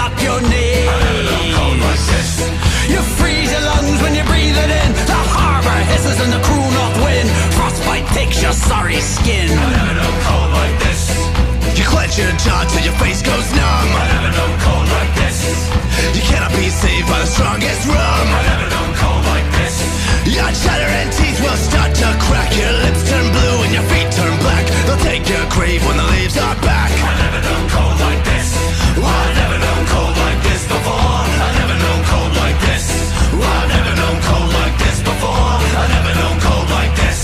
knock your knees. I've never known cold like this. You freeze your lungs when you breathe it in. The harbor hisses in the cruel north wind. Frostbite takes your sorry skin. I've never known cold like this. You clench your jaw till your face goes numb. I've never known cold like this. You cannot be saved by the strongest rum. I've never known cold like this. Your chattering teeth will start to crack. Your lips turn blue and your feet turn black. They'll take your grave when the leaves are back. I've never known cold like this. I've never known cold like this before. I've never known cold like this. I've never known cold like this before. I've never known cold like this.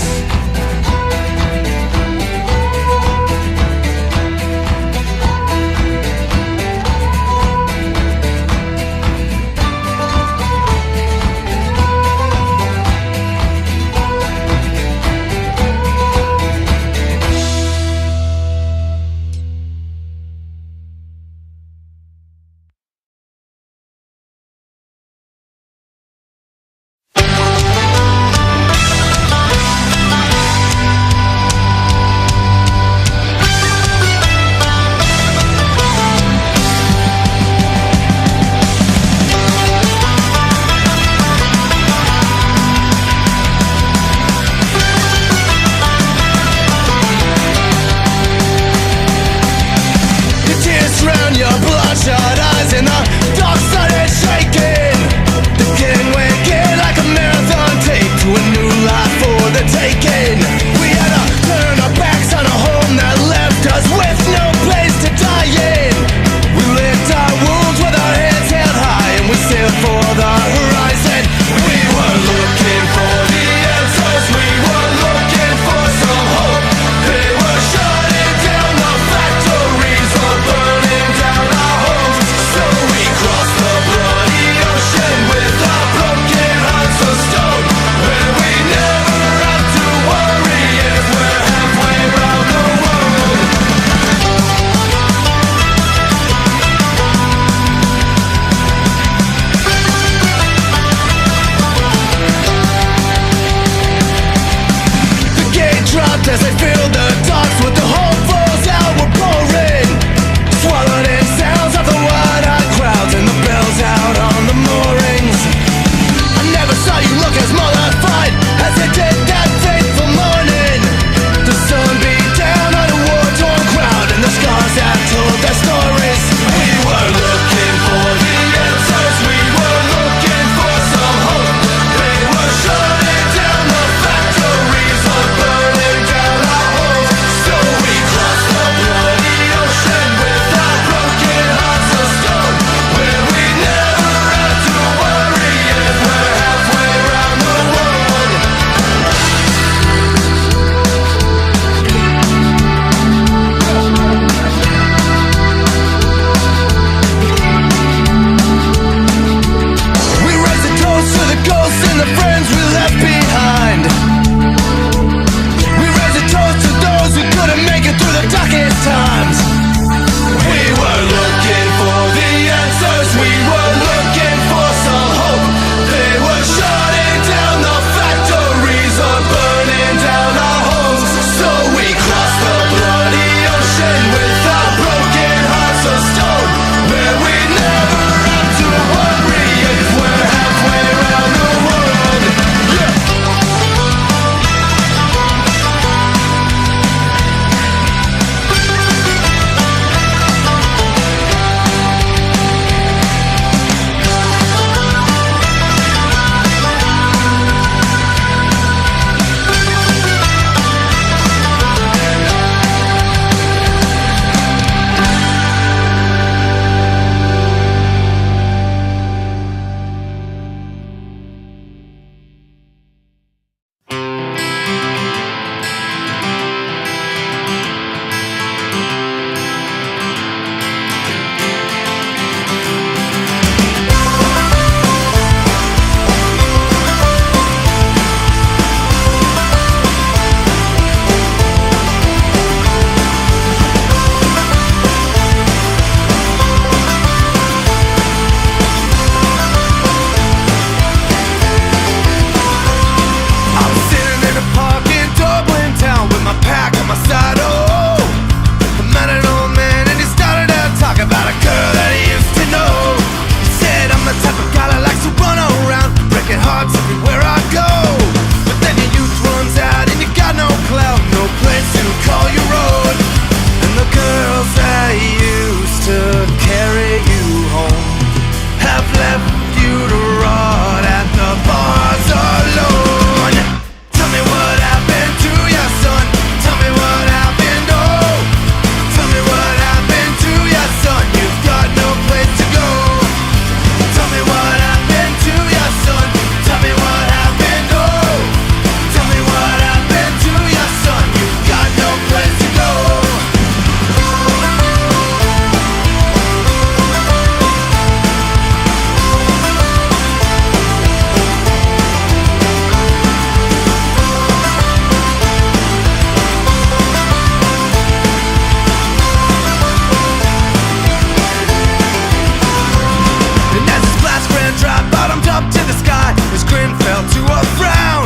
grin fell to a frown.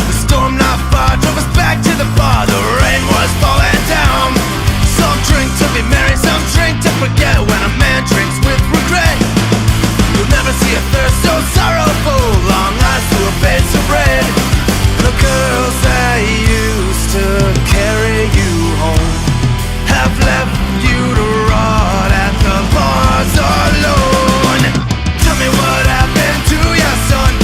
The storm not far drove us back to the bar. The rain was falling down. Some drink to be merry, some drink to forget. When a man drinks with regret, you'll never see a thirst so sorrowful. Long eyes to a face of red. The girls that used to carry you home have left you to rot at the bars alone. Tell me what happened to your son.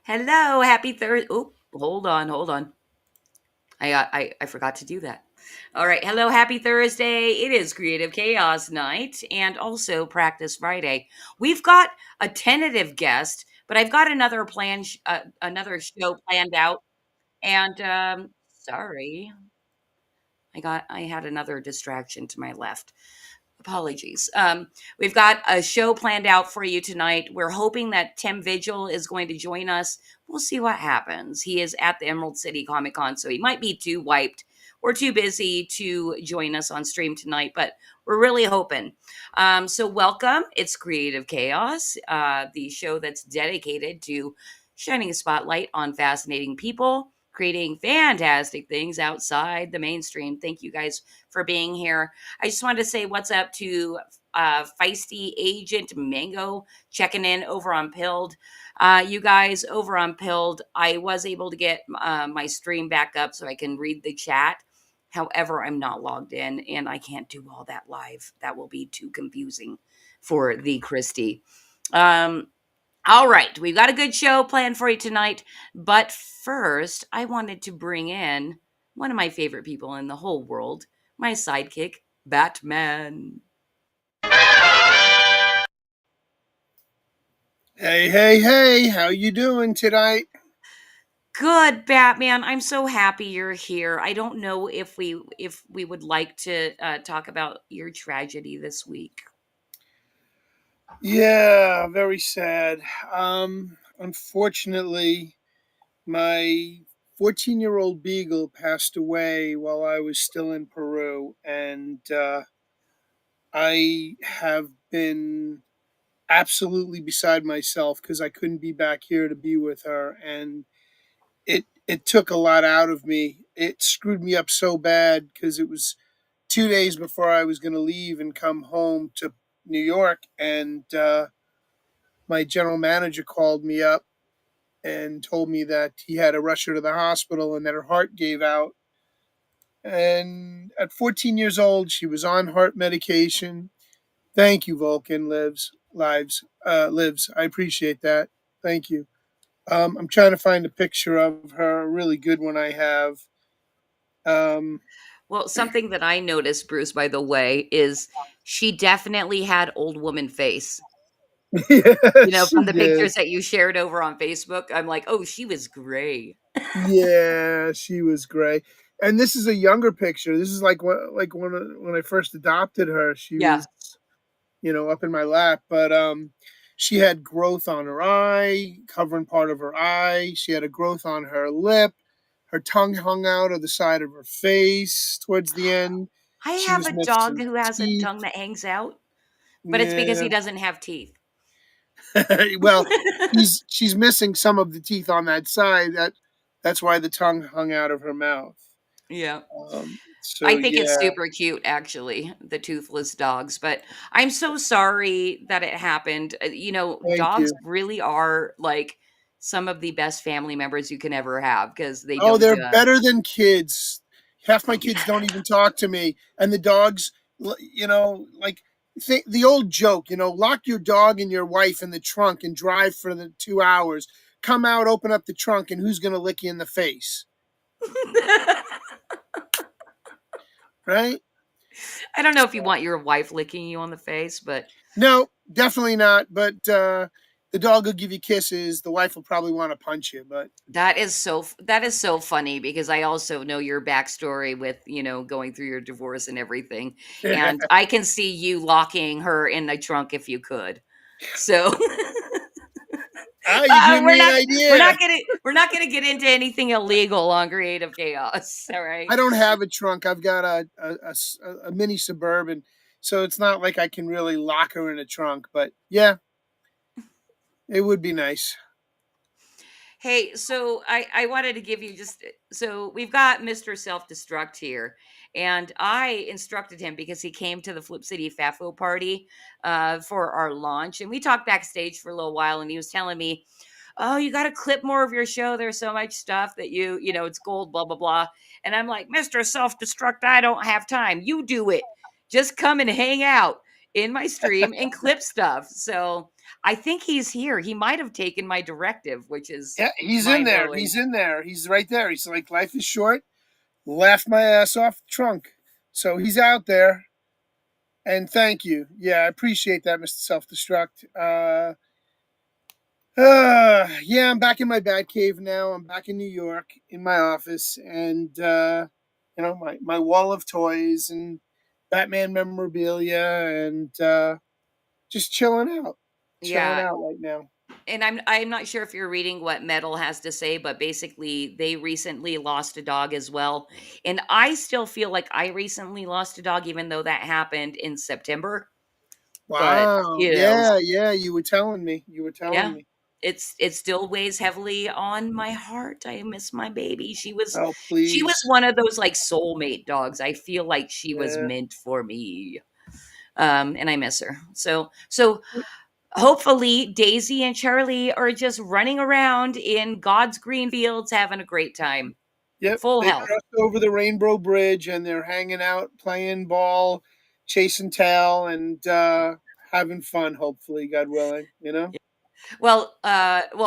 Hello, happy Thursday. Oh, hold on, hold on. I forgot to do that. All right. Hello, happy Thursday. It is Creative Chaos Night and also Practice Friday. We've got a tentative guest, but I've got another show planned out. And sorry, I had another distraction to my left. Apologies. We've got a show planned out for you tonight. We're hoping that Tim Vigil is going to join us. We'll see what happens. He is at the Emerald City Comic Con, so he might be too wiped or too busy to join us on stream tonight, but we're really hoping. So, welcome. It's Creative Chaos, the show that's dedicated to shining a spotlight on fascinating people, creating fantastic things outside the mainstream. Thank you guys for being here. I just wanted to say what's up to Feisty Agent Mango checking in over on Pilled. You guys over on Pilled, I was able to get my stream back up so I can read the chat. However, I'm not logged in and I can't do all that live. That will be too confusing for the Christie. Um, all right, we've got a good show planned for you tonight. But first, I wanted to bring in one of my favorite people in the whole world, my sidekick, Batman. Hey, hey, hey, how you doing tonight? Good, Batman. I'm so happy you're here. I don't know if we would like to talk about your tragedy this week. Yeah, very sad. Unfortunately, my 14-year-old beagle passed away while I was still in Peru, and I have been absolutely beside myself because I couldn't be back here to be with her, and it took a lot out of me. It screwed me up so bad because it was 2 days before I was going to leave and come home to New York, and my general manager called me up and told me that he had to rush her to the hospital and that her heart gave out. And at 14 years old, she was on heart medication. Thank you, Vulcan lives. I appreciate that. Thank you. I'm trying to find a picture of her, a really good one I have. Um, Well, something that I noticed, Bruce, by the way, is she definitely had old woman face. yeah, You know, she from the did. pictures that you shared over on Facebook, I'm like, "Oh, she was gray." Yeah, she was great. And this is a younger picture. This is like when I first adopted her. She Yeah. was, up in my lap. But she had growth on her eye, covering part of her eye. She had a growth on her lip. Her tongue hung out of the side of her face towards the end. I She have was a dog missing who has a teeth. tongue that hangs out, but it's because Yeah. he doesn't have teeth. Well, she's missing some of the teeth on that side. That's why the tongue hung out of her mouth. Yeah. So I think it's yeah, super cute, actually, the toothless dogs, but I'm so sorry that it happened. thank Dogs you. really are like some of the best family members you can ever have because they Oh, don't, they're better than kids. Half my kids don't even talk to me, and the dogs, like the old joke, lock your dog and your wife in the trunk and drive for the 2 hours. Come out, open up the trunk, and who's gonna lick you in the face, right? I don't know if you want your wife licking you on the face, but No, definitely not. But the dog will give you kisses. The wife will probably want to punch you, but that is so funny because I also know your backstory with, going through your divorce and everything, and I can see you locking her in the trunk if you could. So you giving we're me an not we're idea. not gonna we're not gonna get into anything illegal on Creative Chaos. All right. I don't have a trunk. I've got a mini Suburban, so it's not like I can really lock her in a trunk. But yeah, it would be nice. Hey, so I wanted to give you just so we've got Mr. Self Destruct here, and I instructed him because he came to the Flip City FAFO party for our launch, and we talked backstage for a little while, and he was telling me, "Oh, you got to clip more of your show. There's so much stuff that it's gold, blah blah blah." And I'm like, "Mr. Self Destruct, I don't have time. You do it. Just come and hang out in my stream and clip stuff." So I think he's here. He might have taken my directive, which is Yeah, he's in mind there. blowing. He's in there. He's right there. He's like, life is short. Laugh my ass off the trunk. So he's out there. And thank you. Yeah, I appreciate that, Mr. Self Destruct. Yeah, I'm back in my bat cave now. I'm back in New York in my office, and my wall of toys and Batman memorabilia, and just chilling Yeah, out right now. and I'm not sure if you're reading what Metal has to say, but basically they recently lost a dog as well. And I still feel like I recently lost a dog even though that happened in September. But, Wow. Yeah, yeah. You were telling me. You were telling yeah, me. it still weighs heavily on my heart. I miss my baby. Oh, She was please. one of those like soulmate dogs. I feel like she was Yeah. meant for me. And I miss her. So hopefully Daisy and Charlie are just running around in God's green fields having a great time. Yep. Full They health. crossed over the Rainbow Bridge, and they're hanging out, playing ball, chasing tail, and having fun. Hopefully, God willing. Well,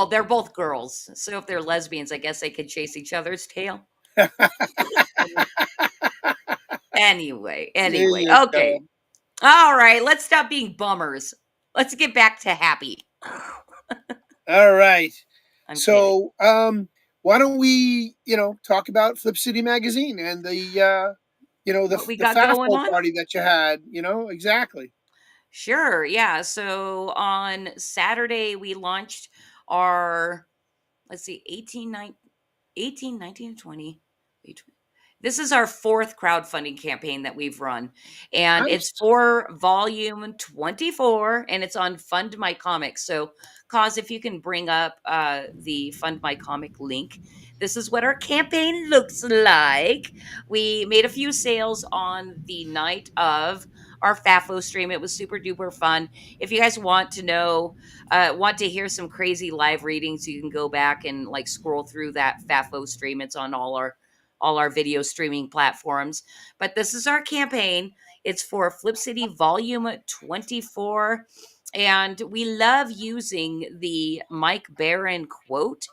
they're both girls. So if they're lesbians, I guess they could chase each other's tail. There Anyway. you go. Okay. All right, let's stop being bummers. Let's get back to happy. All right. I'm kidding. So, why don't we, talk about Flip City Magazine and What we the got going FAFO on? party that you had. Exactly. Sure. Yeah. So on Saturday, we launched our, let's see, 18, 19, 20. This is our fourth crowdfunding campaign that we've run, and it's Nice. for volume 24, and it's on Fund My Comics. So, Cause, if you can bring up the Fund My Comic link, this is what our campaign looks like. We made a few sales on the night of our FAFO stream. It was super duper fun. If you guys want to hear some crazy live readings, you can go back and like scroll through that FAFO stream. It's on all our all our video streaming platforms. But this is our campaign. It's for Flip City Volume 24. And we love using the Mike Barron quote.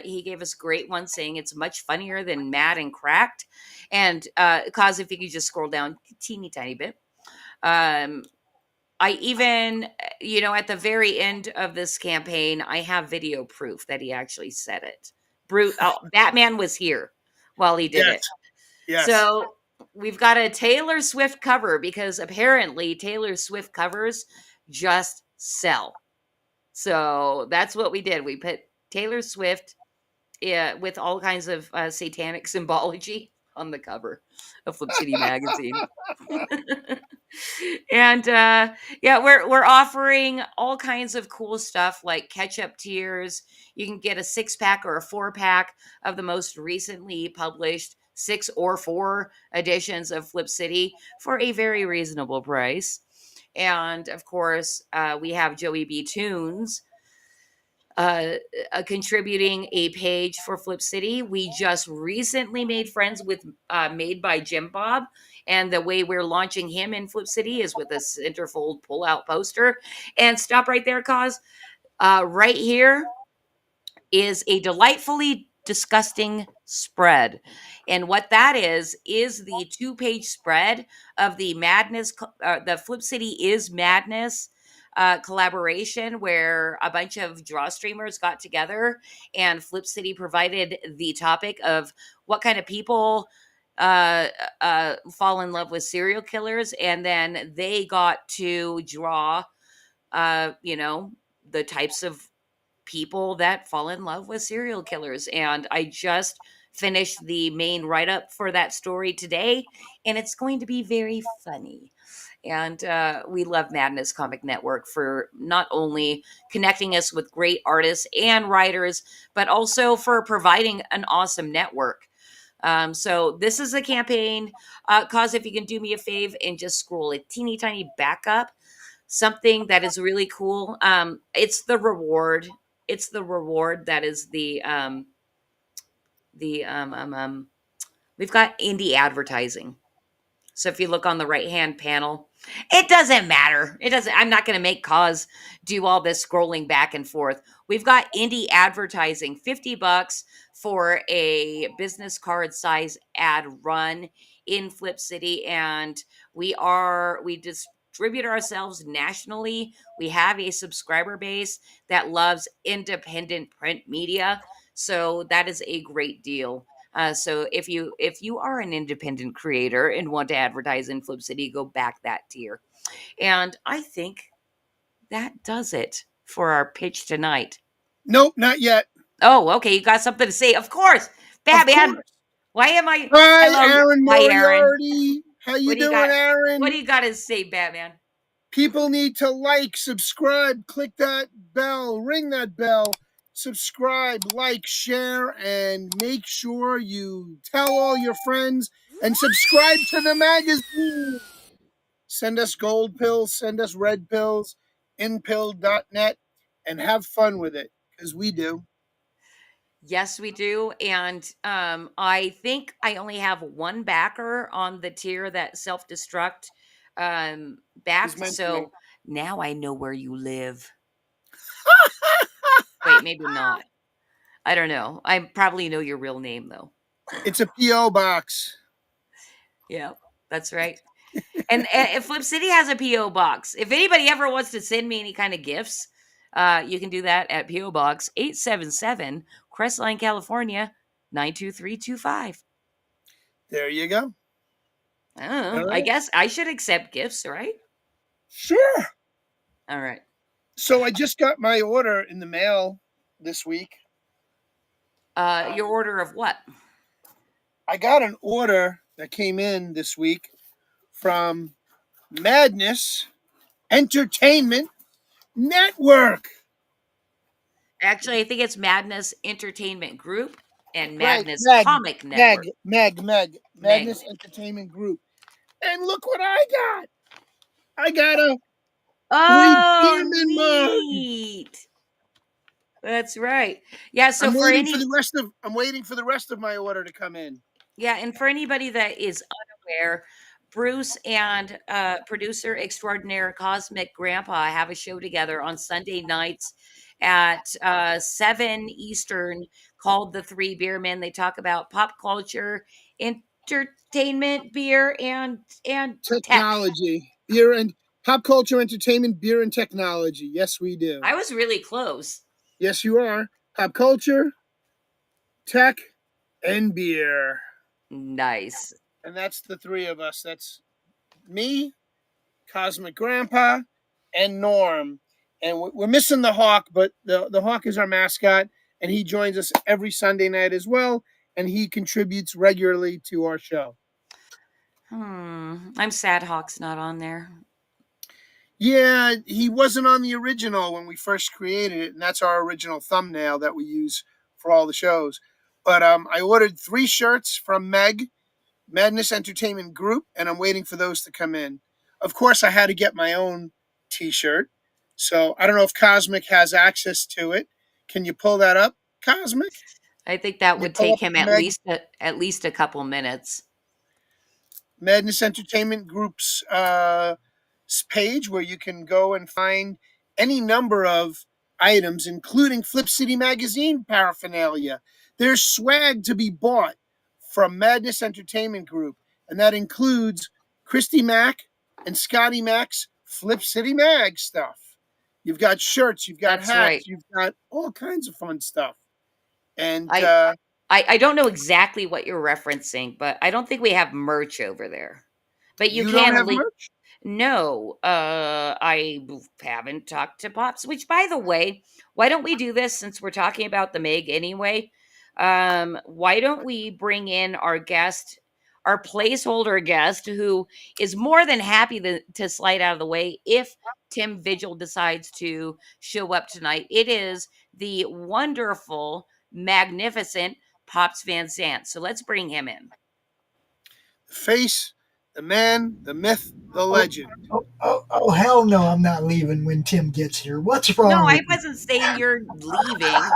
He gave us a great one saying it's much funnier than Mad and Cracked. And cause if you could just scroll down a teeny tiny bit. Um, I even, at the very end of this campaign, I have video proof that he actually said it. Batman was here while he did Yes. it. Yes. So we've got a Taylor Swift cover because apparently Taylor Swift covers just sell. So that's what we did. We put Taylor Swift with all kinds of satanic symbology on the cover of Flip City magazine. And yeah, we're offering all kinds of cool stuff like catch-up tiers. You can get a 6-pack or a 4-pack of the most recently published 6 or 4 editions of Flip City for a very reasonable price. And of course, we have Joey B. Tunes uh, contributing a page for Flip City. We just recently made friends with Made by Jim Bob. And the way we're launching him in Flip City is with a centerfold pull-out poster. And stop right there, cause right here is a delightfully disgusting spread. And what that is the 2-page spread of the the Flip City is Madness collaboration where a bunch of draw streamers got together and Flip City provided the topic of what kind of people fall in love with serial killers. And then they got to draw, the types of people that fall in love with serial killers. And I just finished the main write up for that story today, and it's going to be very funny. And we love Madness Comic Network for not only connecting us with great artists and writers, but also for providing an awesome network. So this is a campaign. Cause if you can do me a fave and just scroll a teeny tiny back up, something that is really cool. It's the reward. It's the reward that is the we've got indie advertising. So if you look on the right hand panel, it doesn't matter. It doesn't, I'm not going to make cause do all this scrolling back and forth. We've got indie advertising, $50 for a business card size ad run in Flip City. And we distribute ourselves nationally. We have a subscriber base that loves independent print media. So that is a great deal. So if you are an independent creator and want to advertise in Flip City, go back that tier. And I think that does it for our pitch tonight. Nope, not yet. Oh, okay, you got something to say? Of course, Of Batman. course. Why am I? Hi, Hello, Aaron hi, Aaron. Moriarty. How you What do you doing, got? What Aaron? do you got to say, Batman? People need to like, subscribe, click that bell, ring that bell, subscribe, like, share, and make sure you tell all your friends and subscribe to the magazine. Send us gold pills, send us red pills, inpill.net, and have fun with it, because we do. Yes, we do. And I think I only have one backer on the tier that self destruct Was backed. meant for me. So now I know where you live. Wait, maybe not. I don't know. I probably know your real name though. It's a P.O. box. Yeah, that's right. And Flip City has a PO box. If anybody ever wants to send me any kind of gifts, you can do that at PO Box 877, Crestline, California 92325. There you go. All I right. guess I should accept gifts, right? Sure. All right. So I just got my order in the mail this week. Your order of what? I got an order that came in this week from Madness Entertainment Network. Actually, I think it's Madness Entertainment Group and Right, Madness Meg, Comic Network. Meg, Meg. Madness Entertainment Group. And look what I got. I got a 3 Oh, Demon mug. neat. That's right. Yeah. So I'm for waiting for any the rest of I'm waiting for the rest of my order to come in. Yeah, and for anybody that is unaware, Bruce and producer extraordinaire Cosmic Grandpa have a show together on Sunday nights at 7 Eastern called The Three Beer Men. They talk about pop culture, entertainment, beer, and tech. Technology, beer and pop culture, entertainment, beer and technology. Yes, we do. I was really close. Yes, you are. Pop culture, tech, and beer. Nice. And that's the three of us. That's me, Cosmic Grandpa, and Norm. And we're missing the Hawk, but the Hawk is our mascot, and he joins us every Sunday night as well, and he contributes regularly to our show. I'm sad Hawk's not on there. Yeah, he wasn't on the original when we first created it, and that's our original thumbnail that we use for all the shows. But I ordered 3 shirts from Meg, Madness Entertainment Group, and I'm waiting for those to come in. Of course, I had to get my own T-shirt, so I don't know if Cosmic has access to it. Can you pull that up, Cosmic? I think that Can you would pull take up him the Meg at least a couple minutes. Madness Entertainment Group's page where you can go and find any number of items, including Flip City Magazine paraphernalia. There's swag to be bought from Madness Entertainment Group, and that includes Christy Mack and Scotty Mack's Flip City Mag stuff. You've got shirts, you've got That's right. hats, you've got all kinds of fun stuff. And I I don't know exactly what you're referencing, but I don't think we have merch over there. But you you don't can have link. merch? No, haven't talked to Pops, which by the way, why don't we do this since we're talking about the Meg anyway? Why don't we bring in our guest, our placeholder guest, who is more than happy to slide out of the way if Tim Vigil decides to show up tonight. It is the wonderful, magnificent Pops Van Sant. So let's bring him in. The face, the man, the myth, the Oh, legend. hell no, I'm not leaving when Tim gets here. What's No, wrong I with you? wasn't saying you're leaving.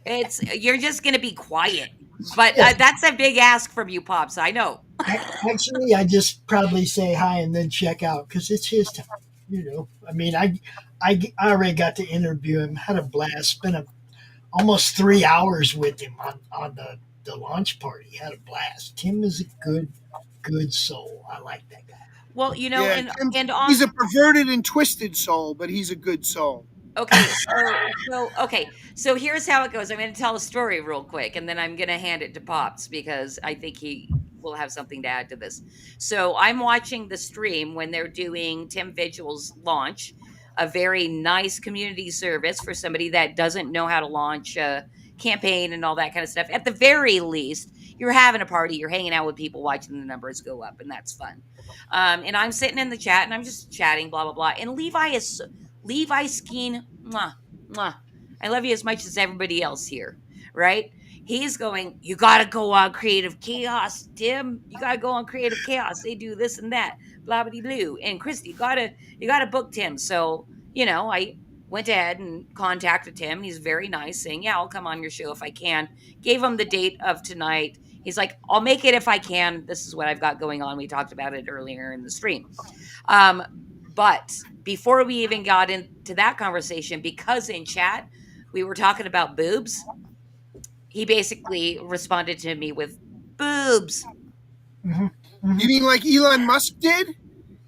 It's you're just gonna be quiet. But Yes, that's a big ask from you, Pops. I know. actually, I just probably say hi and then check out because it's his time. I mean, I already got to interview him, had a blast, spent almost 3 hours with him on the launch party. Had a blast. Tim is a good soul. I like that guy. Well, Yeah, Tim, and on he's a perverted and twisted soul, but he's a good soul. Okay, so here's how it goes. I'm going to tell a story real quick, and then I'm going to hand it to Pops because I think he will have something to add to this. So I'm watching the stream when they're doing Tim Vigil's launch, a very nice community service for somebody that doesn't know how to launch a campaign and all that kind of stuff. At the very least, you're having a party, you're hanging out with people, watching the numbers go up, and that's fun. And I'm sitting in the chat and I'm just chatting, blah blah blah. And Levi Skeen, mwah, mwah. I love you as much as everybody else here, right? He's going, you got to go on Creative Chaos, Tim. You got to go on Creative Chaos. They do this and that, blah, blah, blue. And Christy, you got to book Tim. So, I went ahead and contacted Tim. He's very nice, saying, yeah, I'll come on your show if I can. Gave him the date of tonight. He's like, I'll make it if I can. This is what I've got going on. We talked about it earlier in the stream. But before we even got into that conversation, because in chat we were talking about boobs, he basically responded to me with boobs. Hmm. Hmm. You mean like Elon Musk did?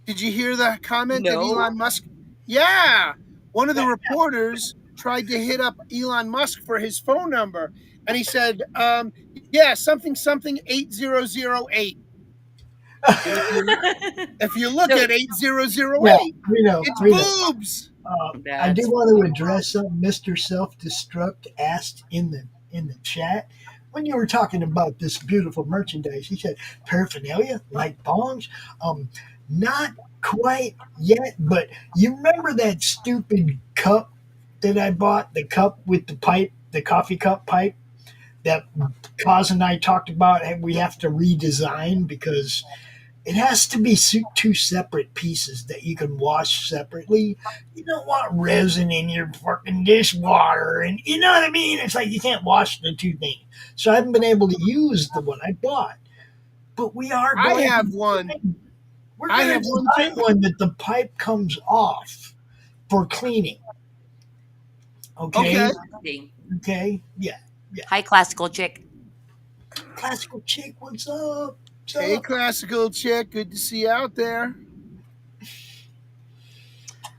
Did you hear the comment that No. Elon Musk? Yeah, one of the reporters tried to hit up Elon Musk for his phone number, and he said, "Yeah, something something 8008." And if you look So at 8008, Yeah, we know. it's We know. boobs. I do that's want to funny. address something Mr. Self Destruct asked in the chat. When you were talking about this beautiful merchandise, he said paraphernalia like bongs. Not quite yet, but you remember that stupid cup that I bought, the cup with the pipe, the coffee cup pipe that Kaz and I talked about, and we have to redesign because It has to be two separate pieces that you can wash separately. You don't want resin in your fucking dishwater, and you know what I mean. It's like you can't wash the two things. So I haven't been able to use the one I bought, but we are I going to have one. design, we're I going to have one design too. one that the pipe comes off for cleaning. Okay, Okay. Interesting. okay, yeah, yeah. Hi, classical chick. Classical chick, what's up? What's Hey, up? classical chick. Good to see you out there.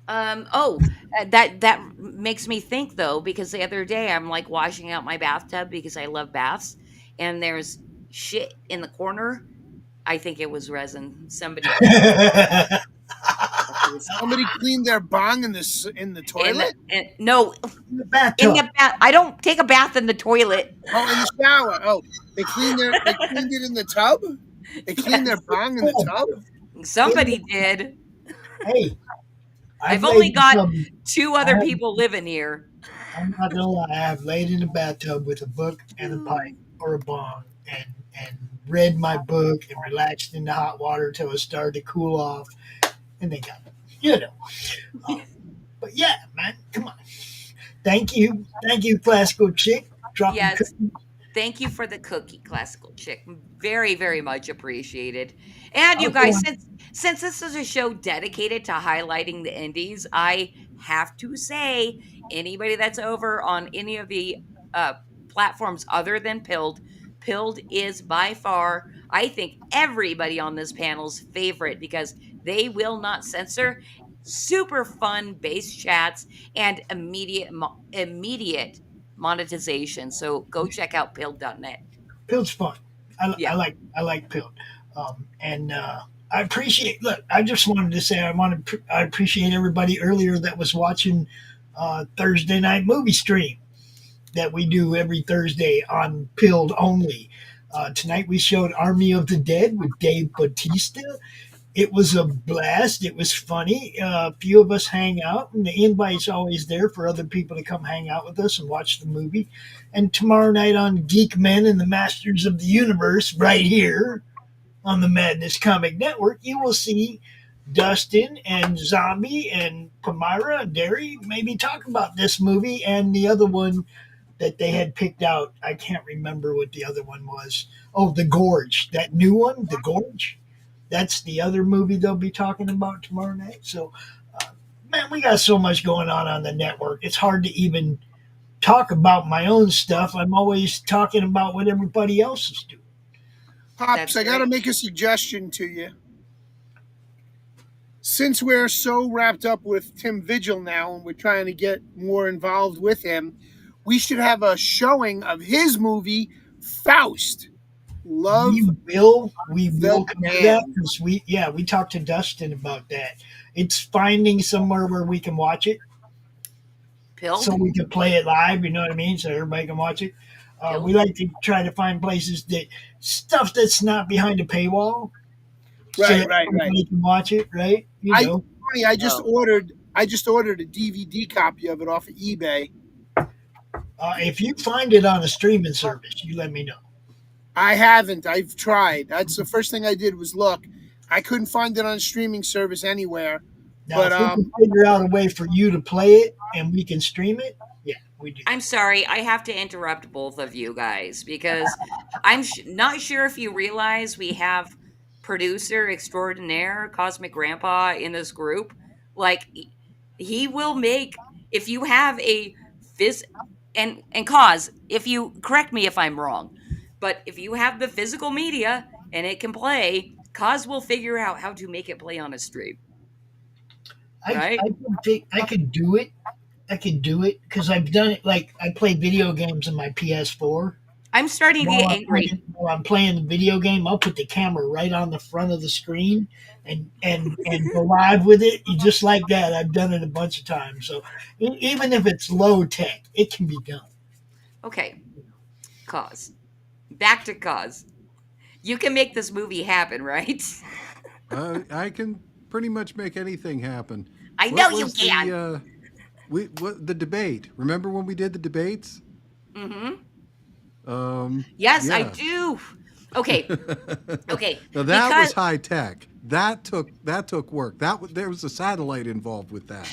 Oh, that makes me think though, because the other day I'm like washing out my bathtub because I love baths, and there's shit in the corner. I think it was resin. Somebody was Somebody cleaned their bong in the in the toilet. no In the in bathtub. the bath. I don't take a bath in the toilet. Oh, in the shower. Oh, they cleaned it in the tub. They cleaned their Yes, bong in the Oh, tub. in the, somebody did. hey, I've I've laid only in got some. two I other have. people living here. I'm not gonna lie. I have laid in the bathtub with a book and a pipe or a bong, and read my book and relaxed in the hot water till it started to cool off, and they got it. You know. Um, but yeah, man, come on. Thank you, classical chick, dropping Yes, cookies. thank you for the cookie, classical chick. Very, very much appreciated. And I you was guys, going. since this is a show dedicated to highlighting the indies, I have to say, anybody that's over on any of the uh, platforms other than Pilled is by far, I think, everybody on this panel's favorite because they will not censor. Super fun base chats and immediate monetization. So go check out Pilled.net. Pilt's fun. Yeah. I like Pilt, and I appreciate. Look, I just wanted to say I appreciate everybody earlier that was watching Thursday night movie stream that we do every Thursday on Pilled only. Tonight we showed Army of the Dead with Dave Bautista. It was a blast. It was funny. A few of us hang out, and the invite's always there for other people to come hang out with us and watch the movie. And tomorrow night on Geek Men and the Masters of the Universe, right here on the Madness Comic Network, you will see Dustin and Zombie and Palmyra and Derry maybe talk about this movie and the other one that they had picked out. I can't remember what the other one was. Oh, The Gorge, that new one, The Gorge. That's the other movie they'll be talking about tomorrow night. So, man, we got so much going on the network. It's hard to even talk about my own stuff. I'm always talking about what everybody else is doing. Pops, That's I got to right. make a suggestion to you. Since we're so wrapped up with Tim Vigil now and we're trying to get more involved with him, we should have a showing of his movie, Faust. Love We the will come to that Damned. because we talked to Dustin about that. It's finding somewhere where we can watch it, so Pilled? we can play it live. You know what I mean? So everybody can watch it. We Pilled? like to try to find places that stuff that's not behind a paywall, so Right, that right, right. everybody can watch it. Right? You I know, funny, Oh, I just ordered a DVD copy of it off of eBay. if you find it on a streaming service, you let me know. I haven't. I've tried. That's the first thing I did was look. I couldn't find it on a streaming service anywhere. Now, But if we can figure out a way for you to play it and we can stream it, yeah, we do. I'm sorry. I have to interrupt both of you guys because I'm not sure if you realize we have producer extraordinaire, Cosmic Grandpa, in this group. Like, he will make, if you have a phys, and cause, if you correct me if I'm wrong, but if you have the physical media and it can play, Cause will figure out how to make it play on a stream, right? I could do it. I could do it because I've done it. Like I play video games on my PS4. I'm starting to get angry. While I'm playing the video game, I'll put the camera right on the front of the screen and go live with it just like that. I've done it a bunch of times. So even if it's low tech, it can be done. Okay, Cause. Back to Cause. You can make this movie happen, right? I can pretty much make anything happen. I know What you was can. the debate? Remember when we did the debates? Hmm. Um, Yes, I yeah. do. Okay, okay, Now that because was high tech. That took work. There was a satellite involved with that.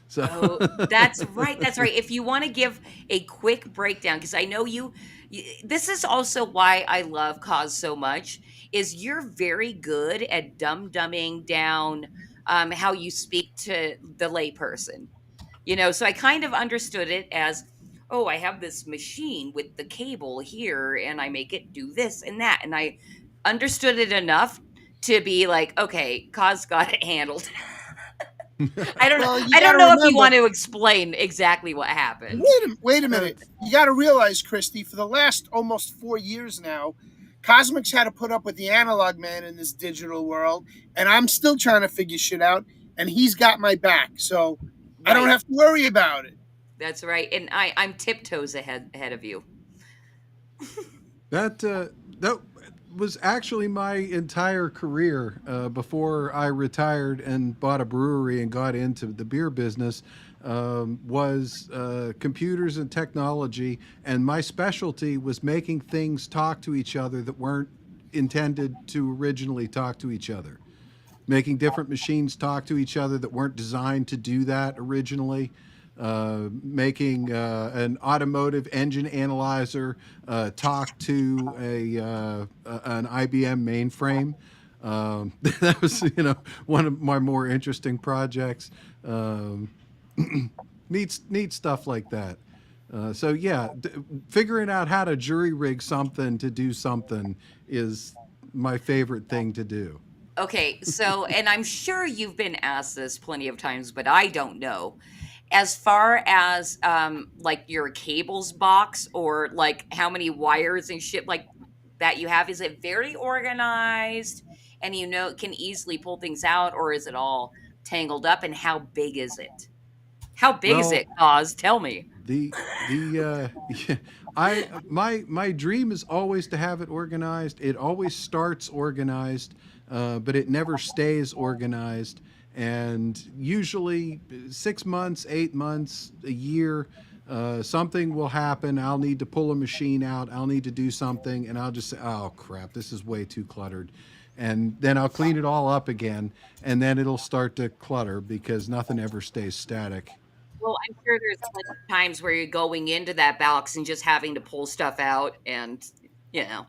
So oh, that's right. That's right. If you want to give a quick breakdown, because I know this is also why I love Cause so much, is you're very good at dumbing down how you speak to the layperson. So I kind of understood it as, oh, I have this machine with the cable here, and I make it do this and that, and I understood it enough to be like, okay, Cause got it handled. I don't Well, you I got don't to know if you remember. want to explain exactly what happened. Wait a uh, minute. You got to realize, Christy, for the last almost 4 years now, Cosmic's had to put up with the analog man in this digital world, and I'm still trying to figure shit out. And he's got my back, so I don't Right. have to worry about it. That's right. And I'm tiptoes ahead of you. that was actually my entire career before I retired and bought a brewery and got into the beer business. Was computers and technology, and my specialty was making things talk to each other that weren't intended to originally talk to each other, making different machines talk to each other that weren't designed to do that originally. Making an automotive engine analyzer talk to an IBM mainframe. That was, one of my more interesting projects. Um, neat stuff like that. So yeah, figuring out how to jury rig something to do something is my favorite thing to do. Okay, so and I'm sure you've been asked this plenty of times, but I don't know. As far as like your cables box or like how many wires and shit like that you have, is it very organized and can easily pull things out, or is it all tangled up, and how big is it? How big is Well, it, Oz? Tell me. the my dream is always to have it organized. It always starts organized, but it never stays organized. And usually 6 months, 8 months, a year, something will happen. I'll need to pull a machine out. I'll need to do something, and I'll just say, "Oh crap, this is way too cluttered." And then I'll clean it all up again, and then it'll start to clutter because nothing ever stays static. Well, I'm sure there's plenty of times where you're going into that box and just having to pull stuff out, and you know,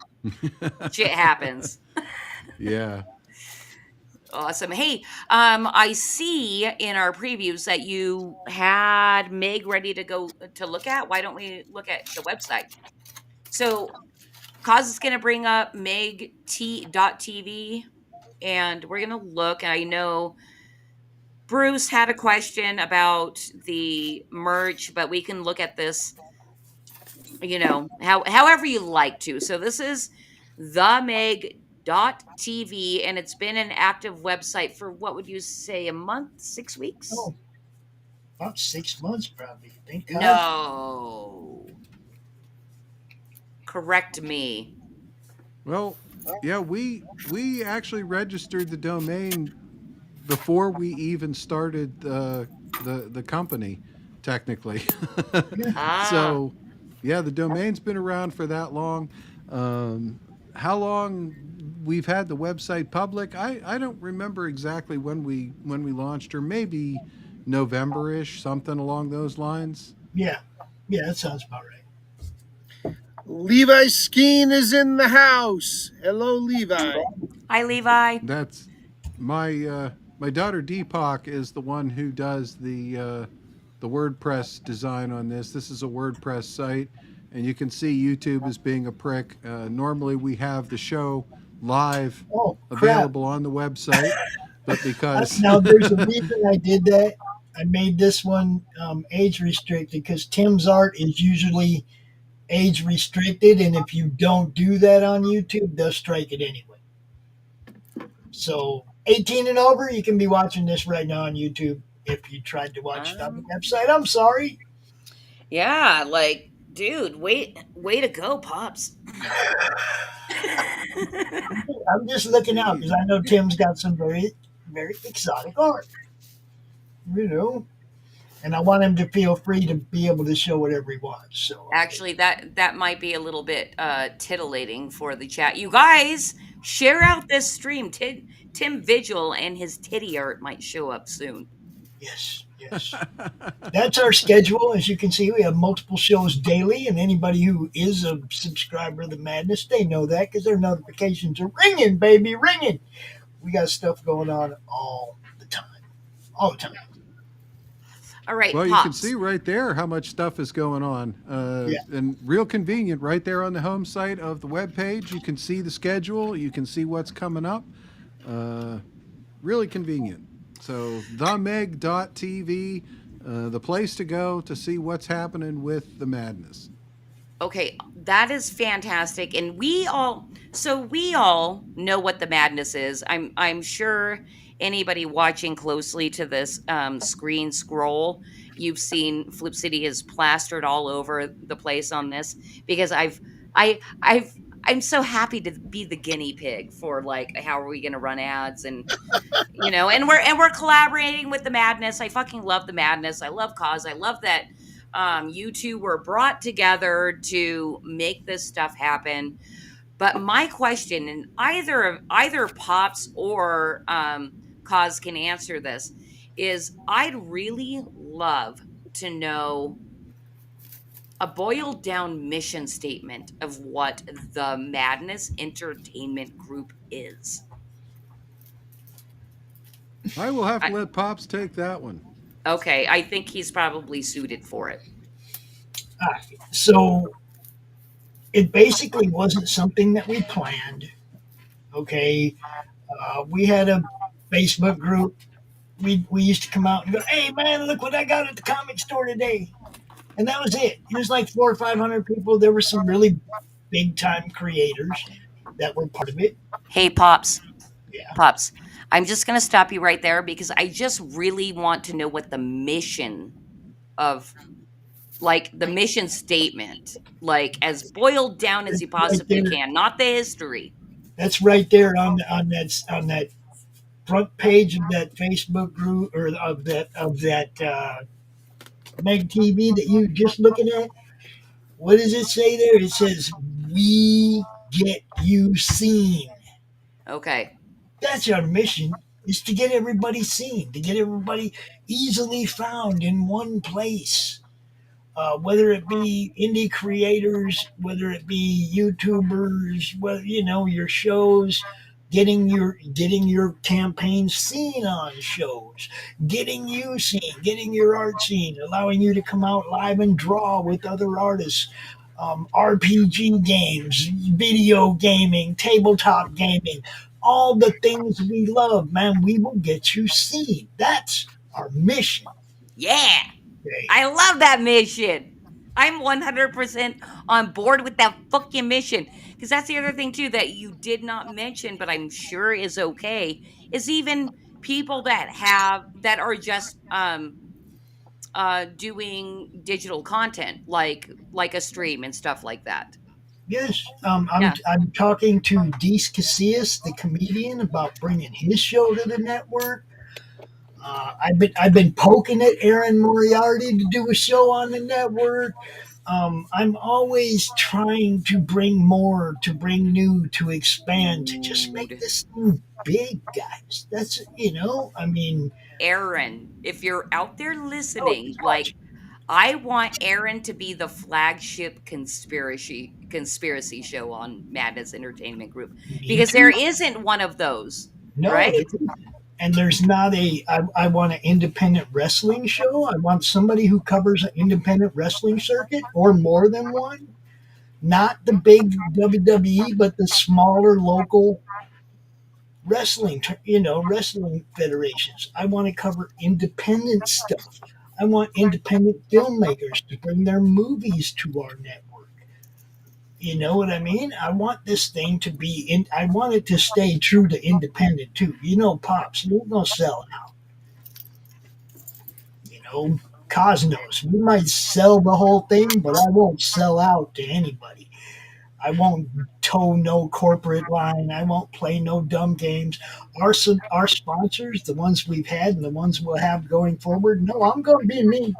shit happens. Yeah. Awesome. Hey, I see in our previews that you had Meg ready to go to look at. Why don't we look at the website? So, Cause is going to bring up megT.tv, and we're going to look. I know Bruce had a question about the merch, but we can look at this, however you like to. So, this is the Meg.tv, and it's been an active website for what would you say, a month, 6 weeks? Oh, about 6 months probably. You think, Cos? No. Correct me. Well, yeah, we actually registered the domain before we even started the company, technically. Yeah. Ah, So, yeah, the domain's been around for that long. How long we've had the website public? I don't remember exactly when we launched, or maybe November-ish, something along those lines. Yeah. Yeah, that sounds about right. Levi Skeen is in the house. Hello, Levi. hi, Levi. That's my daughter Deepak is the one who does the WordPress design on this. This is a WordPress site, and you can see YouTube is being a prick. Normally, we have the show live Oh, crap. available on the website, but because Now, there's a reason I did that. I made this one age restricted because Tim's art is usually age restricted, and if you don't do that on YouTube, they'll strike it anyway. So 18 and over, you can be watching this right now on YouTube. If you tried to watch it on the Um, website, I'm sorry. yeah, like, dude, way to go, pops. I'm just looking out hey, because I know Tim's got some very, very exotic art. You know, and I want him to feel free to be able to show whatever he wants. So Actually, that might be a little bit titillating for the chat. You guys, share out this stream. Tim Vigil and his titty art might show up soon. yes, yes. That's our schedule. As you can see, we have multiple shows daily, and anybody who is a subscriber of the Madness, they know that because their notifications are ringing, baby, ringing. We got stuff going on all the time, all the time. All right, Well, you can see Pops. right there how much stuff is going on, Yeah, and real convenient. Right there on the home site of the web page, you can see the schedule. You can see what's coming up. Uh, really convenient. So themeg.tv, the place to go to see what's happening with the madness. Okay, that is fantastic. And we all know what the madness is. I'm sure anybody watching closely to this screen scroll, you've seen Flip City is plastered all over the place on this because I'm so happy to be the guinea pig for like how are we going to run ads and and we're collaborating with the madness. I fucking love the madness. I love cause. I love that you two were brought together to make this stuff happen. But my question, and either Pops or cause can answer this, is I'd really love to know a boiled down mission statement of what the Madness Entertainment Group is. I will have to I, let Pops take that one. okay, I think he's probably suited for it. so it basically wasn't something that we planned. Okay, we had a Facebook group. We used to come out and go, "Hey man, look what I got at the comic store today," and that was it. It was like 400 or 500 people. There were some really big time creators that were part of it. Hey, Pops, Yeah, Pops, I'm just going to stop you right there because I just really want to know what the mission of, like, the mission statement, like, as boiled down as you it's right possibly there. can, not the history. That's right there on that front page of that Facebook group or of that Meg TV that you just looking at. What does it say there? It says, "We get you seen." Okay. That's our mission, is to get everybody seen, to get everybody easily found in one place. Whether it be indie creators, whether it be YouTubers, whether your shows, getting your campaign seen on shows, getting you seen, getting your art seen, allowing you to come out live and draw with other artists. RPG games, video gaming, tabletop gaming, all the things we love, man, we will get you seen. That's our mission. Yeah. Okay? I love that mission. I'm 100% on board with that fucking mission. Because that's the other thing, too, that you did not mention, but I'm sure is okay, is even people that are just doing digital content like a stream and stuff like that. Yes, Yeah. I'm talking to Dees Casillas, the comedian, about bringing his show to the network. I've been poking at Aaron Moriarty to do a show on the network. I'm always trying to bring more, to bring new, to expand, to just make Dude. this thing big, guys. That's I mean, Aaron, if you're out there oh, listening, he's like, watching. I want Aaron to be the flagship conspiracy show on Madness Entertainment Group Me because there too. isn't one of those, No, right? and there's not I want an independent wrestling show. I want somebody who covers an independent wrestling circuit or more than one. Not the big WWE, but the smaller local wrestling federations. I want to cover independent stuff. I want independent filmmakers to bring their movies to our network. You know what I mean? I want this thing to be in. I want it to stay true to independent too. Pops, we're gonna sell out. Cosmos, we might sell the whole thing, but I won't sell out to anybody. I won't toe no corporate line. I won't play no dumb games. Our sponsors, the ones we've had and the ones we'll have going forward, no, I'm going to be me.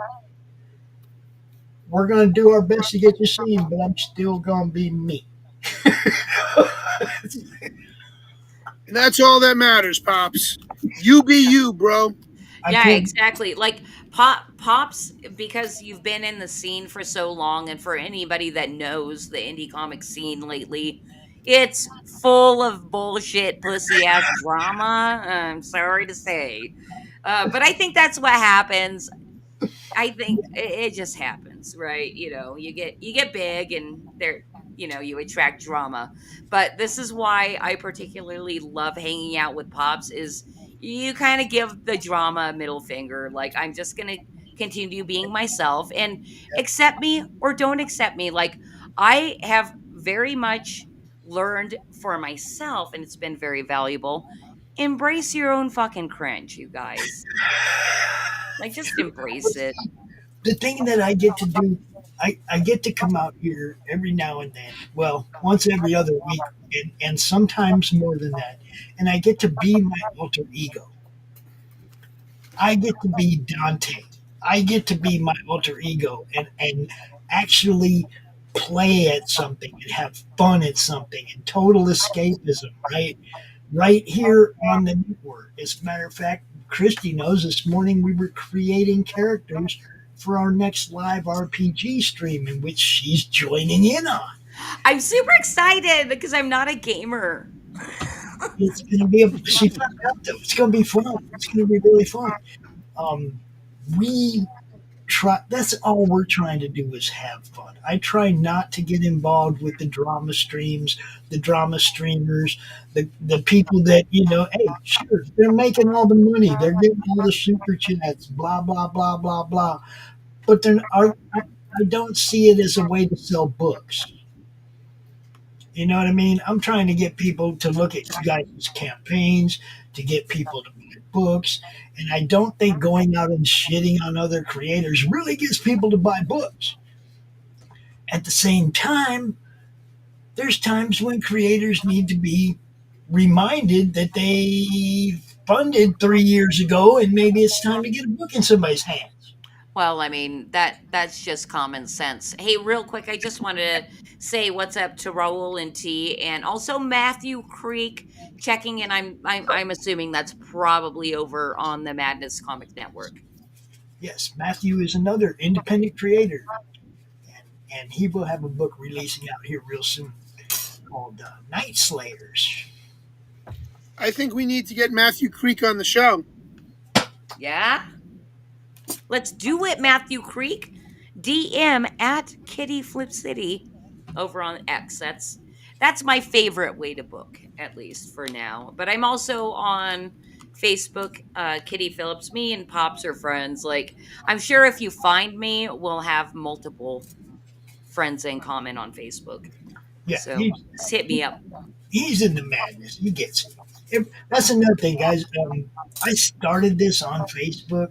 We're going to do our best to get you seen, but I'm still going to be me. And that's all that matters, Pops. You be you, bro. I Yeah, told exactly. Like pops, because you've been in the scene for so long, and for anybody that knows the indie comic scene lately, it's full of bullshit, pussy ass drama. I'm sorry to say, but I think that's what happens. I think it just happens, right? You get big, and there, you attract drama. But this is why I particularly love hanging out with Pops. Is you kind of give the drama a middle finger, like I'm just gonna continue being myself and accept me or don't accept me. Like I have very much learned for myself, and it's been very valuable. Embrace your own fucking cringe, you guys. Like just embrace it. the thing that I get to do, I get to come out here every now and then. Well, once every other week, and sometimes more than that. And I get to be my alter ego. I get to be Dante. I get to be my alter ego and actually play at something and have fun at something and total escapism, right? Right here on the network. As a matter of fact, Christy knows this morning we were creating characters for our next live RPG stream in which she's joining in on. I'm super excited because I'm not a gamer. It's going to be she found out though. It's going to be fun. It's going to be really fun. Um, we try that's all we're trying to do is have fun. I try not to get involved with the drama streams, the drama streamers, the people that, hey, sure, they're making all the money, they're getting all the super chats, blah blah blah blah blah. But I don't see it as a way to sell books. You know what I mean? I'm trying to get people to look at you guys' campaigns, to get people to buy books. And I don't think going out and shitting on other creators really gets people to buy books. At the same time, there's times when creators need to be reminded that they funded 3 years ago and maybe it's time to get a book in somebody's hands. Well, I mean, that's just common sense. Hey, real quick, I just wanted to say what's up to Raul and T, and also Matthew Creek checking in. I'm assuming that's probably over on the Madness Comic Network. Yes, Matthew is another independent creator, and he will have a book releasing out here real soon called Night Slayers. I think we need to get Matthew Creek on the show. Yeah? Let's do it, Matthew Creek. DM at Kitty Flip City over on X. That's my favorite way to book, at least for now. But I'm also on Facebook, Kitty Phillips. Me and Pops are friends. Like, I'm sure if you find me, we'll have multiple friends in common on Facebook. Yeah, So just hit me up. he's in the madness. He gets it. That's another thing, guys. I started this on Facebook.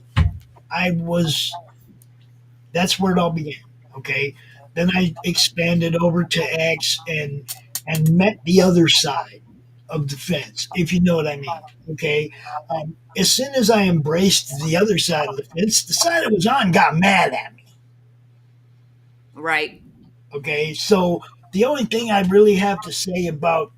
I was that's where it all began. Okay, then I expanded over to X and met the other side of the fence, if you know what I mean. Okay, as soon as I embraced the other side of the fence, the side I was on got mad at me. Right. Okay, so the only thing I really have to say about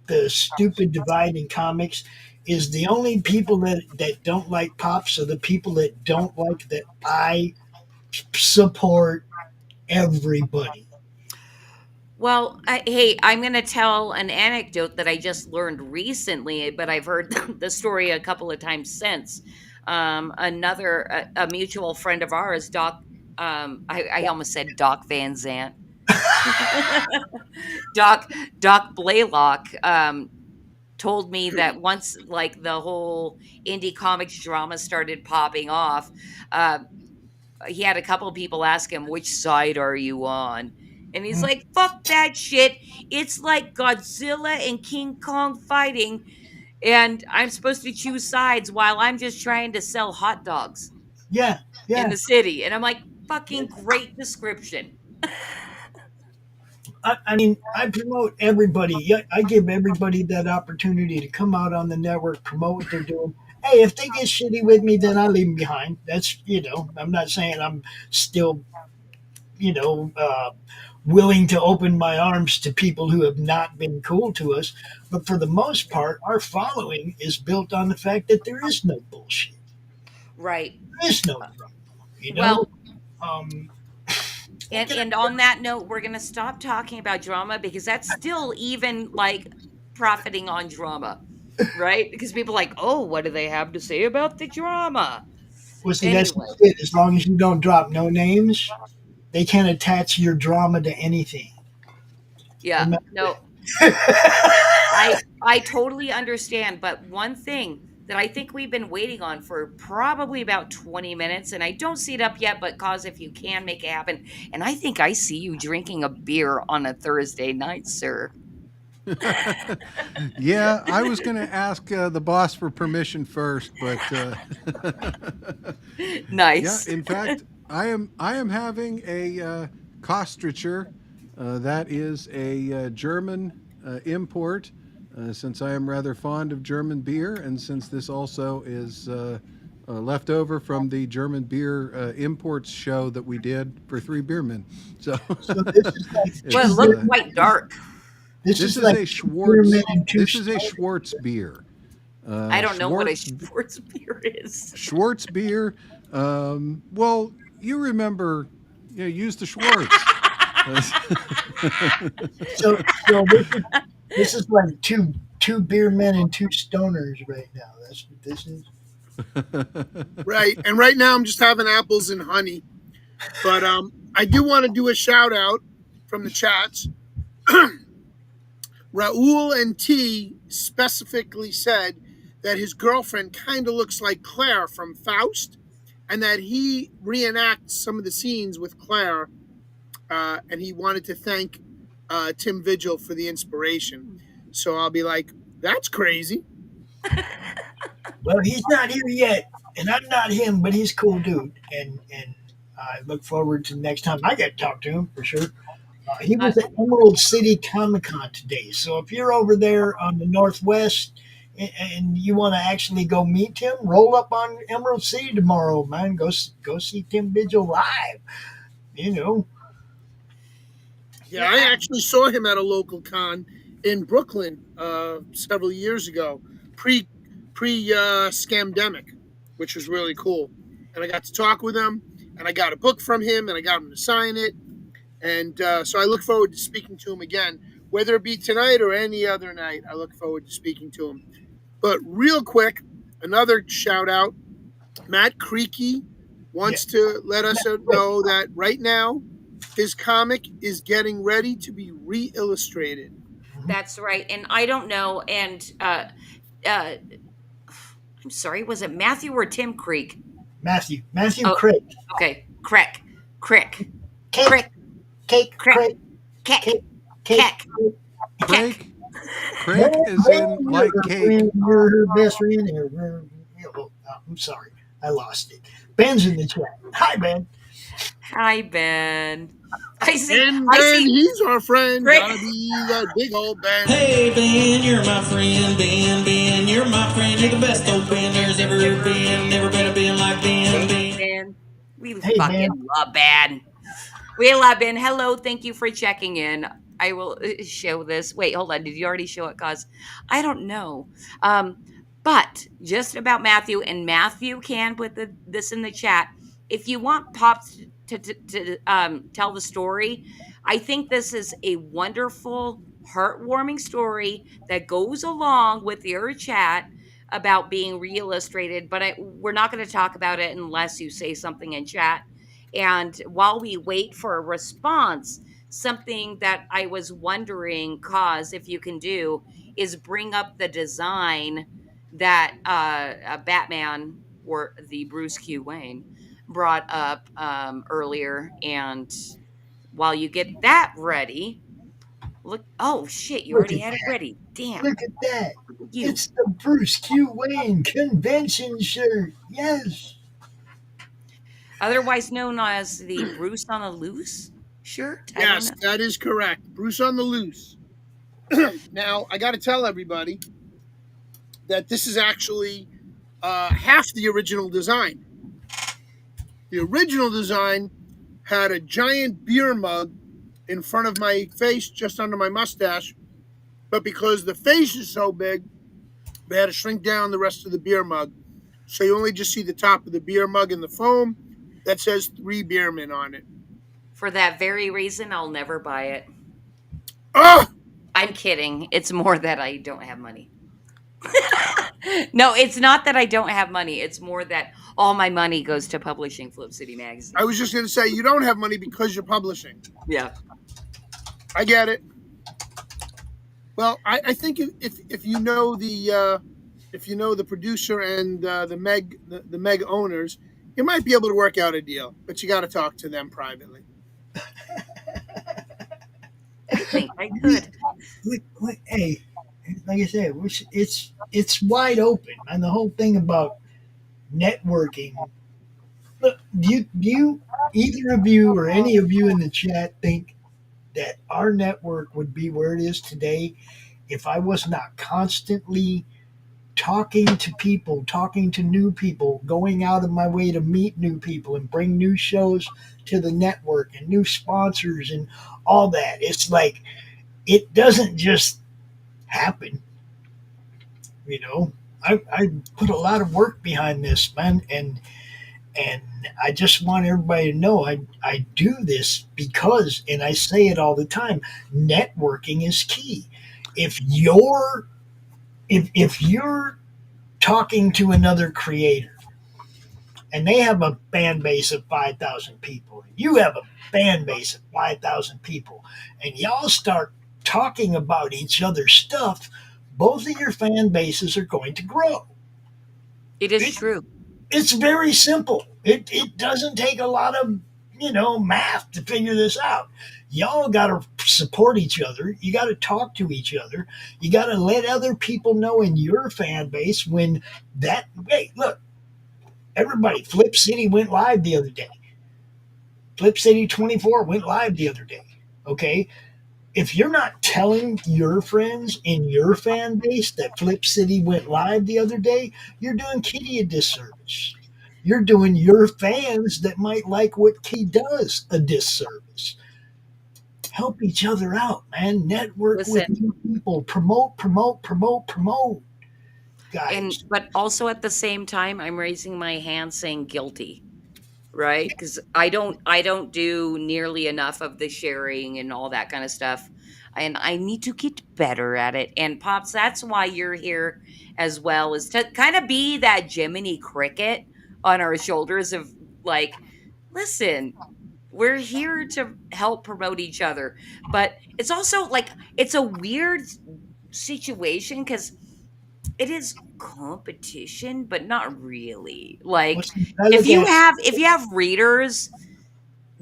the stupid divide in comics is the only people that don't like pops are the people that don't like that I support everybody. Well, hey, I'm going to tell an anecdote that I just learned recently, but I've heard the story a couple of times since. A mutual friend of ours, Doc, I almost said Doc Van Zant, Doc Doc Blaylock, told me that once like the whole indie comics drama started popping off, uh, he had a couple of people ask him, which side are you on? And he's Mm, like, fuck that shit. It's like Godzilla and King Kong fighting, and I'm supposed to choose sides while I'm just trying to sell hot dogs yeah, in yeah. the city. And I'm like, fucking great description. I mean, I promote everybody. Yeah, I give everybody that opportunity to come out on the network, promote what they're doing. Hey, if they get shitty with me, then I leave them behind. That's, I'm not saying I'm still, you know, willing to open my arms to people who have not been cool to us. But for the most part, our following is built on the fact that there is no bullshit. Right. There is no drama. You know, Well, um, what and can I and on that note, we're gonna stop talking about drama because that's still even like profiting on drama, right? Because people are like, oh, what do they have to say about the drama? Well, see, that's Anyway, just it. As long as you don't drop no names, they can't attach your drama to anything. yeah, Remember? no, I totally understand, but one thing that I think we've been waiting on for probably about 20 minutes, and I don't see it up yet, but cause if you can make it happen. And I think I see you drinking a beer on a Thursday night, sir. Yeah, I was going to ask the boss for permission first, but yeah, Nice. in fact, I am having a Kostricher. That is a German import. Since I am rather fond of German beer, and since this also is left over from the German beer imports show that we did for Three Beermen, so So this is like Well, it two it's looked beer. quite dark. This this is is like a two beer men Schwartz. and two This is a stoners. Schwartz beer. I don't know what a Schwartz Schwartz beer is. Schwartz beer. Well, you remember, use the Schwartz. So this is like two beer men and two stoners right now. That's what this is. Right. And right now I'm just having apples and honey. But I do want to do a shout out from the chats. Raul and T specifically said that his girlfriend kind of looks like Claire from Faust, and that he reenacts some of the scenes with Claire, and he wanted to thank Tim Vigil for the inspiration. So I'll be like, that's crazy. Well, he's not here yet, and I'm not him, but he's a cool dude, and I look forward to the next time I get to talk to him for sure. He Uh, was at Emerald City Comic Con today, so if you're over there on the Northwest and you want to actually go meet him, roll up on Emerald City tomorrow, man. Go see Tim Vigil live. You know, Yeah, I yeah, actually saw him at a local con in Brooklyn several years ago, pre scamdemic, which was really cool. And I got to talk with him, and I got a book from him, and I got him to sign it. And so I look forward to speaking to him again, whether it be tonight or any other night. I look forward to speaking to him. But real quick, another shout out: Matt Creaky yeah. wants to let us know that right now his comic is getting ready to be re-illustrated. that's right. And I don't know. And uh, I'm sorry, was it Matthew or Tim Creek? Matthew Oh, Craig, okay. Crick. Crick. cake, Crick. cake, Crick. Craig, Keck. cake, cake. Keck. Keck. Craig, Man, Craig is in you're like her cake. friend, you're her best friend. I'm sorry, I lost it. Ben's in the chat. Hi, Ben. Hi, Ben. I see. And I then see. he's our friend, Crick. gotta be that big old Ben. Hey Ben, you're my friend. Ben, you're my friend. You're the best old Ben there's ever been. Never been a Ben like Ben. Thanks, Ben. Ben. We Hey, Ben. fucking love Ben. We love Ben. Hello. Thank you for checking in. I will show this. Wait, hold on. Did you already show it? Cause I don't know. But just about Matthew, and Matthew can put this in the chat. If you want Pops to tell the story, I think this is a wonderful, heartwarming story that goes along with your chat about being re-illustrated. But we're not going to talk about it unless you say something in chat. And while we wait for a response, something that I was wondering, cause if you can do, is bring up the design that Batman or the Bruce Q Wayne brought up earlier. And while you get that ready, look. Oh shit! You Look already at had it that. ready. Damn Look at that. you. It's the Bruce Q. Wayne convention shirt. Yes. Otherwise known as the Bruce on the Loose shirt? I don't Yes, know. that is correct. Bruce on the Loose. Now, I got to tell everybody that this is actually half the original design. The original design had a giant beer mug in front of my face, just under my mustache. But because the face is so big, they had to shrink down the rest of the beer mug. So you only just see the top of the beer mug and the foam that says three beermen on it. For that very reason, I'll never buy it. Oh, I'm kidding. It's more that I don't have money. No, it's not that I don't have money. It's more that all my money goes to publishing Flip City I Magazine. was just going to say, you don't have money because you're publishing. Yeah. I get it. Well, I think if you know the producer and the Meg owners, you might be able to work out a deal, but you got to talk to them privately. I think I We, could. hey, like I said, it's wide open, and the whole thing about networking. Look, do you either of you or any of you in the chat think that our network would be where it is today if I was not constantly talking to people, talking to new people, going out of my way to meet new people and bring new shows to the network and new sponsors and all that? It's like it doesn't just happen, you know. I put a lot of work behind this, man, and I just want everybody to know I do this because, and I say it all the time, networking is key. If you're if you're talking to another creator and they have a fan base of 5,000 people, you have a fan base of 5,000 people, and y'all start talking about each other's stuff, both of your fan bases are going to grow. It is It, true. it's very simple. It doesn't take a lot of math to figure this out. Y'all got to support each other. You got to talk to each other. You got to let other people know in your fan base when that. Hey, look, everybody, Flip City went live the other day. Flip City 24 went live the other day. Okay, if you're not telling your friends in your fan base that Flip City went live the other day, you're doing Kitty a disservice. You're doing your fans that might like what Kitty does a disservice. Help each other out, man. Network with Listen, new people. Promote, promote, promote, promote, and guys. but also at the same time, I'm raising my hand saying guilty, right? Because I don't do nearly enough of the sharing and all that kind of stuff. And I need to get better at it. And Pops, that's why you're here as well, is to kind of be that Jiminy Cricket on our shoulders of like, listen, we're here to help promote each other. But it's also like it's a weird situation because it is competition, but not really. Like Listen, I look at if you have readers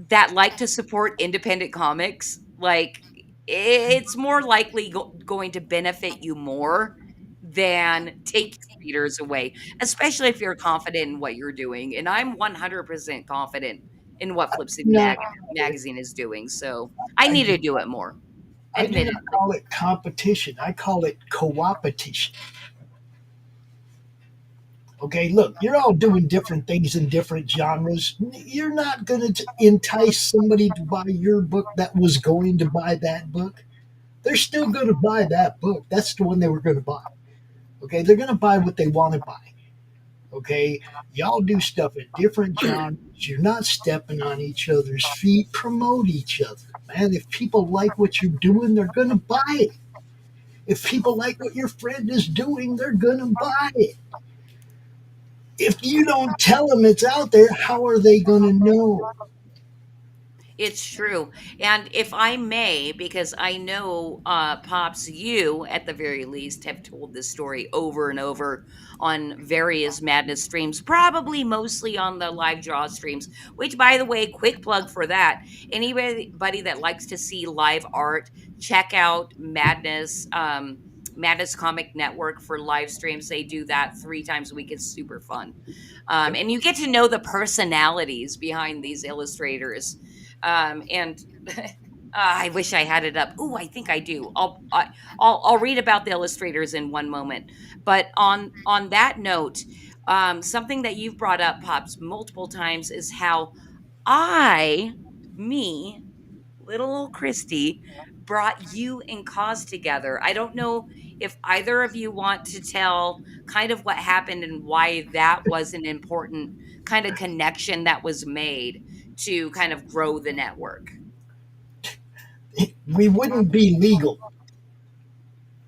that like to support independent comics, like it's more likely going to benefit you more than take your readers away, especially if you're confident in what you're doing. And I'm 100% confident in what Flip City not. Magazine is doing. So I I need do. to do it more, I do not admittedly. call it competition. I call it co-opetition. Okay, look, you're all doing different things in different genres. You're not going to entice somebody to buy your book that was going to buy that book. They're still going to buy that book. That's the one they were going to buy. Okay, they're going to buy what they want to buy. Okay, y'all do stuff in different genres. You're not stepping on each other's feet. Promote each other, man. If people like what you're doing, they're going to buy it. If people like what your friend is doing, they're going to buy it. If you don't tell them it's out there, how are they going to know? It's true. And if I may, because I know Pops, you at the very least have told this story over and over on various Madness streams, probably mostly on the live draw streams, which, by the way, quick plug for that. Anybody that likes to see live art, check out Madness. Madness Comic Network for live streams. They do that 3 times a week. It's super fun. And you get to know the personalities behind these illustrators. And I wish I had it up. Oh, I think I do. I'll read about the illustrators in one moment. But on that note, something that you've brought up, Pops, multiple times is how I, me, little old Christy, brought you and Cause together. I don't know if either of you want to tell kind of what happened and why that was an important kind of connection that was made to kind of grow the network. We wouldn't be legal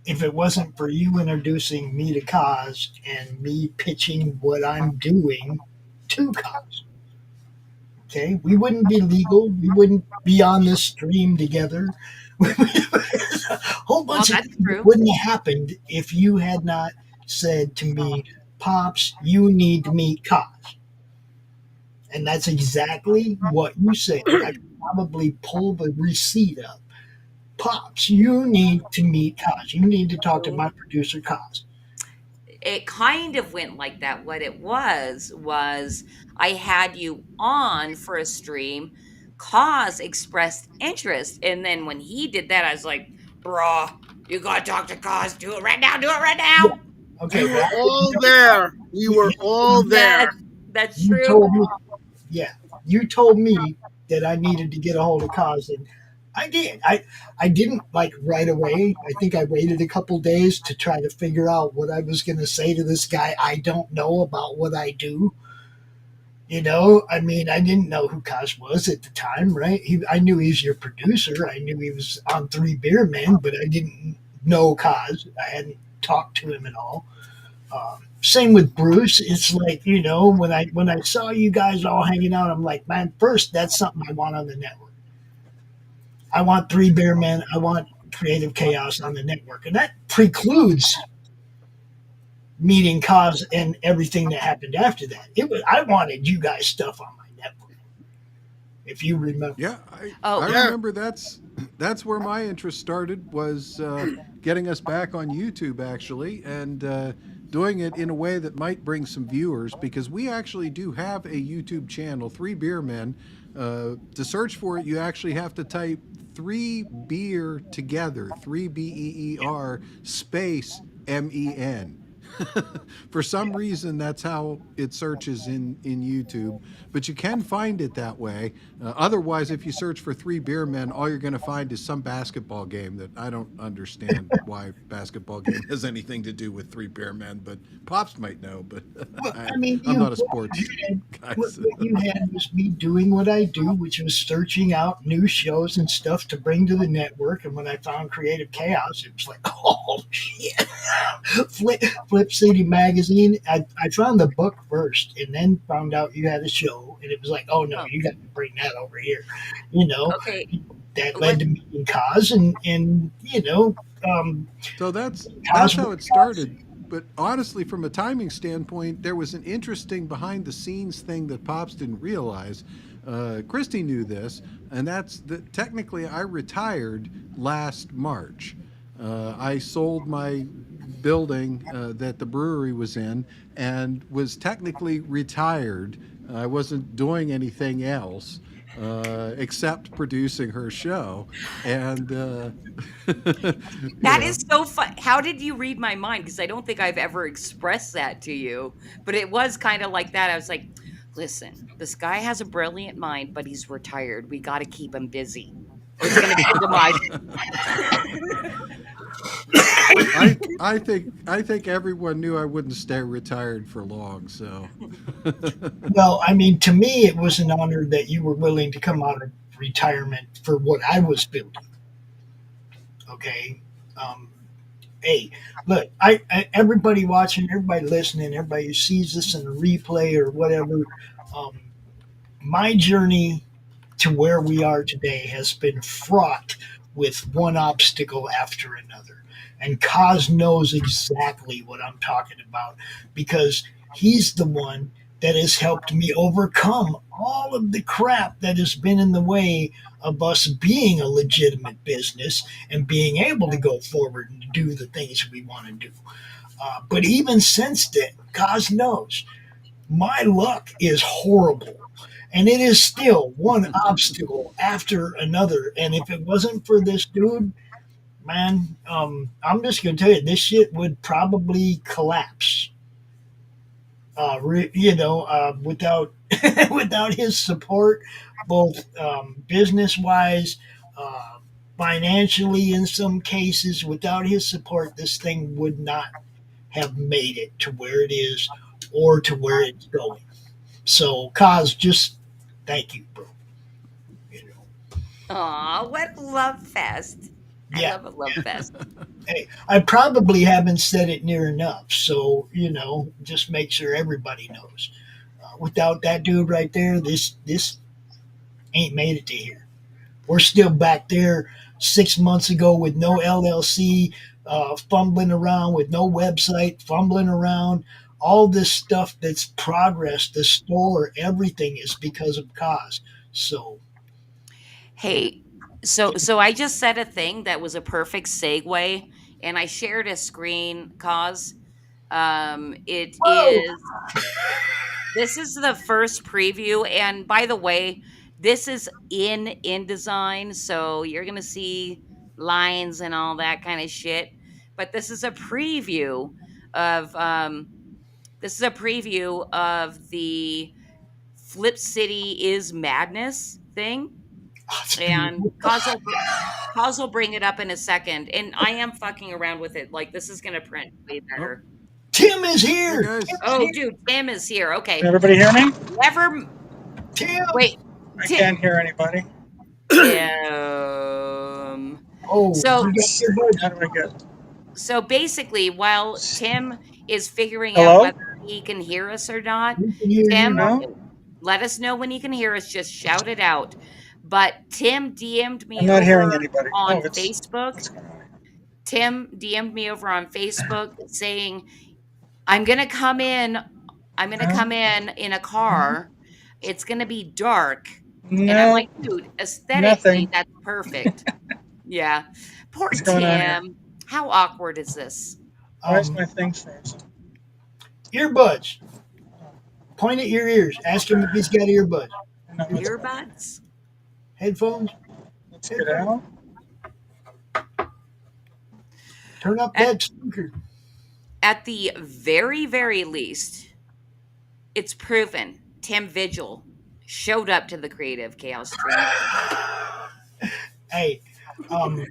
if it wasn't for you introducing me to Cause and me pitching what I'm doing to Cause. Okay, we wouldn't be legal. We wouldn't be on this stream together. A whole Well, bunch of that's things that true. wouldn't have happened if you had not said to me, "Pops, you need to meet Cause." And that's exactly what you said. I could probably pull the receipt up. Pops, you need to meet Cause. You need to talk to my producer, Cause. It kind of went like that. What it was I had you on for a stream. Cause expressed interest, and then when he did that, I was like, "Bruh, you gotta talk to Cause. Do it right now. Do it right Yeah. now." Okay, We but were I didn't all know that. there. We were all Yes, there. that's You true. told me, yeah, you told me that I needed to get a hold of Cause, and I did. I didn't like right away. I think I waited a couple days to try to figure out what I was going to say to this guy I don't know about what I do. I mean, I didn't know who Cause was at the time, right? I knew he was your producer. I knew he was on Three Beer Men, but I didn't know Cause. I hadn't talked to him at all. Same with Bruce. It's like when I saw you guys all hanging out, I'm like, man, first that's something I want on the network. I want Three Beer Men. I want Creative Chaos on the network, and that precludes meeting Cause and everything that happened after that. I wanted you guys stuff on my network, if you remember. Yeah, I Oh, Yeah. remember that's where my interest started was getting us back on YouTube actually, and doing it in a way that might bring some viewers because we actually do have a YouTube channel, Three Beer Men. To search for it, you actually have to type three beer together, 3BEER space MEN. For some reason, that's how it searches in YouTube, but you can find it that way. Otherwise, if you search for Three Beer Men, all you're going to find is some basketball game that I don't understand why basketball game has anything to do with Three Beer Men, but Pops might know. But Well, I mean, I'm not a what sports you had, guy. what you had was me doing what I do, which was searching out new shows and stuff to bring to the network. And when I found Creative Chaos, it was like, oh shit! Flip City magazine. I found the book first, and then found out you had a show, and it was like, oh no, oh, you got to bring that over here. You know, okay. that led Let to meeting Cause, and So that's Cause. how it started. But honestly, from a timing standpoint, there was an interesting behind the scenes thing that Pops didn't realize. Christy knew this, and that's that technically I retired last March. I sold my building that the brewery was in and was technically retired. I wasn't doing anything else except producing her show. And you That know, is so fun. How did you read my mind? Because I don't think I've ever expressed that to you, but it was kind of like that. I was like, listen, this guy has a brilliant mind, but he's retired. We got to keep him busy or he's going to go to my. I think everyone knew I wouldn't stay retired for long. So Well, I mean, to me, it was an honor that you were willing to come out of retirement for what I was building. Okay. Um, hey, look, everybody watching, everybody listening, everybody who sees this in a replay or whatever, um, my journey to where we are today has been fraught with one obstacle after another. And Kaz knows exactly what I'm talking about because he's the one that has helped me overcome all of the crap that has been in the way of us being a legitimate business and being able to go forward and do the things we want to do. But even since then, Kaz knows my luck is horrible. And it is still one obstacle after another. And if it wasn't for this dude, man, I'm just gonna tell you, this shit would probably collapse. Without without his support, both business wise, uh, financially, in some cases, without his support, this thing would not have made it to where it is or to where it's going. So, Kaz, just thank you, bro. You know, Aw, what love fest. I yeah. love a love fest. Hey, I probably haven't said it near enough, so just make sure everybody knows. Without that dude right there, this ain't made it to here. We're still back there 6 months ago with no LLC, fumbling around with no website, fumbling around. All this stuff that's progress, the store, everything is because of Cause. So, Hey, so I just said a thing that was a perfect segue, and I shared a screen, cause it whoa, is this is the first preview, and by the way, this is in InDesign, so you're gonna see lines and all that kind of shit. But of this is a preview of the Flip City is Madness thing, that's and beautiful. Cause will bring it up in a second. And I am fucking around with it. Like this is gonna print way Oh, better. Tim is hey here. guys. Tim's Oh, here. dude, Tim is here. Can Okay, everybody hear me? never. Tim. Wait, I Tim. can't hear anybody. Um. Oh, So you got Let's see. earbuds? How do I get? so basically, while Tim is figuring out Hello? whether he can hear us or not, We can hear you Tim, now. No? let us know when you can hear us. Just shout it out. But Tim DM'd I'm me not hearing over anybody. on Oh, it's Facebook. what's going on? Tim DM'd me over on Facebook saying, "I'm gonna come in. I'm gonna No? come in a car. It's gonna be dark." And I'm No, like, dude, aesthetically, nothing. that's perfect. Yeah. Poor What's going on here? Tim. How awkward is this? Why is Um, my thing frozen? Earbuds. Point at your ears. Ask him if he's got earbuds. I don't know what's going on. Earbuds? Headphones. Let's get Headphones. out. Turn up At that speaker. at the very, very least, it's proven Tim Vigil showed up to the Creative Chaos stream. Hey, um,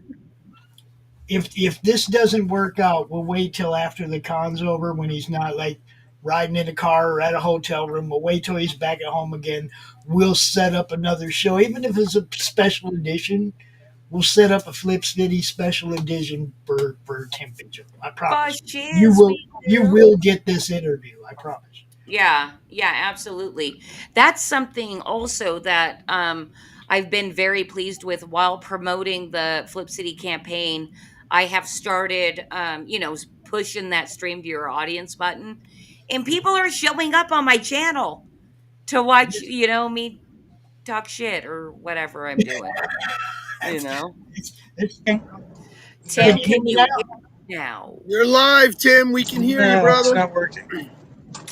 if this doesn't work out, we'll wait till after the con's over when he's not like riding in a car or at a hotel room. We'll wait till he's back at home again. We'll set up another show, even if it's a special edition. We'll set up a Flip City special edition for Tim Vigil. I For promise. shiz, we You do. will get this interview. I promise. Yeah, yeah, absolutely. That's something also that I've been very pleased with while promoting the Flip City campaign. I have started, pushing that stream to your audience button, and people are showing up on my channel to watch, me talk shit or whatever I'm doing. You know, It's Okay. can Tim, So, you hear can me you hear now? me now? You're live, Tim. We can hear you, no, it's brother. not working.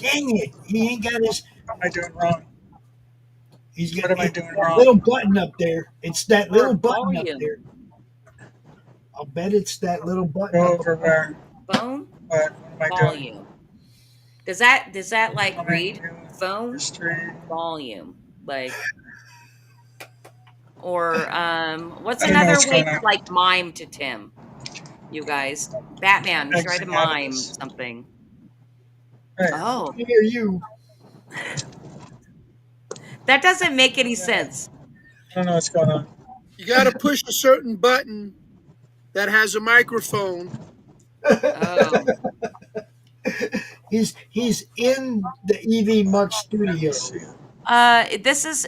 Dang it! He ain't got his. What am I doing wrong? He's got What am I it's doing that wrong? little button up there. It's that little Or button up there. volume, I'll bet it's that little button Go up over above. where? phone, What am I doing? volume. Does that like Plumbing, read new phone, industry. volume, like, or what's I don't know another what's way going to on. like mime to Tim? You guys, Batman, try to Exiting out of mime this. something. Hey, Oh, I hear you. that doesn't make any yeah, sense. I don't know what's going on. You got to push a certain button that has a microphone. Oh, He's in the EV Muck Let's studio. see. this is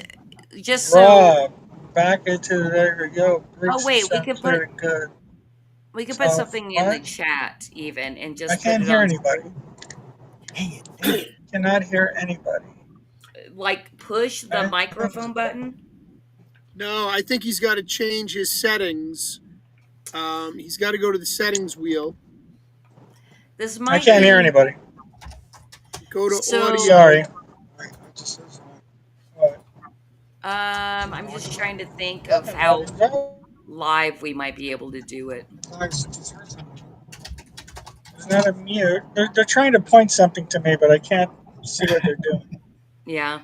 just so. Rob, back into there we go. Oh Bridge wait, sound clear and good. we could put So something in the what? chat even and I just put can't it hear on anybody. Dang it! Dang it! Cannot hear anybody. like push the Okay? microphone button. No, I think he's got to change his settings. He's got to go to the settings wheel, This I might can't hear be anybody. go to so. audio. Sorry. Wait, what just says that? What? I'm just trying to think of Nothing, buddy. how No. live we might be able to do it. It's not a mute. They're trying to point something to me, but I can't see what they're doing. Yeah.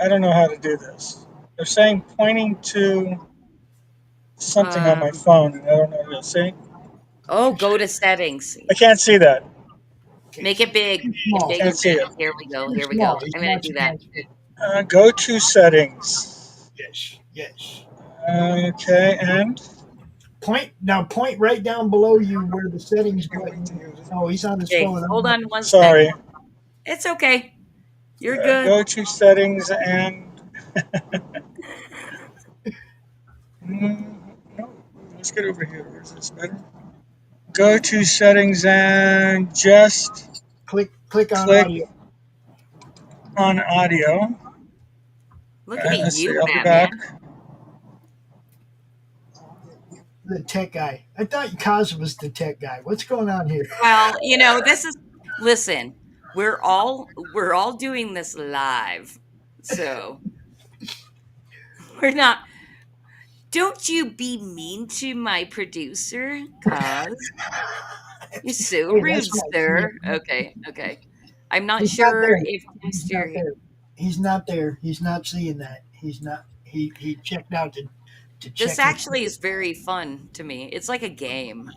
I don't know how to do this. They're saying pointing to something on my Um, phone, and I don't know what to see. oh, go to settings. I can't see that. Okay. Make it big. Too Get small. big Can't and see big. it. Here we go. Too Here we small. go. He's I'm gonna do watching that. my screen. Go to settings. Yes. Yes. Okay, and Point right down below you where the settings button. Oh, he's on his Okay, phone. hold on one sec. sorry. It's okay. You're good. Go to settings and no. Let's get over here. Is this better? Go to settings and just Click on click audio. on audio. Look at Let's see. you, I'll be back. Batman. The tech guy. I thought Kaz was the tech guy. What's going on here? Well, this is listen, we're all doing this live. So, we're not don't you be mean to my producer, cause you're so Hey, that's rude, right. sir. Okay, okay. I'm not He's not sure there. if He's Dexter. not there. He's not there. He's not seeing that. He's not. He checked out to This check his. actually is very fun to me. It's like a game.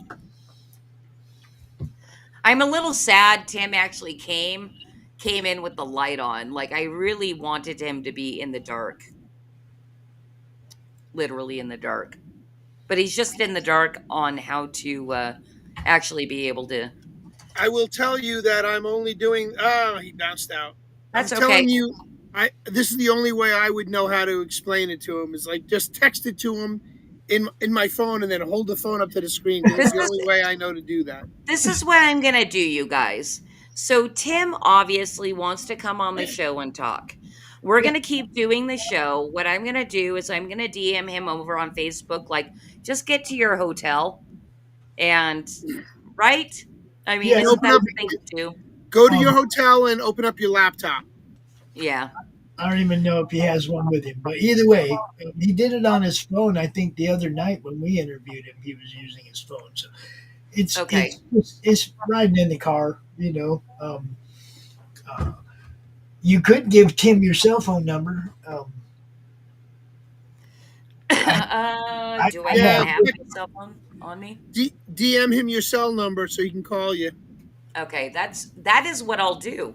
I'm a little sad Tim actually came in with the light on. Like I really wanted him to be in the dark, literally in the dark. But he's just in the dark on how to actually be able to. I will tell you that I'm only doing. Ah, he bounced out. I'm That's okay. telling you, this is the only way I would know how to explain it to him. Is like just text it to him in my phone and then hold the phone up to the screen because This it's the is only way I know to do that. this is what I'm gonna do, you guys. So Tim obviously wants to come on the show and talk. We're Yeah. gonna keep doing the show. What I'm gonna do is I'm gonna DM him over on Facebook, like, just get to your hotel and right? I mean, Yeah. And isn't open that up, the thing to do? go to your Um. hotel and open up your laptop. Yeah. I don't even know if he has one with him, but either way, he did it on his phone. I think the other night when we interviewed him, he was using his phone. So it's Okay. it's it's riding in the car. Uh, you could give Tim your cell phone number. I Do I I even Yeah, have have my cell phone on me? DM him your cell number so he can call you. Okay, that is what I'll do,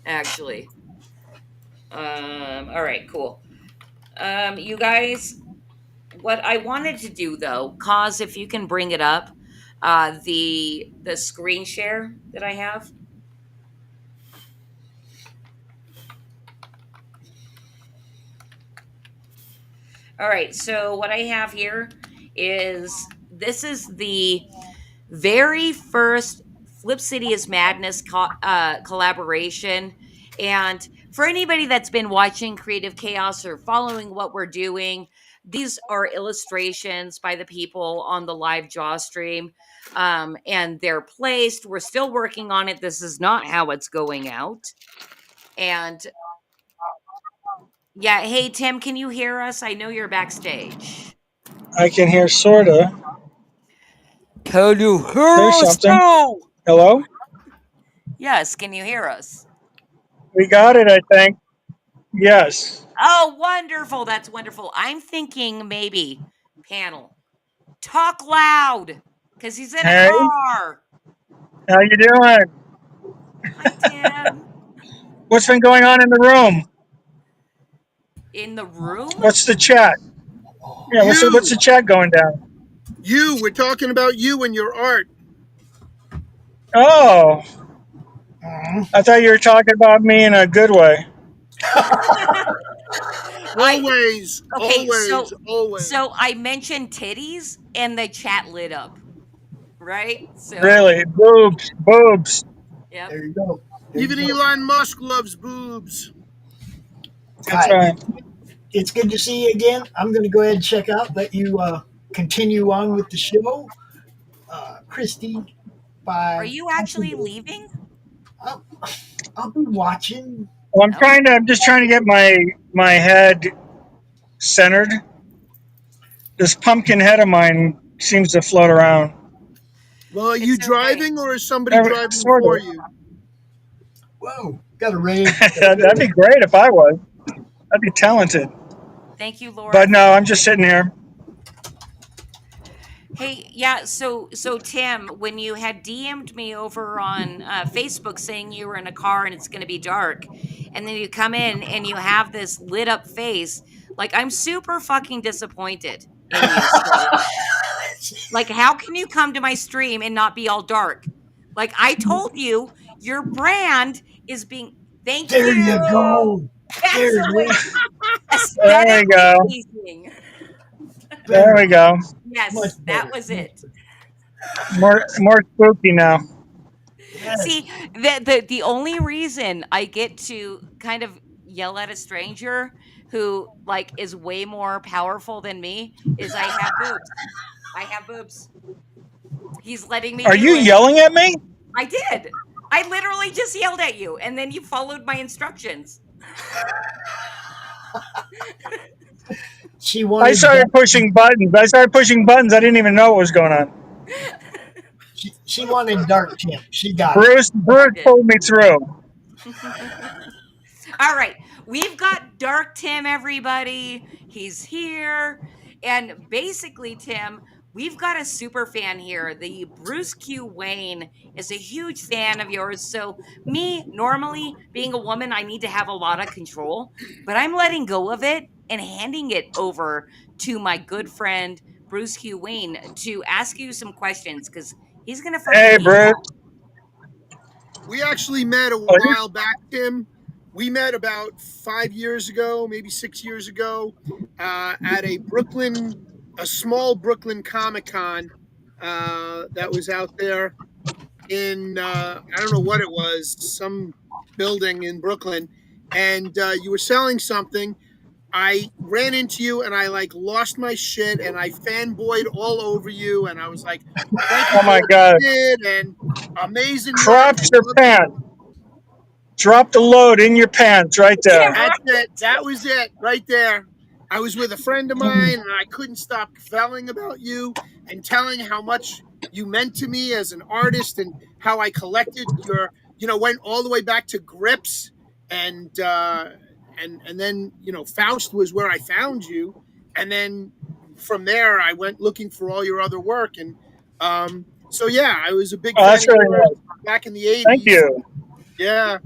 actually. All right, cool. You guys, what I wanted to do though, cause if you can bring it up, the screen share that I have. All right, so what I have here is this is the very first Flip City is Madness collaboration. And for anybody that's been watching Creative Chaos or following what we're doing, these are illustrations by the people on the live jaw stream. And they're placed. We're still working on it. This is not how it's going out. And yeah, hey, Tim, can you hear us? I know you're backstage. I can hear sorta. Can you hear There's us something. too? Hello? Yes, can you hear us? We got it, I think. Yes. Oh, wonderful. That's wonderful. I'm thinking maybe panel talk loud because he's in a Hey, car. how you doing? Hi, Tim. What's been going on in the room? In the room? What's the chat? Yeah, what's You, the chat going down? we're talking about you and your art. Oh, uh, I thought you were talking about me in a good way. I Always, okay. always, always. So I mentioned titties and the chat lit up. Right. So Really? Boobs, boobs. yep. there you go. There Even you go. Elon Musk loves boobs. That's Hi, right. it's good to see you again. I'm going to go ahead and check out. Let you continue on with the show, Christy. Are Bye. you actually leaving? I'll, I'll be watching. Well, Oh, I'm just trying to get my head centered. This pumpkin head of mine seems to float around. Well, are you It's okay. driving or is somebody driving Sort for of. you? Whoa, got a raise. That'd be great if I was. I'd be talented. Thank you, Laura, But for no, the. I'm just sitting here. Hey, yeah. So Tim, when you had DM'd me over on Facebook saying you were in a car and it's going to be dark, and then you come in and you have this lit up face, like I'm super fucking disappointed in you still. Like, how can you come to my stream and not be all dark? Like I told you, your brand is being. Thank There you you. go. There it Excellent. is. There we Aesthetically go. pleasing. There Better. we go. Much Yes, that better. was Much it. better. More spooky now. Yes. See, the only reason I get to kind of yell at a stranger who like is way more powerful than me is I have boobs. I have boobs. He's letting me Are you do it. yelling at me? I did. I literally just yelled at you and then you followed my instructions. She I wanted started dark. pushing buttons. I didn't even know what was going on. She wanted dark Tim. She got it. I Bruce did. pulled me through. All right. We've got Dark Tim, everybody. He's here. And basically, Tim, we've got a super fan here. The Bruce Q. Wayne is a huge fan of yours. So, me, normally being a woman, I need to have a lot of control, but I'm letting go of it and handing it over to my good friend, Bruce Q. Wayne, to ask you some questions because he's going to fucking Hey, need Bruce. that. We actually met a Oh, while back, Tim. We met about 5 years ago, maybe 6 years ago, at a small Brooklyn Comic Con that was out there in I don't know what it was, some building in Brooklyn, and you were selling something. I ran into you and I like lost my shit and I fanboyed all over you and I was like, "Thank you oh for my what you God. did and amazing work. Dropped I your love you." pants. Drop the load in your pants right Yeah, there. That's right. it. That was it right there. I was with a friend of mine and I couldn't stop felling about you and telling how much you meant to me as an artist and how I collected your, went all the way back to Grips and and then, Faust was where I found you. And then from there I went looking for all your other work and so yeah, I was a big Oh, fan that's of really yours nice. back in the Thank 80s. you. Yeah,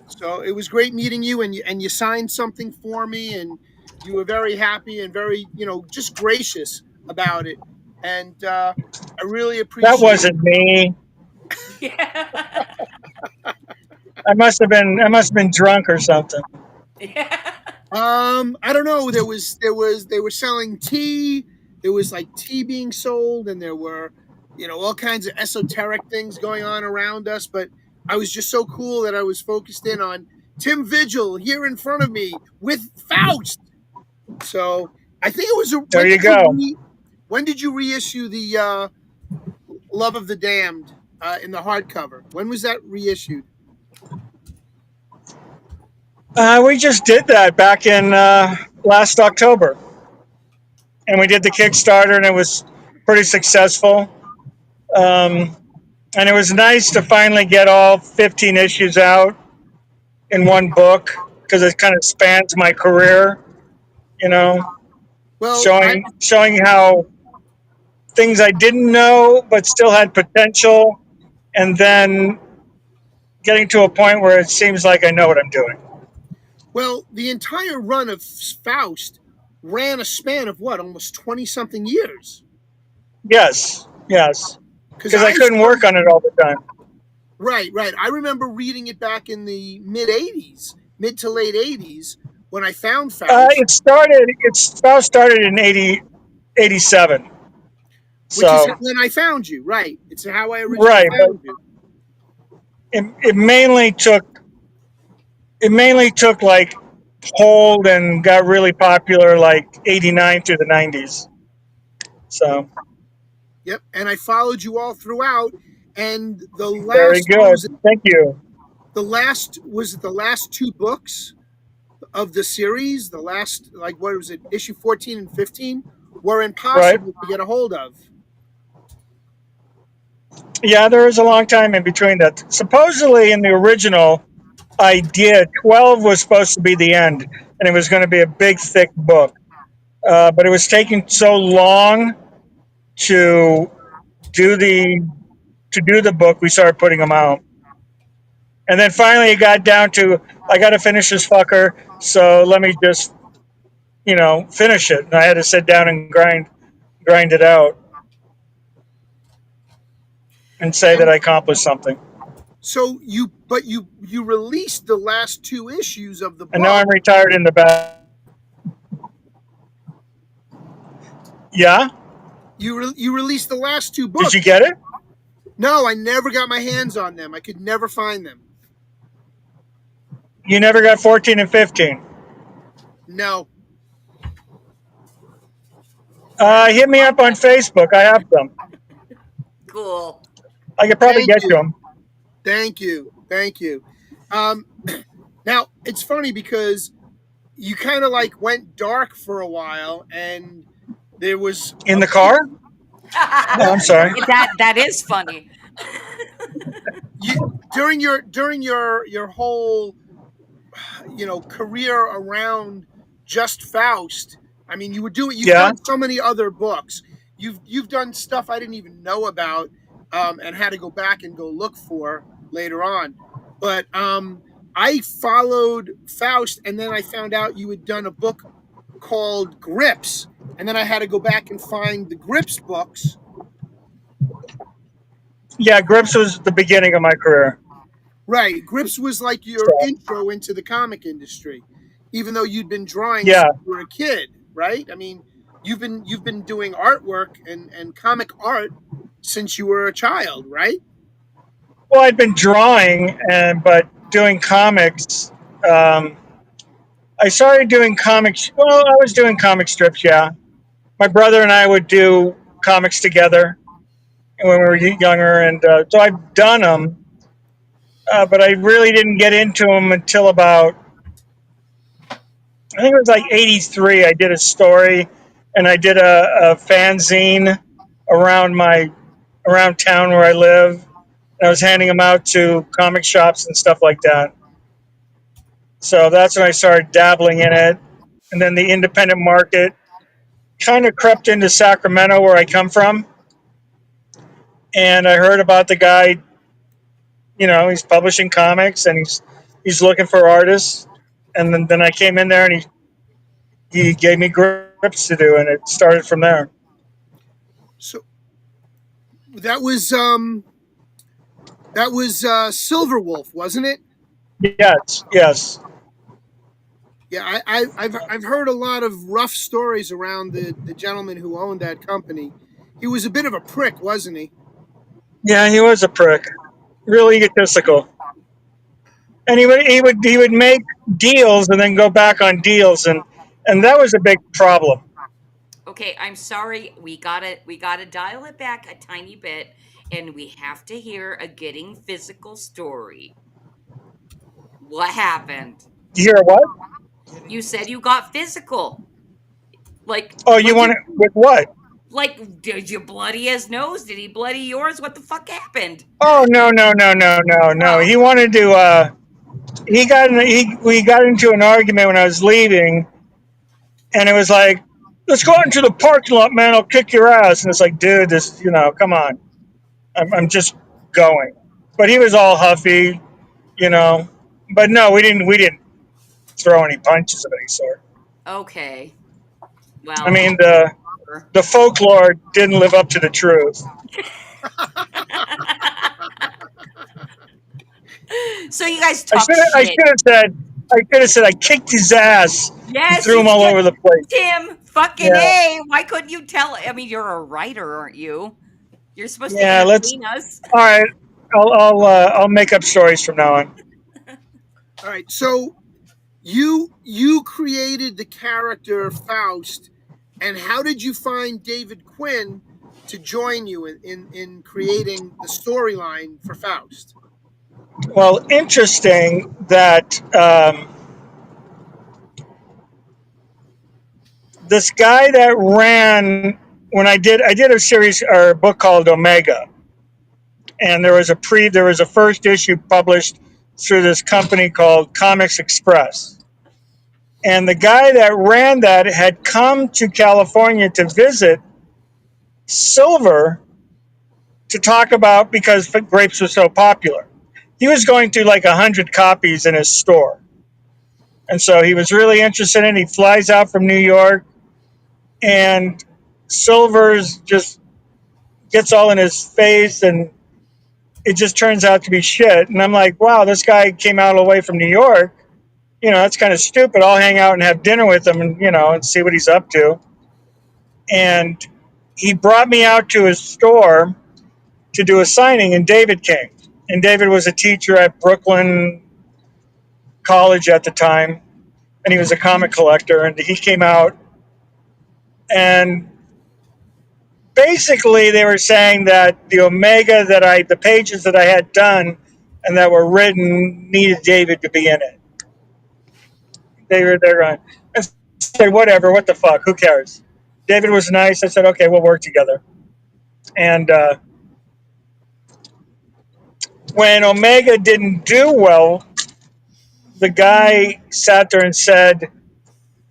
so it was great meeting you, and you signed something for me, and you were very happy and very, just gracious about it, and I really That appreciate wasn't me. Yeah. I must have been drunk or something. Yeah. it. I don't know. They were selling tea. There was like tea being sold, and there were, all kinds of esoteric things going on around us. But I was just so cool that I was focused in on Tim Vigil here in front of me with Faust. So I think it was There you go. when did you reissue the Love of the Damned in the hardcover? When was that reissued? We just did that back in last October, and we did the Kickstarter, and it was pretty successful. Um, and it was nice to finally get all 15 issues out in one book because it kind of spans my career. You know, Well, showing how things I didn't know but still had potential, and then getting to a point where it seems like I know what I'm doing. the entire run of Faust ran a span of what, almost 20 something years. Yes, yes, Because because I I couldn't started, work on it all the time. right, right. I remember reading it back in the mid 80s, mid to late 80s, when I found Faust, It's about started in 87. which is So when I found you, right? It's how I originally right, but found you. it mainly took like hold and got really popular like 89 through the 90s. So Yep. And I followed you all throughout. And the very last, what good. was it? Thank you. Was it the last two books of the series, the last, like, what was it, issue 14 and 15, were right? impossible to get a hold of. Yeah, there was a long time in between that. Supposedly, in the original idea, 12 was supposed to be the end, and it was going to be a big, thick book. But it was taking so long to do the do the book, we started putting them out. And then finally, it got down to I got to finish this fucker, so let me just finish it. And I had to sit down and grind it out and say that And I accomplished something. so you released the last two issues of the And now book. I'm retired in the back. Yeah, You released the last two did you books. get it? No, I never got my hands on them. I could never find them. You never got 14 and 15. No. Finally, Hit me up on Facebook. I have them. Cool. I could probably thank get you, to them thank you. Um, Now it's funny because you kind of like went dark for a while, and there was in a the big car. no. Oh, I'm sorry. That is funny. You during your whole career around just Faust. I mean, you've Yeah, done so many other books. You've done stuff I didn't even know about, and had to go back and go look for later on. But I followed Faust, and then I found out you had done a book called Grips, and then I had to go back and find the Grips books. yeah. Grips was the beginning of my career. Right, Grips was like your So intro into the comic industry, even though you'd been drawing yeah. since you were a kid, right? I mean, you've been doing artwork and comic art since you were a child, right? Well, I'd been drawing and but doing comics. Um, I started doing comics. Well, I was doing comic strips. Yeah, my brother and I would do comics together when we were younger, and so I've done them. But I really didn't get into them until about I think it was like '83. I did a story, and I did a fanzine around my around town where I live. And I was handing them out to comic shops and stuff like that. So that's when I started dabbling in it. And then the independent market kind of crept into Sacramento, where I come from. And I heard about the guy. He's publishing comics and he's looking for artists. And then I came in there and he gave me grips to do, and it started from there. So that was um that was Silver Wolf, wasn't it? Yes, yes. Yeah, I've heard a lot of rough stories around the gentleman who owned that company. He was a bit of a prick, wasn't he? Yeah, he was a prick. Really egotistical. And he would make deals and then go back on deals, and that was a big problem. Okay, I'm sorry. We gotta dial it back a tiny bit, and we have to hear a getting physical story. What happened? You hear what? You said you got physical. Like Oh, you like want you it with what? like did you bloody his nose? Did he bloody yours? What the fuck happened? Oh, no, no, no, no, no, no. Oh, He wanted to. We got into an argument when I was leaving, and it was like, "Let's go out into the parking lot, man. I'll kick your ass." And it's like, dude, come on. I'm just going. But he was all huffy, you know. But no, we didn't throw any punches of any sort. okay. I Well, mean, the folklore didn't live up to the truth. so you guys I talk should I shit. should have said I kicked his ass and Yes, threw you him all should, over the place. Tim. Fucking Yeah, A. Why couldn't you tell? I mean, you're a writer, aren't you? You're supposed to yeah. Let's. entertain us. All right. I'll make up stories from now on. All right, so you created the character Faust, and how did you find David Quinn to join you in creating the storyline for Faust? Well, interesting that this guy that ran when I did a series or a book called Omega, and there was a first issue published through this company called Comics Express. And the guy that ran that had come to California to visit Silver to talk about because grapes were so popular. He was going through like 100 copies in his store. And so he was really interested in it. He flies out from New York, and Silver's just gets all in his face, and it just turns out to be shit. And I'm like, wow, this guy came out all the way from New York. That's kind of stupid. I'll hang out and have dinner with him and, and see what he's up to. And he brought me out to his store to do a signing, and David came. And David was a teacher at Brooklyn College at the time, and he was a comic collector. And he came out, and basically they were saying that the pages that I had done and that were written needed David to be in it. They're going, I said, whatever, what the fuck, who cares? David was nice. I said, okay, we'll work together. And when Omega didn't do well, the guy sat there and said,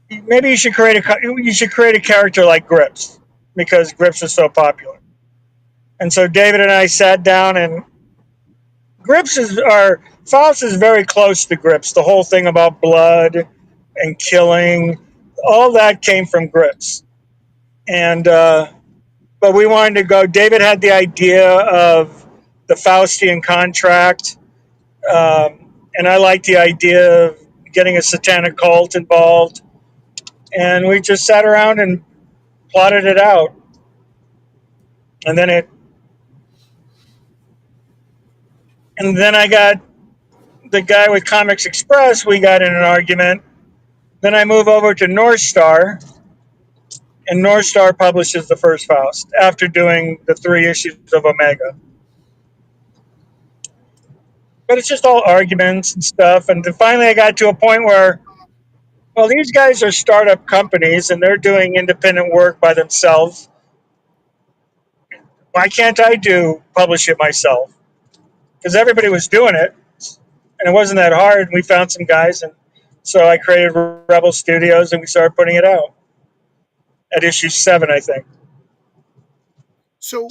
maybe you should create a character like Grips because Grips is so popular. And so David and I sat down, and Faust is very close to Grips. The whole thing about blood and killing, all that came from Grips. And but we wanted to go. David had the idea of the Faustian contract, and I liked the idea of getting a satanic cult involved. And we just sat around and plotted it out. And then I got the guy with Comics Express. We got in an argument. Then I move over to North Star, and North Star publishes the first Faust after doing the 3 issues of Omega. But it's just all arguments and stuff. And then finally, I got to a point where, well, these guys are startup companies and they're doing independent work by themselves. Why can't I publish it myself? Because everybody was doing it, and it wasn't that hard. We found some guys, and so I created Rebel Studios, and we started putting it out at issue 7, I think. So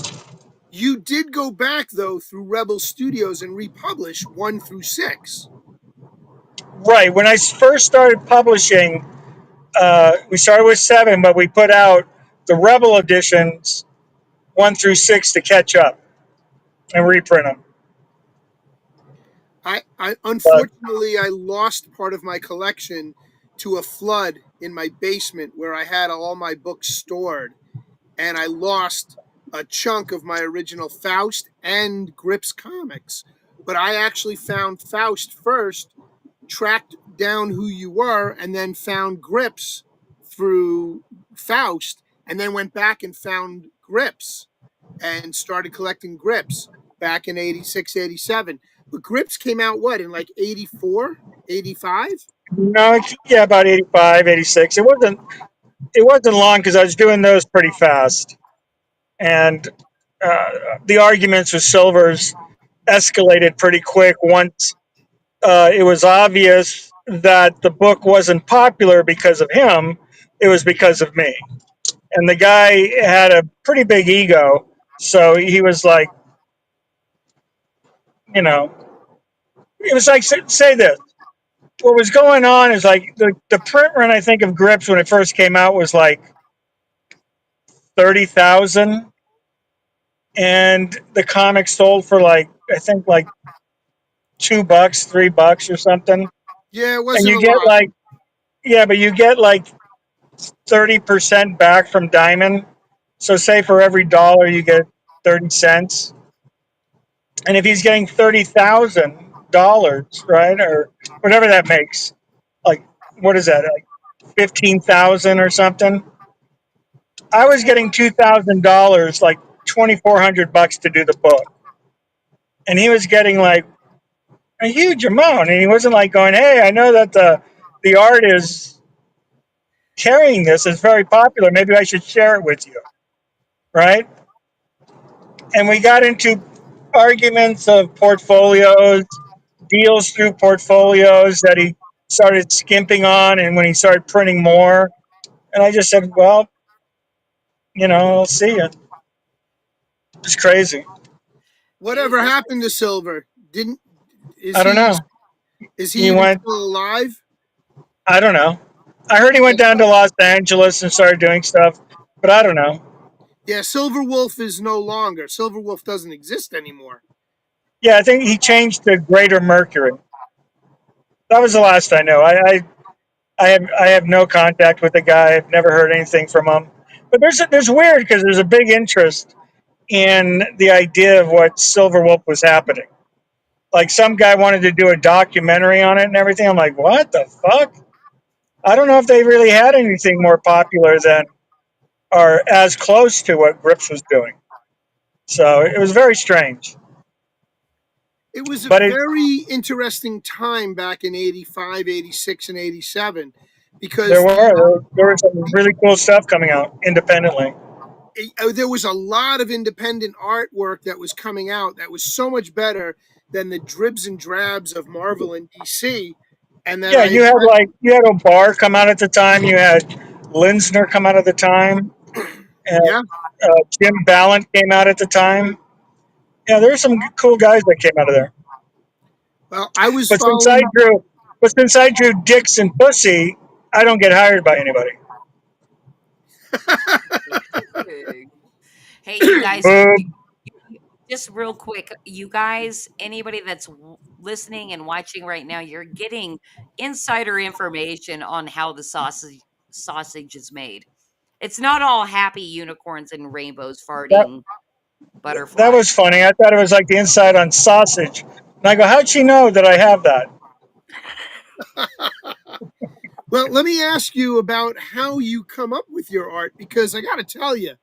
you did go back though through Rebel Studios and republish 1 through 6. Right. When I first started publishing, we started with 7, but we put out the Rebel editions 1 through 6 to catch up and reprint them. I unfortunately I lost part of my collection to a flood in my basement where I had all my books stored, and I lost a chunk of my original Faust and Grips comics. But I actually found Faust first, tracked down who you were, and then found Grips through Faust, and then went back and found Grips and started collecting Grips back in 86, 87. But Grips came out what, in like 84, 85? No, yeah, about 85, 86. It wasn't long because I was doing those pretty fast, and the arguments with Silvers escalated pretty quick once it was obvious that the book wasn't popular because of him. It was because of me. And the guy had a pretty big ego. So he was like, you know, it was like, say this. What was going on is like the print run, I think, of Grips when it first came out was like 30,000. And the comic sold for like, I think like $2, $3 or something. Yeah, it And wasn't you a get lot. like, yeah, but you get like 30% back from Diamond. So say for every dollar you get 30 cents. And if he's getting $30,000, right, or whatever that makes, like what is that, like 15,000 or something? I was getting $2,000, like $2,400 to do the book, and he was getting like a huge amount, and he wasn't like going, "Hey, I know that the art is carrying this. It's very popular. Maybe I should share it with you, right? And we got into arguments of portfolios, deals through portfolios that he started skimping on, and when he started printing more, and I just said, well, I'll see you. It's crazy. Dude, Whatever happened to Silver? Didn't is I don't he know. is he He even went. still alive? I don't know. I heard he went down to Los Angeles and started doing stuff, but I don't know. Yeah, Silver Wolf is no longer. Silver Wolf doesn't exist anymore. Yeah, I think he changed to Greater Mercury. That was the last I know. I have no contact with the guy. I've never heard anything from him. But there's weird because there's a big interest in the idea of what Silver Wolf was happening. Like some guy wanted to do a documentary on it and everything. I'm like, what the fuck? I don't know if they really had anything more popular than or as close to what Grips was doing. So it was very strange. It was a But it very interesting time back in 85, 86, and 87 there because were there was some really cool stuff coming out independently. there was a lot of independent artwork that was coming out that was so much better than the dribs and drabs of Marvel and DC. And that Yeah, I, you had O'Barr come out at the time. You had Linsner come out at the time. And, yeah, Jim Ballant came out at the time. Yeah, there were some cool guys that came out of there. well, I was But since I following. drew, but since I drew dicks and pussy, I don't get hired by anybody. interesting. Hey, you guys, Boob. just real quick, you guys, anybody that's listening and watching right now, you're getting insider information on how the sausage is made. It's not all happy unicorns and rainbows That farting that butterflies. was funny. I thought it was like the inside on sausage. And I go, how'd she know that I have that? Well, let me ask you about how you come up with your art because I got to tell you,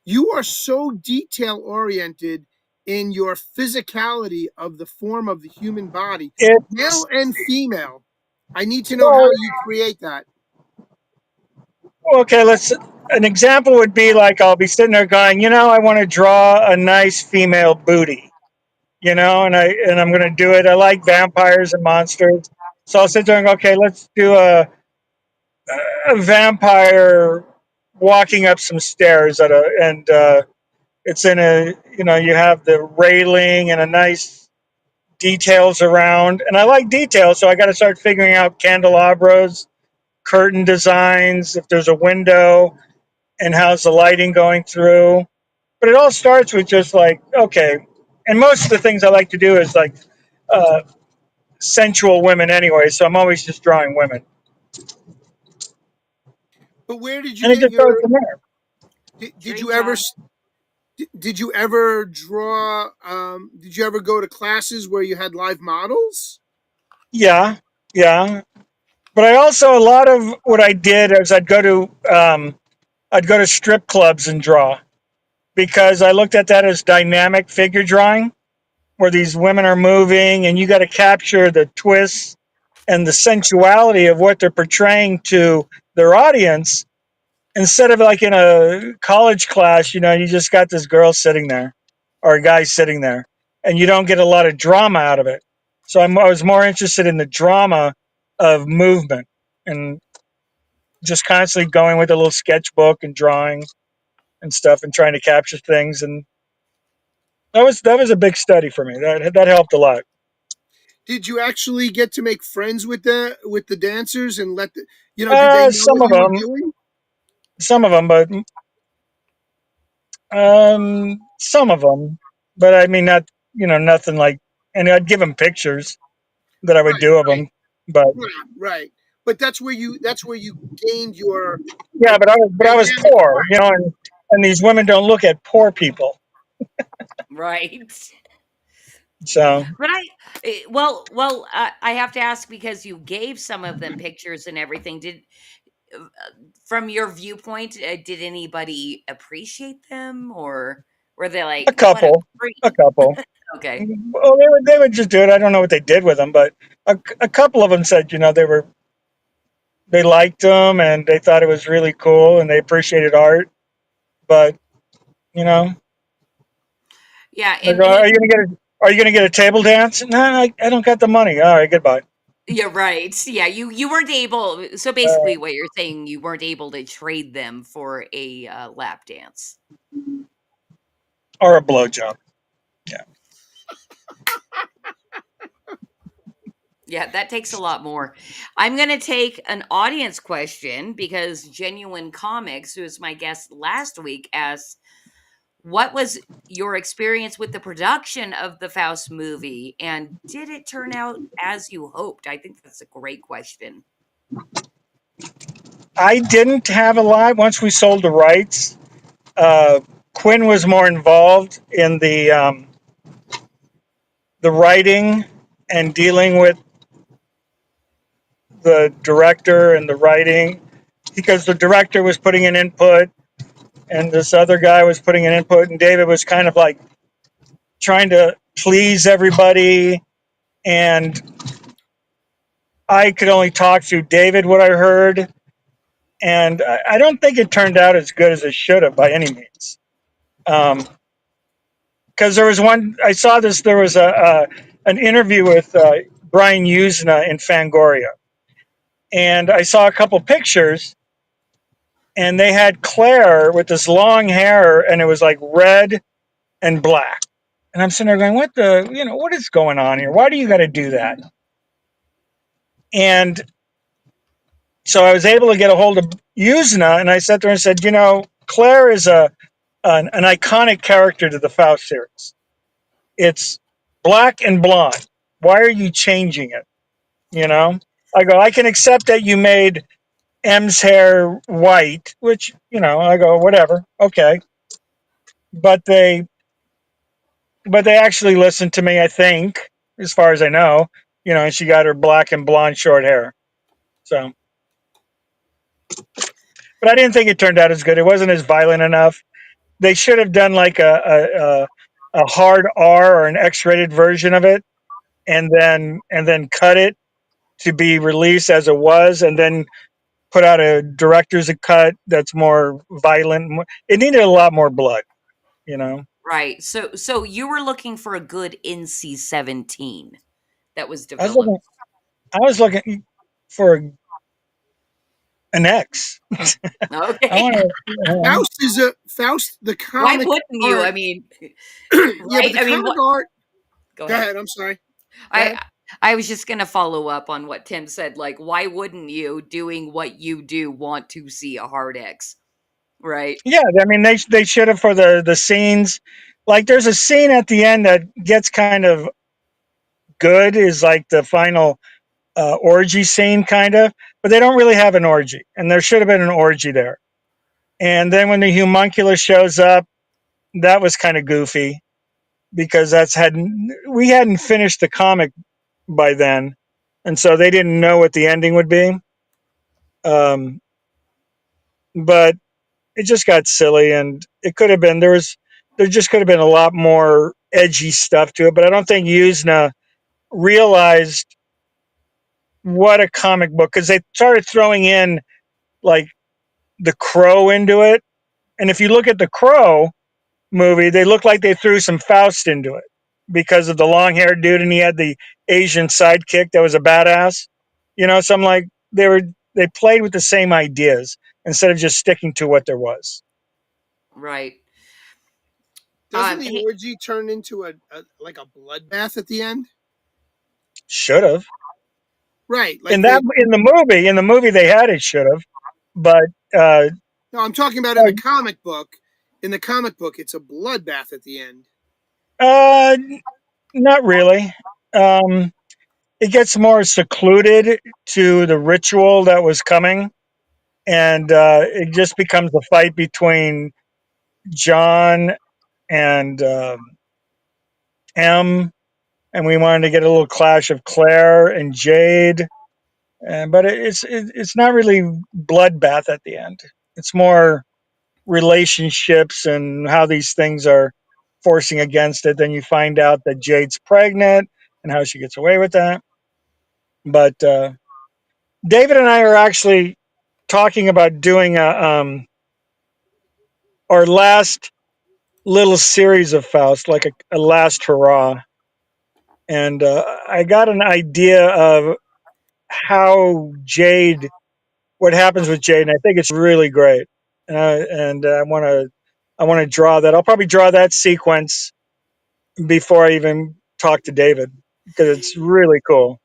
you are so detail oriented in your physicality of the form of the human body, It's male and female. I need to know how well, you create that. okay. An example would be like I'll be sitting there going, I want to draw a nice female booty, and I'm going to do it. I like vampires and monsters, so I'll sit there and go, okay, let's do a vampire walking up some stairs and it's in you have the railing and a nice details around, and I like details, so I got to start figuring out candelabras, curtain designs, if there's a window, and how's the lighting going through. But it all starts with just like, okay, and most of the things I like to do is like uh, sensual women anyway, so I'm always just drawing women, But where did you and it get just goes your? from there. Did Dream you ever? job. Did you ever draw? Did you ever go to classes where you had live models? Yeah, yeah. But I also, a lot of what I did is I'd go to strip clubs and draw because I looked at that as dynamic figure drawing, where these women are moving and you got to capture the twists and the sensuality of what they're portraying to their audience instead of like in a college class, you just got this girl sitting there or a guy sitting there and you don't get a lot of drama out of it. So I was more interested in the drama of movement and just constantly going with a little sketchbook and drawing and stuff and trying to capture things. And that was a big study for me. That helped a lot. Did you actually get to make friends with the dancers and let the, did they know Some what of you were them, doing? but some of them, but I mean, not, nothing like, and I'd give them pictures that I would Right, do of them. But right, right. But that's where you gained your yeah, but I was dynamic poor, art. and these women don't look at poor people. Right. So But I have to ask because you gave some of them pictures and everything. From your viewpoint, did anybody appreciate them or were they a like, what a couple, freak? a couple. Okay. Well, they would just do it. I don't know what they did with them, but a couple of them said, they liked them and they thought it was really cool and they appreciated art. But you know, Yeah, I go, are you gonna get a table dance? No, I don't got the money. All right, goodbye. you're right. Yeah, you weren't able. So basically, what you're saying, you weren't able to trade them for a lap dance. Or a blowjob. Yeah. Yeah, that takes a lot more. I'm going to take an audience question because Genuine Comics, who was my guest last week, asked, what was your experience with the production of the Faust movie? And did it turn out as you hoped? I think that's a great question. I didn't have a lot once we sold the rights. Uh, Quinn was more involved in the writing and dealing with the director and the writing because the director was putting in input and this other guy was putting in input and David was kind of like trying to please everybody and I could only talk to David what I heard and I don't think it turned out as good as it should have by any means. Because there was one I saw this. There was a an interview with Brian Usna in Fangoria, and I saw a couple pictures, and they had Claire with this long hair, and it was like red and black. And I'm sitting there going, "What the? You know, what is going on here? Why do you got to do that?" And so I was able to get a hold of Usna, and I sat there and said, "You know, Claire is an iconic character to the Faust series. It's black and blonde. Why are you changing it? You know, I go, I can accept that you made M's hair white, which, you know, I go, whatever, okay. But they actually listened to me, I think, as far as I know, you know, and she got her black and blonde short hair. So, but I didn't think it turned out as good. It wasn't as violent enough. They should have done like a hard R or an X-rated version of it, and then cut it to be released as it was, and then put out a director's cut that's more violent. It needed a lot more blood, you know. Right. So you were looking for a good NC-17 that was I was looking, developed. I was looking for an X. I Okay. want to, you know, Faust the Why comic wouldn't you? art. I mean, Yeah, but right? the I mean, comic what? art. Go Go ahead. ahead. I'm sorry. Go I ahead. I was just gonna follow up on what Tim said. Like, why wouldn't you, doing what you do, want to see a hard X? Right. yeah. I mean, they should have for the scenes. Like, there's a scene at the end that gets kind of good. Is like the final orgy scene, kind of, but they don't really have an orgy, and there should have been an orgy there. And then when the homunculus shows up, that was kind of goofy because we hadn't finished the comic by then, and so they didn't know what the ending would be. Um, but it just got silly, and it could have been there just could have been a lot more edgy stuff to it. But I don't think Yuzna realized what a comic book because they started throwing in like the Crow into it, and if you look at the Crow movie, they look like they threw some Faust into it because of the long haired dude, and he had the Asian sidekick that was a badass. You know, so I'm like, they played with the same ideas instead of just sticking to what there was. Right. Doesn't the Hey, orgy turn into a like a bloodbath at the end? Should have Right. in Like that they. in the movie they had it should have, but uh, No, I'm talking about in the comic book. In the comic book, it's a bloodbath at the end. uh, not really. Um, it gets more secluded to the ritual that was coming, and it just becomes a fight between John and M, and we wanted to get a little clash of Claire and Jade, but it's not really bloodbath at the end. It's more relationships and how these things are forcing against it. Then you find out that Jade's pregnant and how she gets away with that. But David and I are actually talking about doing our last little series of Faust, like a last hurrah. And I got an idea of how Jade, what happens with Jade, and I think it's really great. And I want to draw that. I'll probably draw that sequence before I even talk to David because it's really cool.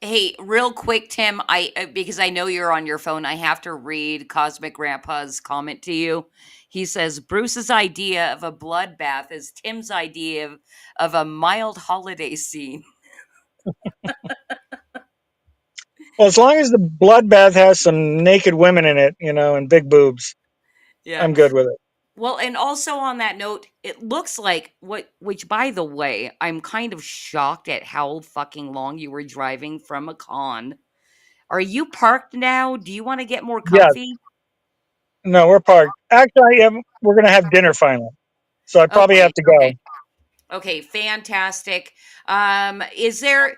Hey, real quick, Tim, I because I know you're on your phone, I have to read Cosmic Grandpa's comment to you. He says Bruce's idea of a bloodbath is Tim's idea of a mild holiday scene. Well, as long as the bloodbath has some naked women in it, and big boobs, Yeah. I'm good with it. Well, and also on that note, it looks like which by the way, I'm kind of shocked at how fucking long you were driving from a con. Are you parked now? Do you want to get more Yeah, comfy? no, we're parked. Actually, we're gonna have dinner finally, so I probably Okay, have to go. okay. Okay, fantastic. Is there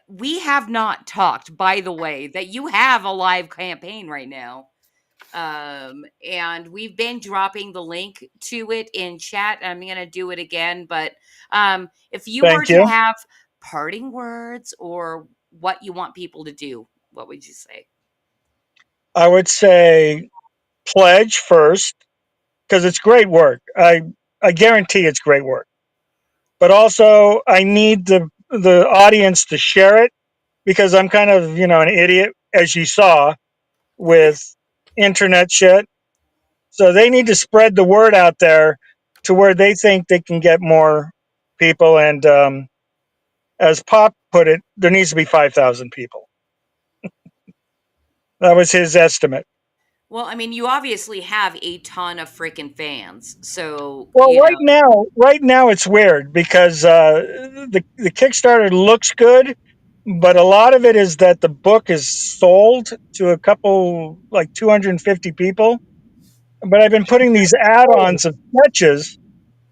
we have not talked, by the way, that you have a live campaign right now. And we've been dropping the link to it in chat. I'm gonna do it again, but if you were Thank to you. have parting words or what you want people to do, what would you say? I would say pledge first because it's great work. I guarantee it's great work. But also, I need the audience to share it because I'm kind of an idiot, as you saw with internet shit. So they need to spread the word out there to where they think they can get more people. And as Pop put it, there needs to be 5,000 people. That was his estimate. Well, I mean, you obviously have a ton of freaking fans, so Well, right now it's weird because the Kickstarter looks good, but a lot of it is that the book is sold to a couple, like 250 people. But I've been putting these add-ons of sketches,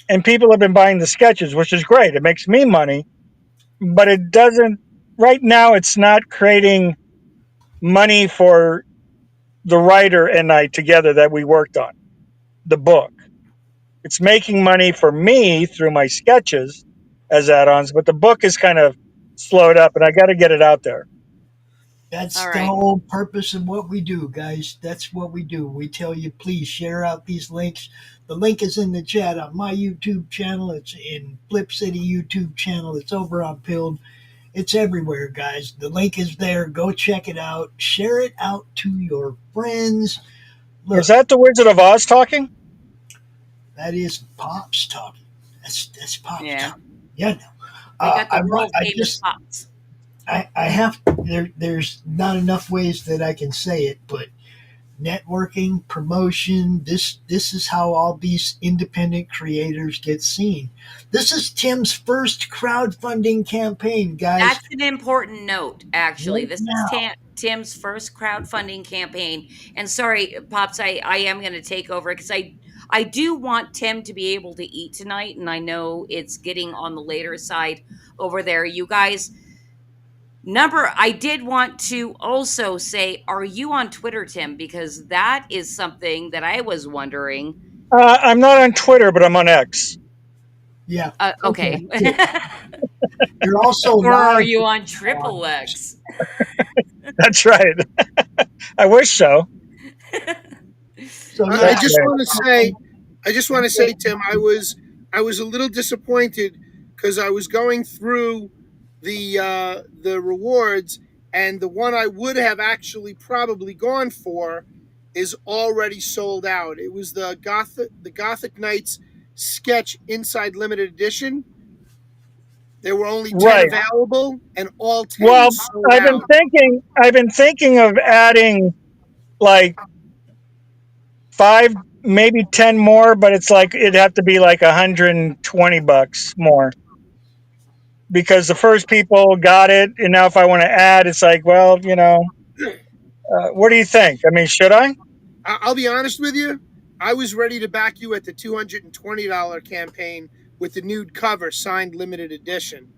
and people have been buying the sketches, which is great. It makes me money, but it doesn't. Right now, it's not creating money for the writer and I together that we worked on the book. It's making money for me through my sketches as add-ons, but the book is kind of slowed up, and I got to get it out there. That's all the right. whole purpose of what we do, guys. That's what we do. We tell you, please share out these links. The link is in the chat on my YouTube channel. It's in Flip City YouTube channel. It's over on Pilled. It's everywhere, guys. The link is there. Go check it out. Share it out to your friends. Is Look, that the Wizard of Oz talking? that is Pops talking. That's Pops Yeah, talking. Yeah, no. we got the I want. world famous pops. I have. There's not enough ways that I can say it, but networking, promotion. This is how all these independent creators get seen. This is Tim's first crowdfunding campaign, guys. That's an important note, actually. Right This is now, Tim's first crowdfunding campaign. And sorry, Pops, I am going to take over because I do want Tim to be able to eat tonight, and I know it's getting on the later side over there. You guys, I did want to also say, are you on Twitter, Tim? Because that is something that I was wondering. I'm not on Twitter, but I'm on X. yeah. Okay. Okay, good. You're also Or are live you on on Triple X? That's right. I wish so. So I yeah, That's just right. want to say, Tim, I was a little disappointed because I was going through the rewards, and the one I would have actually probably gone for is already sold out. It was the Gothic Knights sketch inside limited edition. There were only 10 Right. available, and all 10 Well, sold out. I've been thinking of adding like 5, maybe 10 more, but it's like it'd have to be like $120 more because the first people got it, and now if I want to add, it's like, well, what do you think? I mean, should I? I'll be honest with you. I was ready to back you at the $220 campaign with the nude cover, signed limited edition.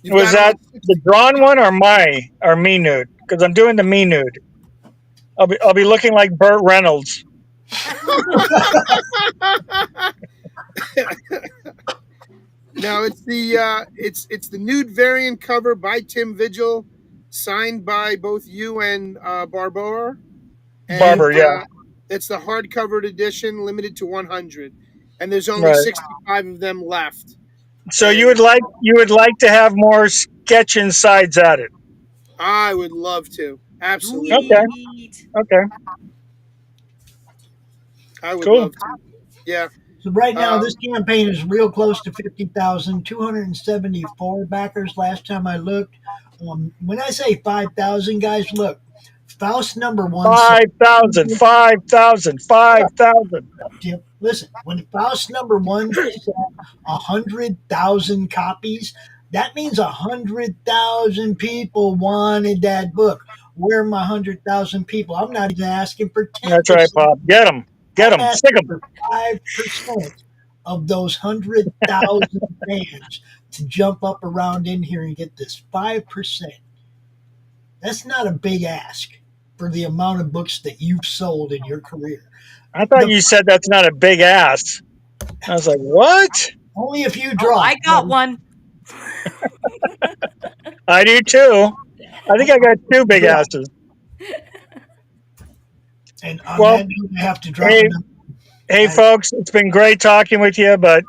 You've Was got that all the 60. drawn one or me nude because I'm doing the me nude. I'll be looking like Burt Reynolds. Now it's the nude variant cover by Tim Vigil, signed by both you and Barboa, Barber, and yeah, it's the hardcover edition, limited to 100, and there's only right. 65 of them left. So you And would like to have more sketch insides at it. I would love to, absolutely, Okay, Sweet. okay, I would cool. love to. Yeah. So right now, Um, this campaign is real close to 50,000, 274 backers last time I looked. When I say 5,000, guys, look, Faust number one sold. 5,000, 5,000, 5,000. Tim, listen, when Faust number one sold 100,000 copies, that means 100,000 people wanted that book. Where are my 100,000 people? I'm not even asking for That's right, 10%. Pop. Get them, get I'm them, stick asking them. for 5% of those 100,000 fans to jump up around in here and get this 5%. That's not a big ask for the amount of books that you've sold in your career. I thought The, you said that's not a big ass. I was like, what? only a few Oh, I drop. got one. I do too. I think I got two big asses. And on Well, that note, I have to drop hey, another. hey, I, folks, it's been great talking with you, but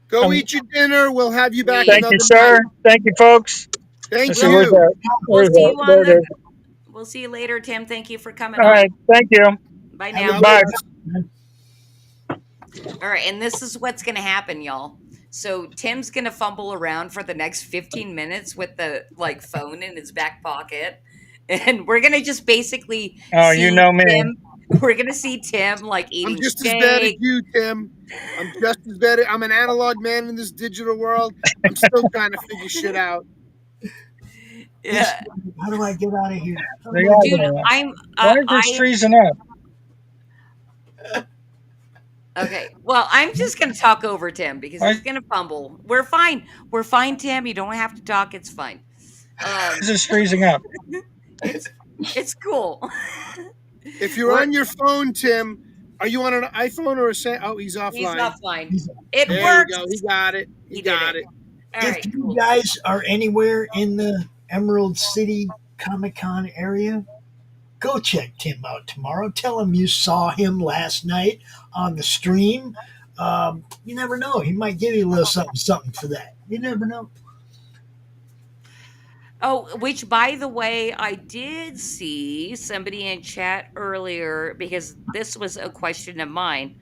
go um, eat your dinner. We'll have you back Sweet. thank you, another sir. night. Thank you, folks. Let's Thank see, We'll where's you. that? we'll Where's see that? you on There it the. is. We'll see you later, Tim. Thank you for coming All on. right, thank you. Bye have a now. good God Bye. bless. one. All right, and this is what's going to happen, y'all. So Tim's going to fumble around for the next 15 minutes with the like phone in his back pocket, and we're going to just basically Oh, you see know me. Tim. We're going to see Tim like I'm eating just as bad as steak. you, Tim. I'm just as bad. I'm an analog man in this digital world. I'm still trying to figure shit out. This, Yeah, how do I get out of here? How They do I are get dude, gonna- I'm Why is I this am freezing up? okay. Well, I'm just going to talk over Tim because Why he's going to fumble. We're fine. We're fine, Tim. You don't have to talk. It's fine. is Um, this freezing up? it's it's cool. If you're We're on your phone, Tim, are you on an iPhone or a Oh, he's He's offline. offline. He's- It There you works. go. He got it. He He did got it. it. All If right, you cool. guys are anywhere in the Emerald City Comic Con area, go check Tim out tomorrow. Tell him you saw him last night on the stream. You never know. He might give you a little something, something for that. You never know. Oh, which by the way, I did see somebody in chat earlier because this was a question of mine.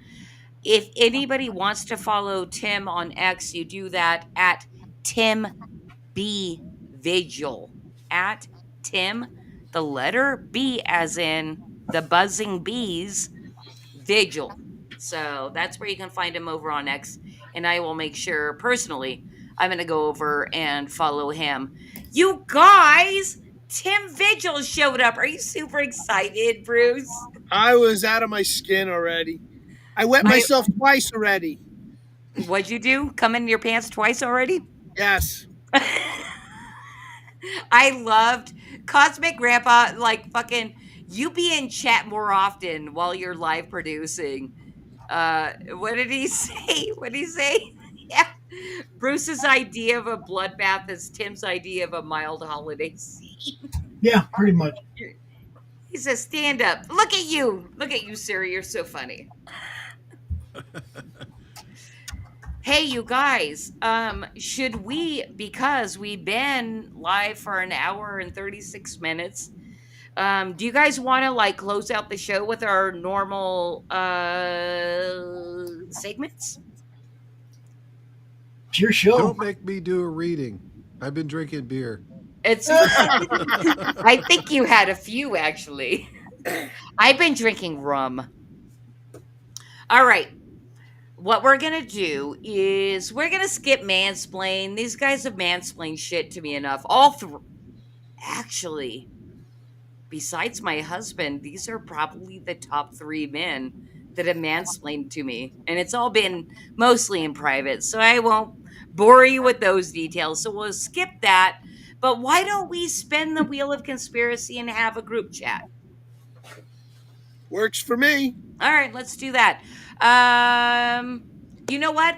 If anybody wants to follow Tim on X, you do that at Tim B Vigil. At Tim, the letter B as in the buzzing bees, Vigil. So that's where you can find him over on X. And I will make sure personally, I'm going to go over and follow him. You guys, Tim Vigil showed up. Are you super excited, Bruce? I was out of my skin already. I wet I myself twice already. What'd you do? Come in your pants twice already? Yes. I loved Cosmic Grandpa, like fucking you be in chat more often while you're live producing. What did he say? What did he say? Yeah. Bruce's idea of a bloodbath is Tim's idea of a mild holiday scene. Yeah, pretty much. He says, stand up. Look at you. Look at you, sir. You're so funny. Hey, you guys, should we, because we've been live for an hour and 36 minutes, do you guys want to like close out the show with our normal segments? It's your show. Don't make me do a reading. I've been drinking beer. It's I think you had a few actually. I've been drinking rum. All right. What we're gonna do is we're gonna skip mansplain. These guys have mansplained shit to me enough. Actually, besides my husband, these are probably the top 3 men that have mansplained to me. And it's all been mostly in private. So I won't bore you with those details. So we'll skip that. But why don't we spin the wheel of conspiracy and have a group chat? Works for me. All right, let's do that. You know what?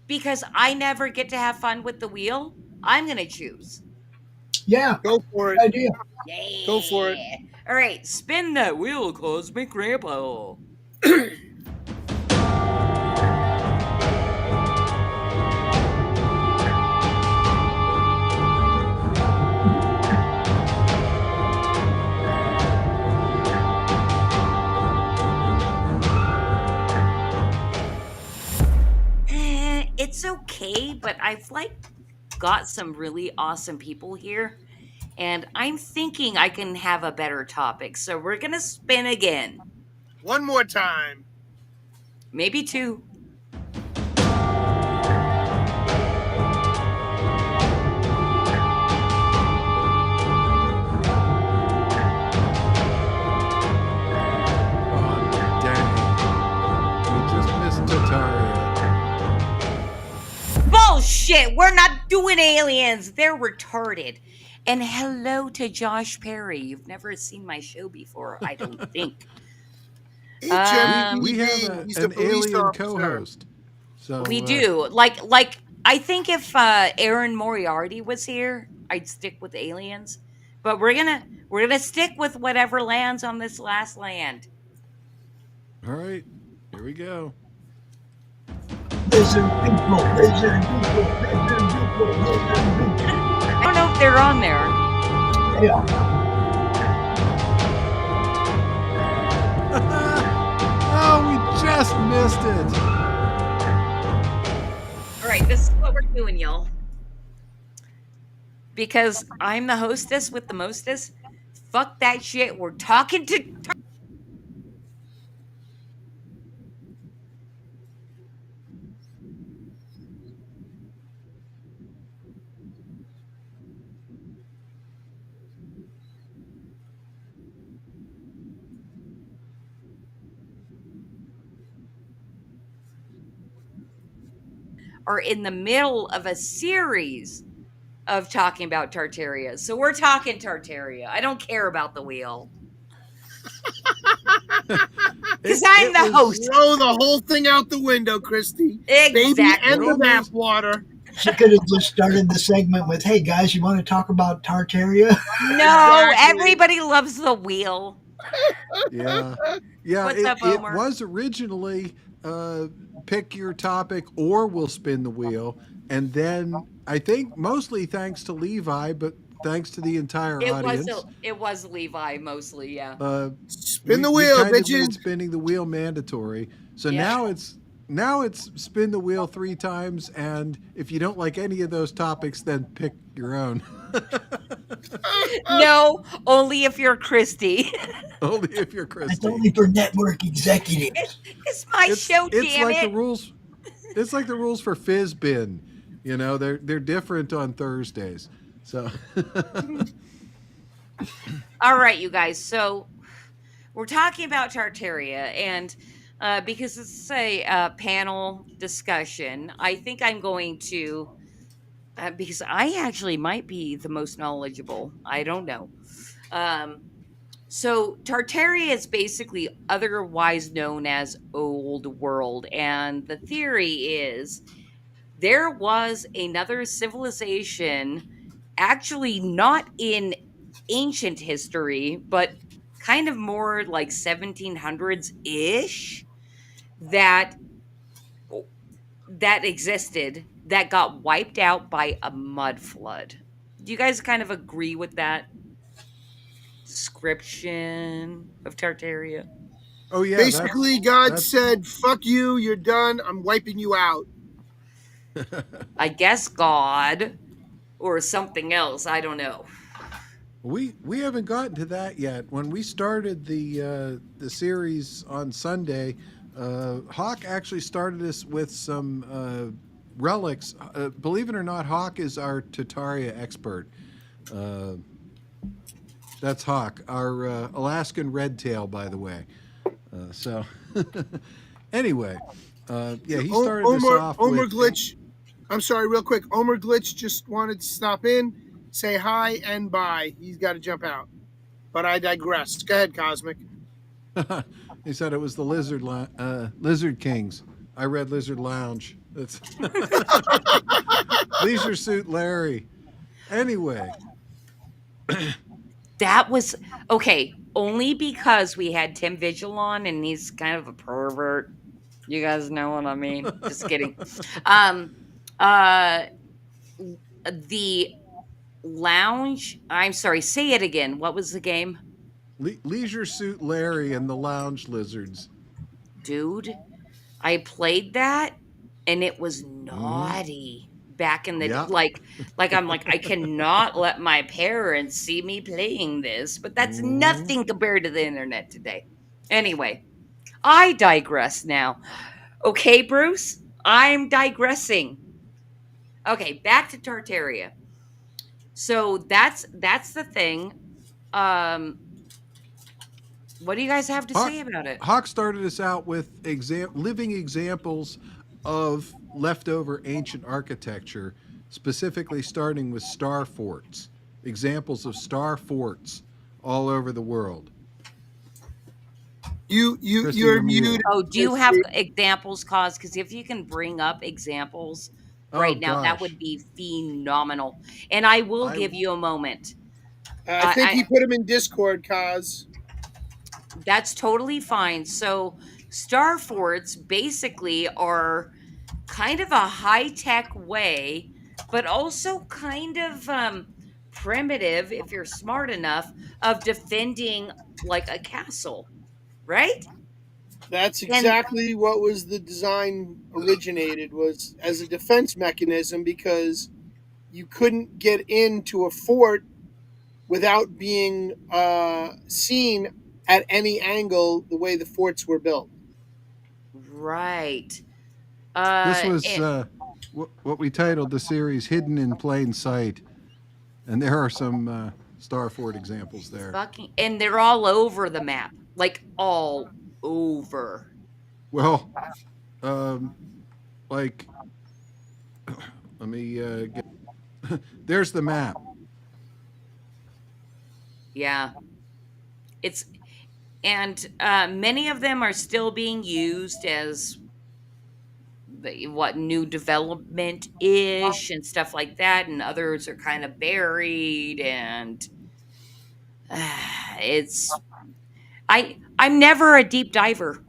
Because I never get to have fun with the wheel, I'm going to choose. Yeah, Go for it. good idea. Go for it. Yeah. All right, spin that wheel, Cosmic Grandpa. It's okay, but I've like got some really awesome people here, and I'm thinking I can have a better topic. So we're gonna spin again, One more time. maybe two. Oh, dang. We just missed Tataria. Bullshit! We're not doing aliens. They're retarded. And hello to Josh Perry. You've never seen my show before, I don't think. We have He's the an police alien officer. co-host. So We do. Like I think if Aaron Moriarty was here, I'd stick with aliens. But we're gonna stick with whatever lands on this last land. all right, here we go. Lizard people, lizard people, lizard people, lizard people. I don't know if they're on there. Yeah, Oh, we just missed it. All right, this is what we're doing, y'all. Because I'm the hostess with the mostest. Fuck that shit. We're talking to are in the middle of a series of talking about Tartaria. So we're talking Tartaria. I don't care about the wheel. Because I'm the host. Throw the whole thing out the window, Christy. Baby Exactly. and the Almost- bathwater. she could have just started the segment with, "Hey guys, you want to talk about Tartaria?" No, Exactly. everybody loves the wheel. Yeah, yeah. What's it, up, it Omar? was originally pick your topic or we'll spin the wheel, and then I think mostly thanks to Levi, but thanks to the entire audience, It was Levi mostly, yeah. Spin the we wheel, kind of made bitches. spinning the wheel mandatory. So Yeah. now it's spin the wheel 3 times, and if you don't like any of those topics, then pick your own. No, only if you're Christy. Only if you're It's Christy. only for network executives. It's my show, It's damn like it. the rules. It's like the rules for Fizbin. You know, they're different on Thursdays. So All right, you guys. So we're talking about Tartaria, and because it's a panel discussion, I think I'm going to, because I actually might be the most knowledgeable. I don't know. So Tartaria is basically otherwise known as Old World, and the theory is there was another civilization, actually not in ancient history, but kind of more like 1700s ish, that that existed that got wiped out by a mud flood. Do you guys kind of agree with that description of Tartaria? oh yeah, Basically, God that's said, "Fuck you, you're done. I'm wiping you out." I guess God or something else. I don't know. we haven't gotten to that yet. When we started the series on Sunday, Hawk actually started us with some relics. Believe it or not, Hawk is our Tataria expert. Uh, that's Hawk, our Alaskan red tail, by the way. So anyway, yeah, he started us off Omer with Glitch. I'm sorry, real quick. Omer Glitch just wanted to stop in. say hi and bye. He's got to jump out. But I digress. Go ahead, Cosmic. He said it was the Lizard Kings. I read Lizard Lounge. That's Leisure Suit Larry. Anyway, That was okay, only because we had Tim Vigil on and he's kind of a pervert. You guys know what I mean? Just kidding. Um uh the lounge, I'm sorry, say it again. What was the game? Leisure Suit Larry and the Lounge Lizards. Dude, I played that and it was Mm-hmm. naughty back in the Yeah. like I'm like I cannot let my parents see me playing this, but that's Mm-hmm. nothing compared to the internet today. Anyway, I digress now. Okay, Bruce, I'm digressing. Okay, back to Tartaria. So that's the thing. Um what do you guys have to Hawk, say about it? Hawk started us out with living examples of leftover ancient architecture, specifically starting with star forts, examples of star forts all over the world. Christy, You're you're muted, muted. Oh, do you have Christy. examples, cause? Because if you can bring up examples Oh right now, that gosh, would be phenomenal. And I will I give you a moment. I think I he put him in Discord, Cos. That's totally fine. So star forts basically are kind of a high-tech way, but also kind of primitive if you're smart enough of defending like a castle, right? That's And exactly what was the design originated was as a defense mechanism because you couldn't get into a fort without being seen at any angle the way the forts were built. right. this was And what we titled the series "Hidden in Plain Sight," and there are some star fort examples there. fucking and they're all over the map. Like all over. Well, um, like let me get. There's the map. Yeah. It's and many of them are still being used as what new development ish and stuff like that, and others are kind of buried, and it's I'm never a deep diver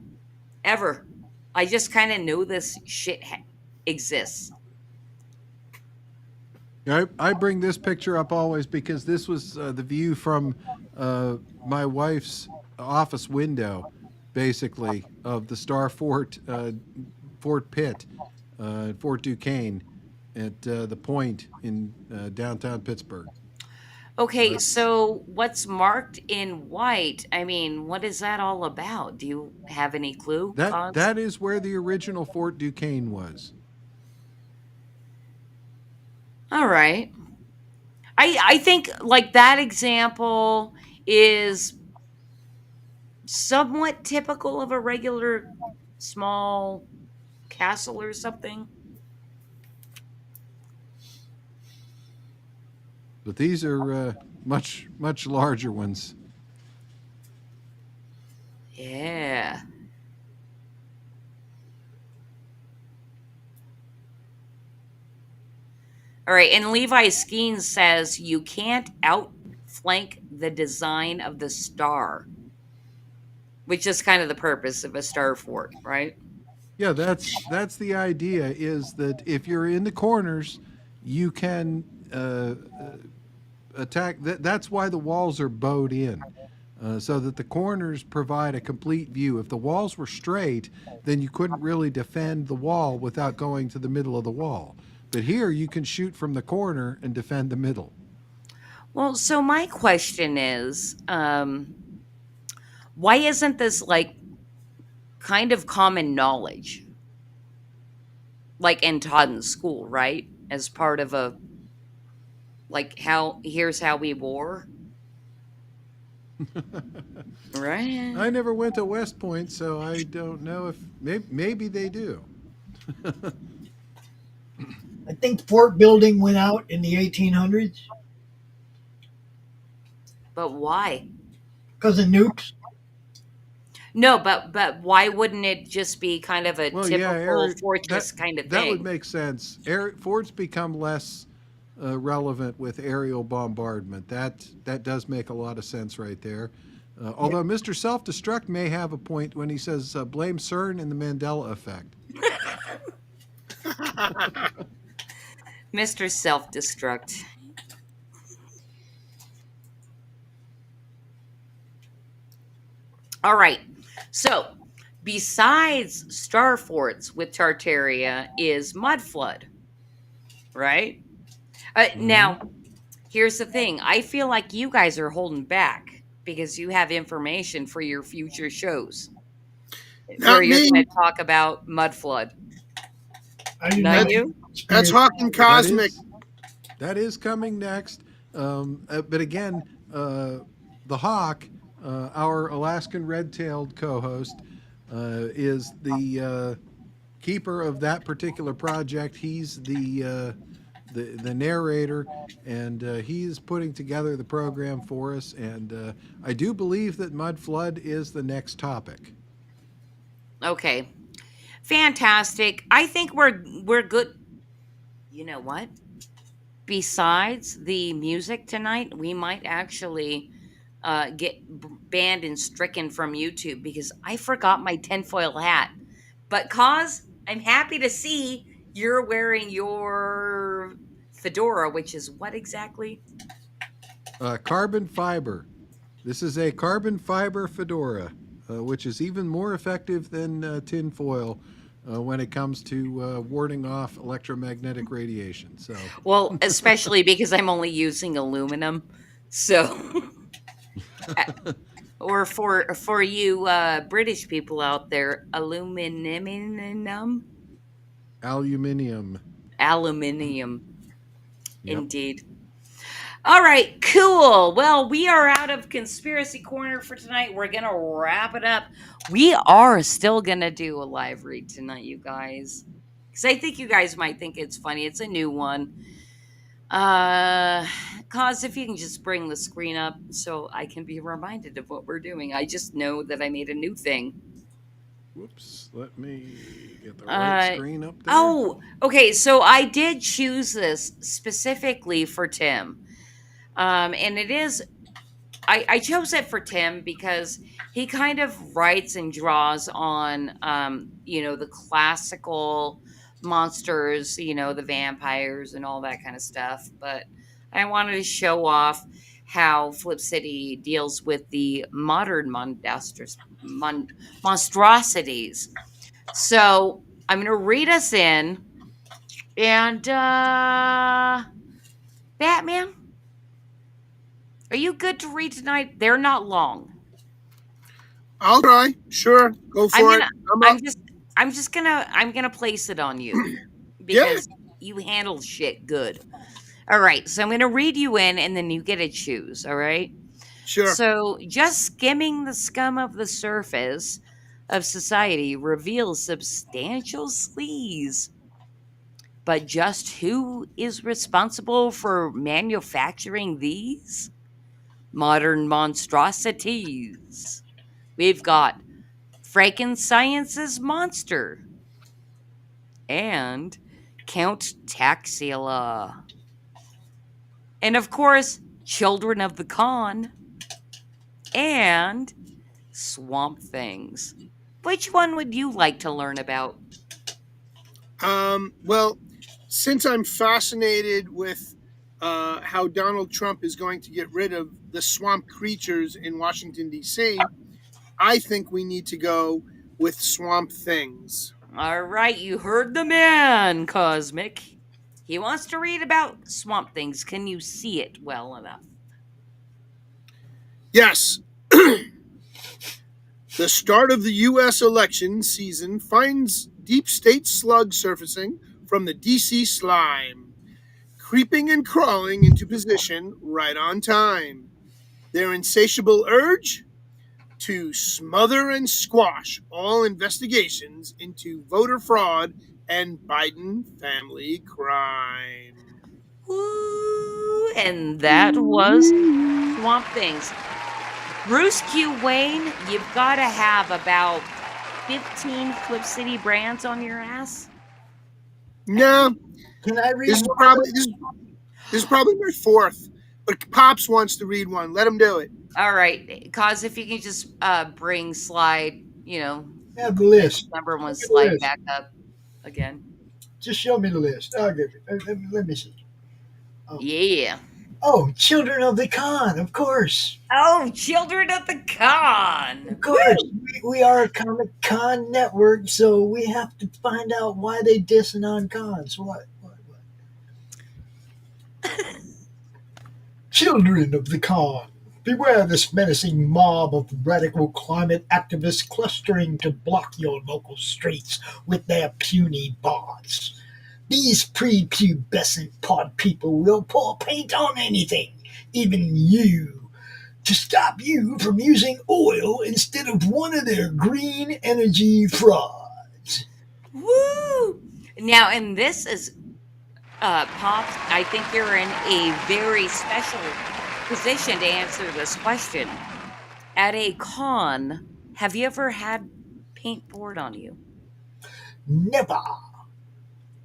ever. I just kind of know this shit exists. I bring this picture up always because this was the view from my wife's office window, basically, of the Star Fort, Fort Pitt, Fort Duquesne, at the Point in downtown Pittsburgh. Okay, That's so what's marked in white? I mean, what is that all about? Do you have any clue, Cons? that is where the original Fort Duquesne was. All right. I think like that example is somewhat typical of a regular small castle or something. But these are much larger ones. Yeah. All right, and Levi Skeens says you can't outflank the design of the star, which is kind of the purpose of a star fort, right? Yeah, that's the idea. Is that if you're in the corners, you can attack. That's why the walls are bowed in, so that the corners provide a complete view. If the walls were straight, then you couldn't really defend the wall without going to the middle of the wall. But here, you can shoot from the corner and defend the middle. Well, so my question is, why isn't this like kind of common knowledge, like and taught in school, right? As part of a like how here's how we war, right? I never went to West Point, so I don't know if maybe they do. I think fort building went out in the 1800s. But why? Because of nukes. No, but why wouldn't it just be kind of a Well, yeah, typical that fortress kind of that would thing? make sense. Ford's become less relevant with aerial bombardment. That does make a lot of sense right there. Yeah. Although Mr. Self Destruct may have a point when he says blame CERN and the Mandela effect. Mr. Self Destruct. All right. So, besides star forts with Tartaria is mud flood, right? Hmm. Now, here's the thing. I feel like you guys are holding back because you have information for your future shows where Not you're me. going to talk about mud flood. I do Not not That's have you? that's experience. Hawking That Cosmic. is that is coming next. But again, the Hawk, our Alaskan red-tailed co-host, is the keeper of that particular project. He's the narrator, and he's putting together the program for us. And I do believe that mud flood is the next topic. Okay. Fantastic. I think we're good. You know what? Besides the music tonight, we might actually get banned and stricken from YouTube because I forgot my tinfoil hat. But cause I'm happy to see you're wearing your fedora, which is what exactly? Carbon fiber. This is a carbon fiber fedora, which is even more effective than tinfoil when it comes to warding off electromagnetic radiation. So, Well, especially because I'm only using aluminum. So or for you British people out there, aluminium. aluminium Yep. indeed. All right, cool. Well, we are out of Conspiracy Corner for tonight. We're going to wrap it up. We are still going to do a live read tonight, you guys. Because I think you guys might think it's funny. It's a new one. Uh, Cause if you can just bring the screen up so I can be reminded of what we're doing. I just know that I made a new thing. Whoops. Let me get the right Uh, screen up there. oh, okay. So I did choose this specifically for Tim. And it is I chose it for Tim because he kind of writes and draws on the classical monsters, the vampires and all that kind of stuff. But I wanted to show off how Flip City deals with the modern monstrosities. So I'm gonna read us in and Batman, are you good to read tonight? They're not long. I'll try. Sure, go I'm for it. gonna I'm up. I'm just I'm gonna place it on you Yeah, because you handle shit good. All right, so I'm gonna read you in and then you get to choose, all right? sure. So just skimming the scum of the surface of society reveals substantial sleaze. But just who is responsible for manufacturing these modern monstrosities? We've got Frankenstein's monster and Count Taxila. And of course, Children of the Con and Swamp Things. Which one would you like to learn about? Well, since I'm fascinated with how Donald Trump is going to get rid of the swamp creatures in Washington, D.C., I think we need to go with Swamp Things. All right, you heard the man, Cosmic. He wants to read about Swamp Things. Can you see it well enough? Yes, the start of the U.S. election season finds deep state slug surfacing from the D.C. slime, creeping and crawling into position right on time. Their insatiable urge? To smother and squash all investigations into voter fraud and Biden family crime. Woo! And that was Swamp Things. Bruce Q. Wayne, you've got to have about 15 Flip City brands on your ass. No, Can I read this is one of probably them? this is probably my fourth. But Pops wants to read one. Let him do it. All right, cause if you can just bring slide, I have the that list. number Show one me the slide list. back up again. Just show me the list. I'll give you. Let me see. Oh, Yeah. oh, Children of the Con, of course. Oh, Children of the Con. Of course. We are a Comic Con network, so we have to find out why they dissing on cons. What? Children of the Con. Beware this menacing mob of radical climate activists clustering to block your local streets with their puny bots. These prepubescent pod people will pour paint on anything, even you, to stop you from using oil instead of one of their green energy frauds. Woo! Now, and this is Pops. I think you're in a very special position to answer this question. At a con, have you ever had paint poured on you? Never,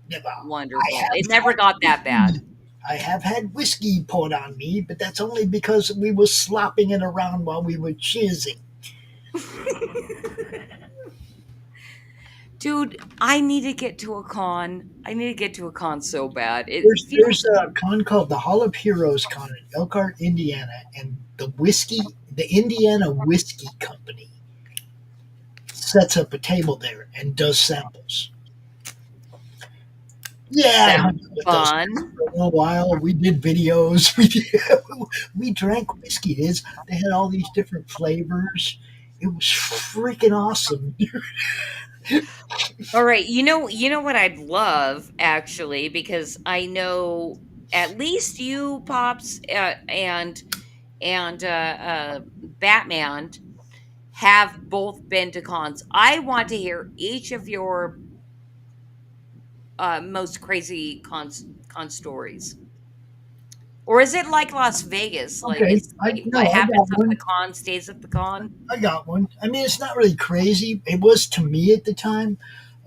never. I Wonderful. have It never had got that bad. whiskey. I have had whiskey poured on me, but that's only because we were slopping it around while we were chizzing. Dude, I need to get to a con. I need to get to a con so bad. It There's feels a con called the Hall of Heroes con in Elkhart, Indiana, and the Indiana Whiskey Company sets up a table there and does samples. Yeah, I hung sounds out with those fun. guys for a little while. We did videos. We drank whiskey. They had all these different flavors. It was freaking awesome. All right, you know what I'd love actually, because I know at least you, Pops, and Batman have both been to cons. I want to hear each of your most crazy con stories. Or is it like Las Vegas? Like Okay, it's I like no, what I happens got at the one. con stays at the con? I got one. I mean, it's not really crazy. It was to me at the time.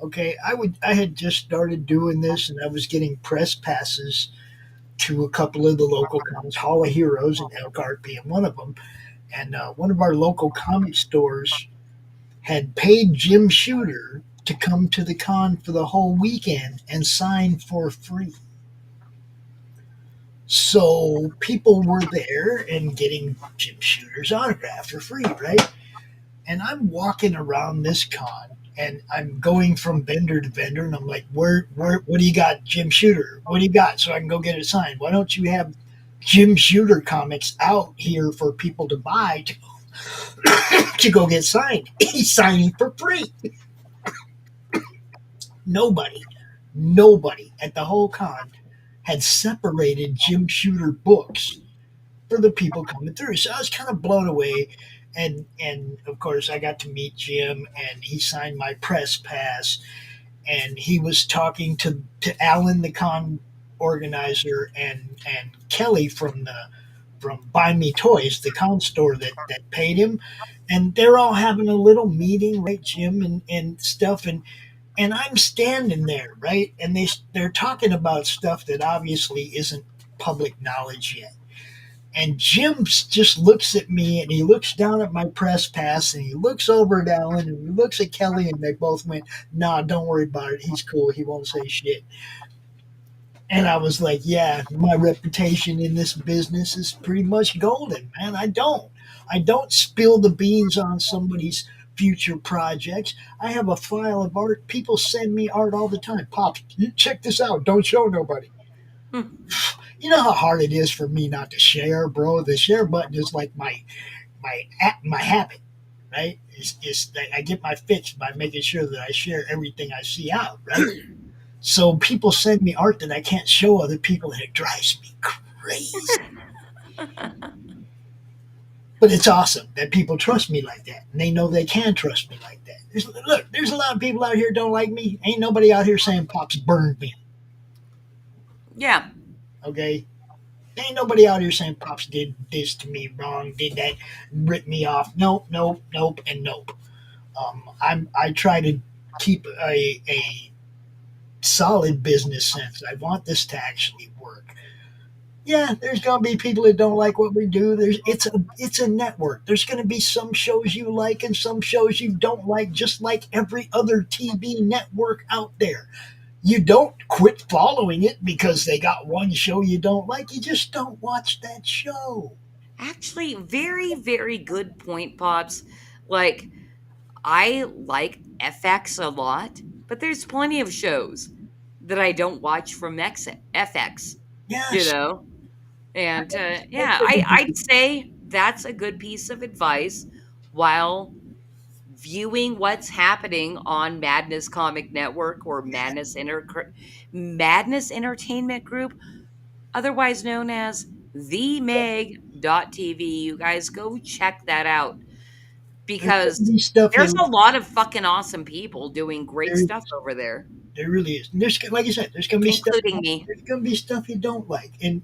Okay, I had just started doing this, and I was getting press passes to a couple of the local cons, Hall of Heroes and Elkhart being one of them. And one of our local comic stores had paid Jim Shooter to come to the con for the whole weekend and sign for free. So people were there and getting Jim Shooter's autograph for free, right? And I'm walking around this con and I'm going from vendor to vendor and I'm like, what do you got, Jim Shooter? What do you got so I can go get it signed? Why don't you have Jim Shooter comics out here for people to buy to go get signed? He's signing for free. Nobody, nobody at the whole con had separated Jim Shooter books for the people coming through. So I was kind of blown away. And of course I got to meet Jim and he signed my press pass and he was talking to Alan the con organizer and Kelly from Buy Me Toys, the con store that paid him. And they're all having a little meeting, right, Jim and stuff, and I'm standing there, right, and they're talking about stuff that obviously isn't public knowledge yet. And Jim just looks at me and he looks down at my press pass and he looks over at Alan and he looks at Kelly and they both went, "Nah, don't worry about it. He's cool. He won't say shit." And I was like, yeah, my reputation in this business is pretty much golden, man. I don't spill the beans on somebody's future projects. I have a file of art. People send me art all the time. Pops, you check this out. Don't show nobody. Hmm. You know how hard it is for me not to share, bro. The share button is like my habit, right? It's I get my fix by making sure that I share everything I see out, right? So people send me art that I can't show other people, and it drives me crazy. But it's awesome that people trust me like that, and they know they can trust me like that. There's a lot of people out here don't like me. Ain't nobody out here saying Pops burned me. Yeah. Okay, Ain't nobody out here saying Pops did this to me wrong, did that, rip me off. Nope, nope, nope, and nope. I try to keep a solid business sense. I want this to actually work. Yeah, there's gonna be people that don't like what we do. It's a network. There's gonna be some shows you like and some shows you don't like, just like every other TV network out there. You don't quit following it because they got one show you don't like. You just don't watch that show. Actually, very, very good point, Pops. Like, I like FX a lot, but there's plenty of shows that I don't watch from FX, you Yes, know? And that's yeah, what we I'd do. say that's a good piece of advice while viewing what's happening on Madness Comic Network or Madness Entertainment Group, otherwise known as themeg.tv. You guys go check that out There's gonna because be stuff there's you a lot of fucking awesome people doing great there, stuff over there, there really is. And there's like I said, there's gonna be stuff. including me. There's gonna be stuff you don't like, and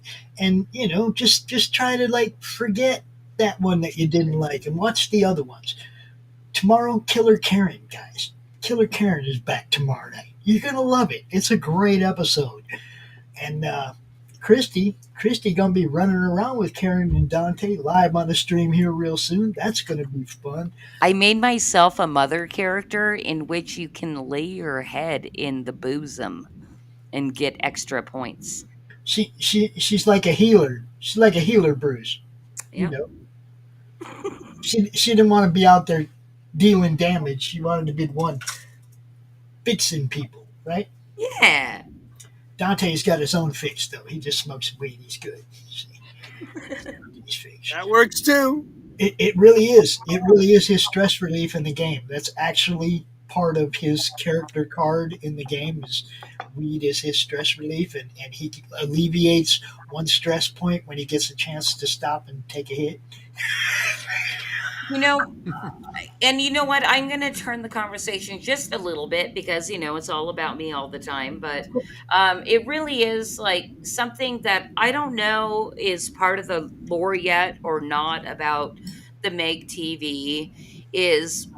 just try to like forget that one that you didn't like and watch the other ones. Tomorrow, Killer Karen, guys. Killer Karen is back tomorrow night. You're gonna love it. It's a great episode. And Christy gonna be running around with Karen and Dante live on the stream here real soon. That's gonna be fun. I made myself a mother character in which you can lay your head in the bosom and get extra points. She's like a healer. She's like a healer, Bruce. You Yep. know, she didn't want to be out there dealing damage. She wanted to be the one fixing people, right? Yeah. Dante's got his own fix though. He just smokes weed. He's good. See, he's fixed. That works too. It really is. It really is his stress relief in the game. That's actually part of his character card in the game is weed is his stress relief, and he alleviates one stress point when he gets a chance to stop and take a hit. You know, and you know what? I'm going to turn the conversation just a little bit because, it's all about me all the time. But it really is like something that I don't know is part of the lore yet or not about the Meg TV is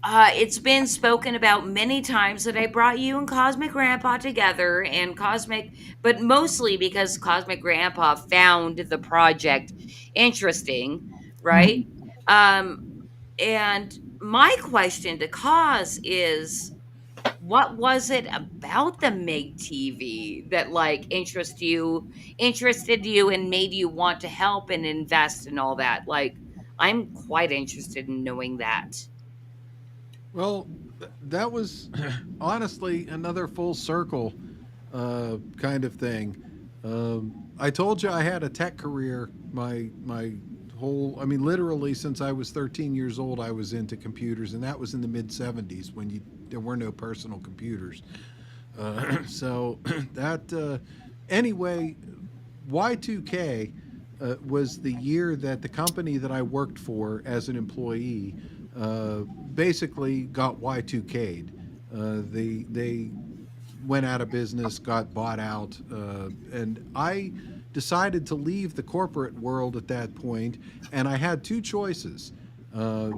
it's been spoken about many times that I brought you and Cosmic Grandpa together, and but mostly because Cosmic Grandpa found the project interesting, right? Mhm. Um, and my question to Cos is, what was it about the Meg TV that interested you, and made you want to help and invest and all that? Like, I'm quite interested in knowing that. Well, that was honestly another full circle kind of thing. I told you I had a tech career. My whole, I mean, literally since I was 13 years old, I was into computers, and that was in the mid 70s when there were no personal computers. So that anyway, Y2K was the year that the company that I worked for as an employee uh, basically got Y2K'd. They went out of business, got bought out, and I decided to leave the corporate world at that point, and I had two choices. Uh,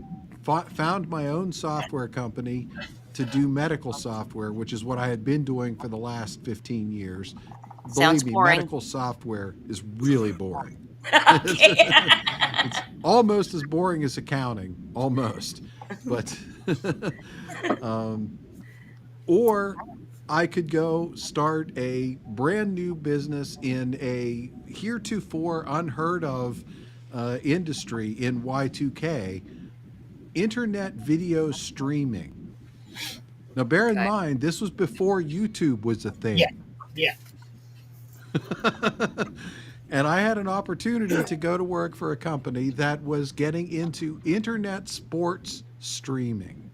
Found my own software company to do medical software, which is what I had been doing for the last 15 years. Sounds Believe me, boring. medical software is really boring. Okay. It's almost as boring as accounting, almost. But or I could go start a brand new business in a heretofore unheard of industry in Y2K, internet video streaming. Now, bear in Okay. mind, this was before YouTube was a Yeah, thing. yeah. And I had an opportunity to go to work for a company that was getting into internet sports streaming.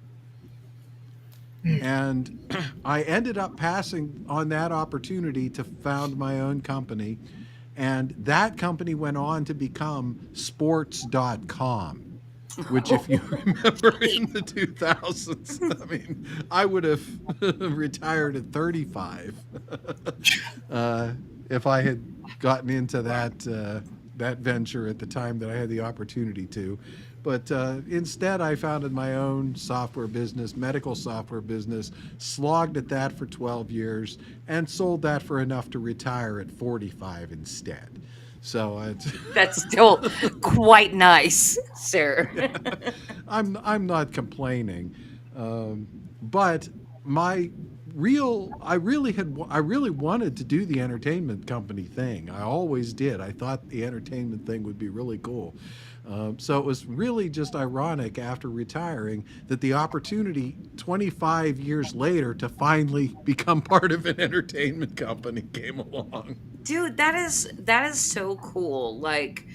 Mm. And I ended up passing on that opportunity to found my own company. And that company went on to become sports.com, which, if you remember in the 2000s, I mean, I would have retired at 35. uh, if I had gotten into that venture at the time that I had the opportunity to. But instead, I founded my own software business, medical software business, slogged at that for 12 years, and sold that for enough to retire at 45 instead. So it's That's still quite nice, sir. I'm not complaining, but my I really wanted to do the entertainment company thing. I always did. I thought the entertainment thing would be really cool. So it was really just ironic after retiring that the opportunity 25 years later to finally become part of an entertainment company came along. Dude, that is so cool. Like,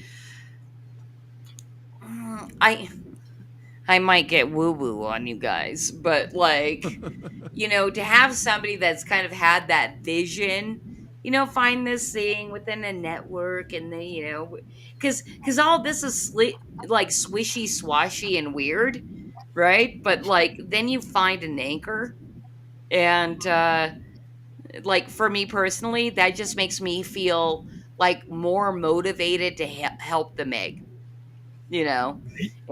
I might get woo woo on you guys, but like, to have somebody that's kind of had that vision, find this thing within a network, and they, because all this is like swishy swashy and weird, right? But like, then you find an anchor, and like for me personally, that just makes me feel like more motivated to help the Meg, you know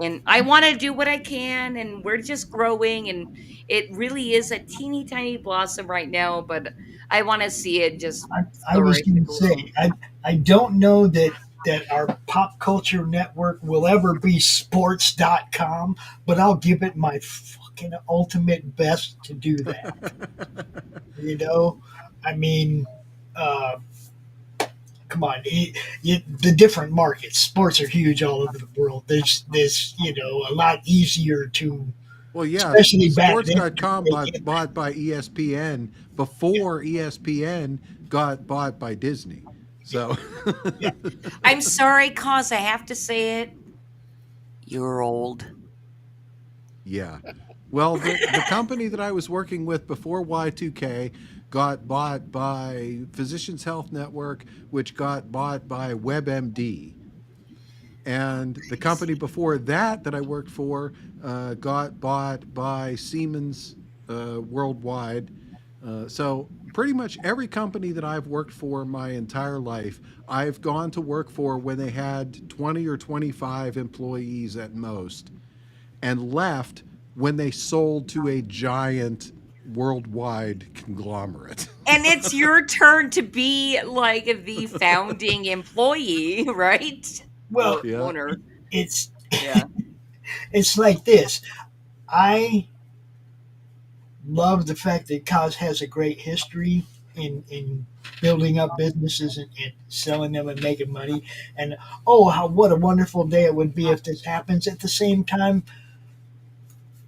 and I want to do what I can, and we're just growing, and it really is a teeny tiny blossom right now, but I want to see it just I was flourish going and to say, bloom. I don't know that our pop culture network will ever be sports.com, but I'll give it my fucking ultimate best to do that. You know, I mean, uh, come on, the different markets. Sports are huge all over the world. There's a lot easier to, Well, yeah, especially back then. sports.com got bought by ESPN before ESPN got bought by Disney. So, Yeah, I'm sorry, cause I have to say it, you're old. yeah. Well, the company that I was working with before Y2K got bought by Physicians Health Network, which got bought by WebMD. And the company before that I worked for got bought by Siemens worldwide. So pretty much every company that I've worked for my entire life, I've gone to work for when they had 20 or 25 employees at most, and left when they sold to a giant worldwide conglomerate. And it's your turn to be like the founding employee, right? well, Or Yeah. owner. it's Yeah. it's like this. I love the fact that Cos has a great history in building up businesses and selling them and making money. And oh, what a wonderful day it would be if this happens. At the same time,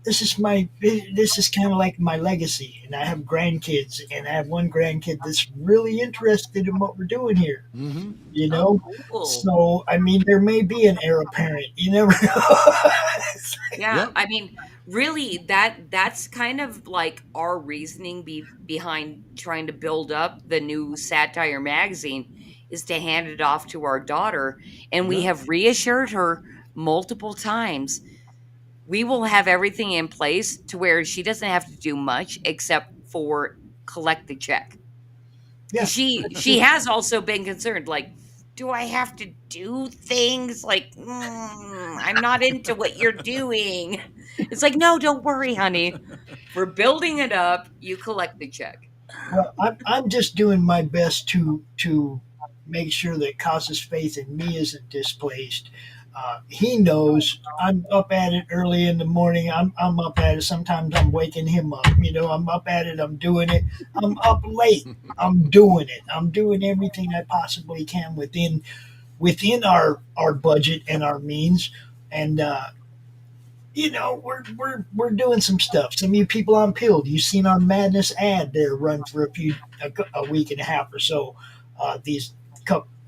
this is kind of like my legacy, and I have grandkids, and I have one grandkid that's really interested in what we're doing here. Mm-hmm. You Oh, know, cool. so I mean, there may be an heir apparent. You never know. Yeah, Yep. I mean, really, that's kind of like our reasoning behind trying to build up the new satire magazine, is to hand it off to our daughter, and we Yep. have reassured her multiple times we will have everything in place to where she doesn't have to do much except for collect the check. Yeah, Because she has also been concerned, like, do I have to do things like, I'm not into what you're doing. It's like, no, don't worry, honey. We're building it up. You collect the check. well, I'm just doing my best to make sure that Cos's faith in me isn't displaced. He knows I'm up at it early in the morning. I'm up at it. Sometimes I'm waking him up. I'm up at it. I'm doing it. I'm up late. I'm doing it. I'm doing everything I possibly can within our budget and our means. And we're doing some stuff. Some of you people on Pilled, you've seen our Madness ad there run for a week and a half or so. These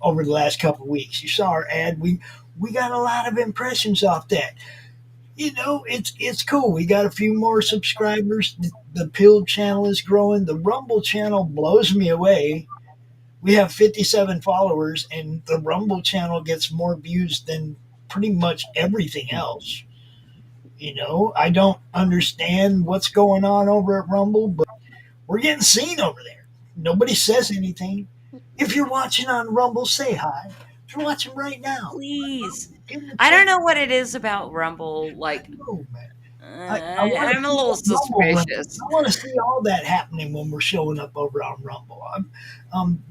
over the last couple of weeks, you saw our ad. We got a lot of impressions off that. It's cool. We got a few more subscribers. The Pilled channel is growing. The Rumble channel blows me away. We have 57 followers, and the Rumble channel gets more views than pretty much everything else. I don't understand what's going on over at Rumble, but we're getting seen over there. Nobody says anything. If you're watching on Rumble, say hi. If you're watching right now, Please. give them a I check. don't know what it is about Rumble. I Like, know, man. I want to I'm a see little that Rumble running. suspicious. I want to see all that happening when we're showing up over on Rumble.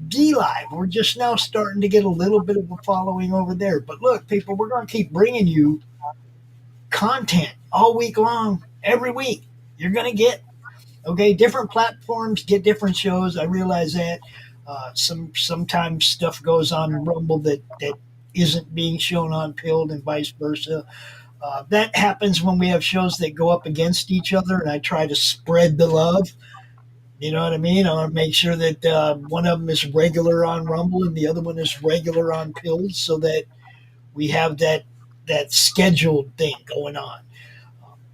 D Live, we're just now starting to get a little bit of a following over there. But look, people, we're going to keep bringing you content all week long, every week. You're going to get okay. Different platforms get different shows. I realize that. Sometimes stuff goes on Rumble that isn't being shown on Pilled and vice versa. That happens when we have shows that go up against each other, and I try to spread the love. You know what I mean? I want to make sure that one of them is regular on Rumble and the other one is regular on Pills, so that we have that scheduled thing going on.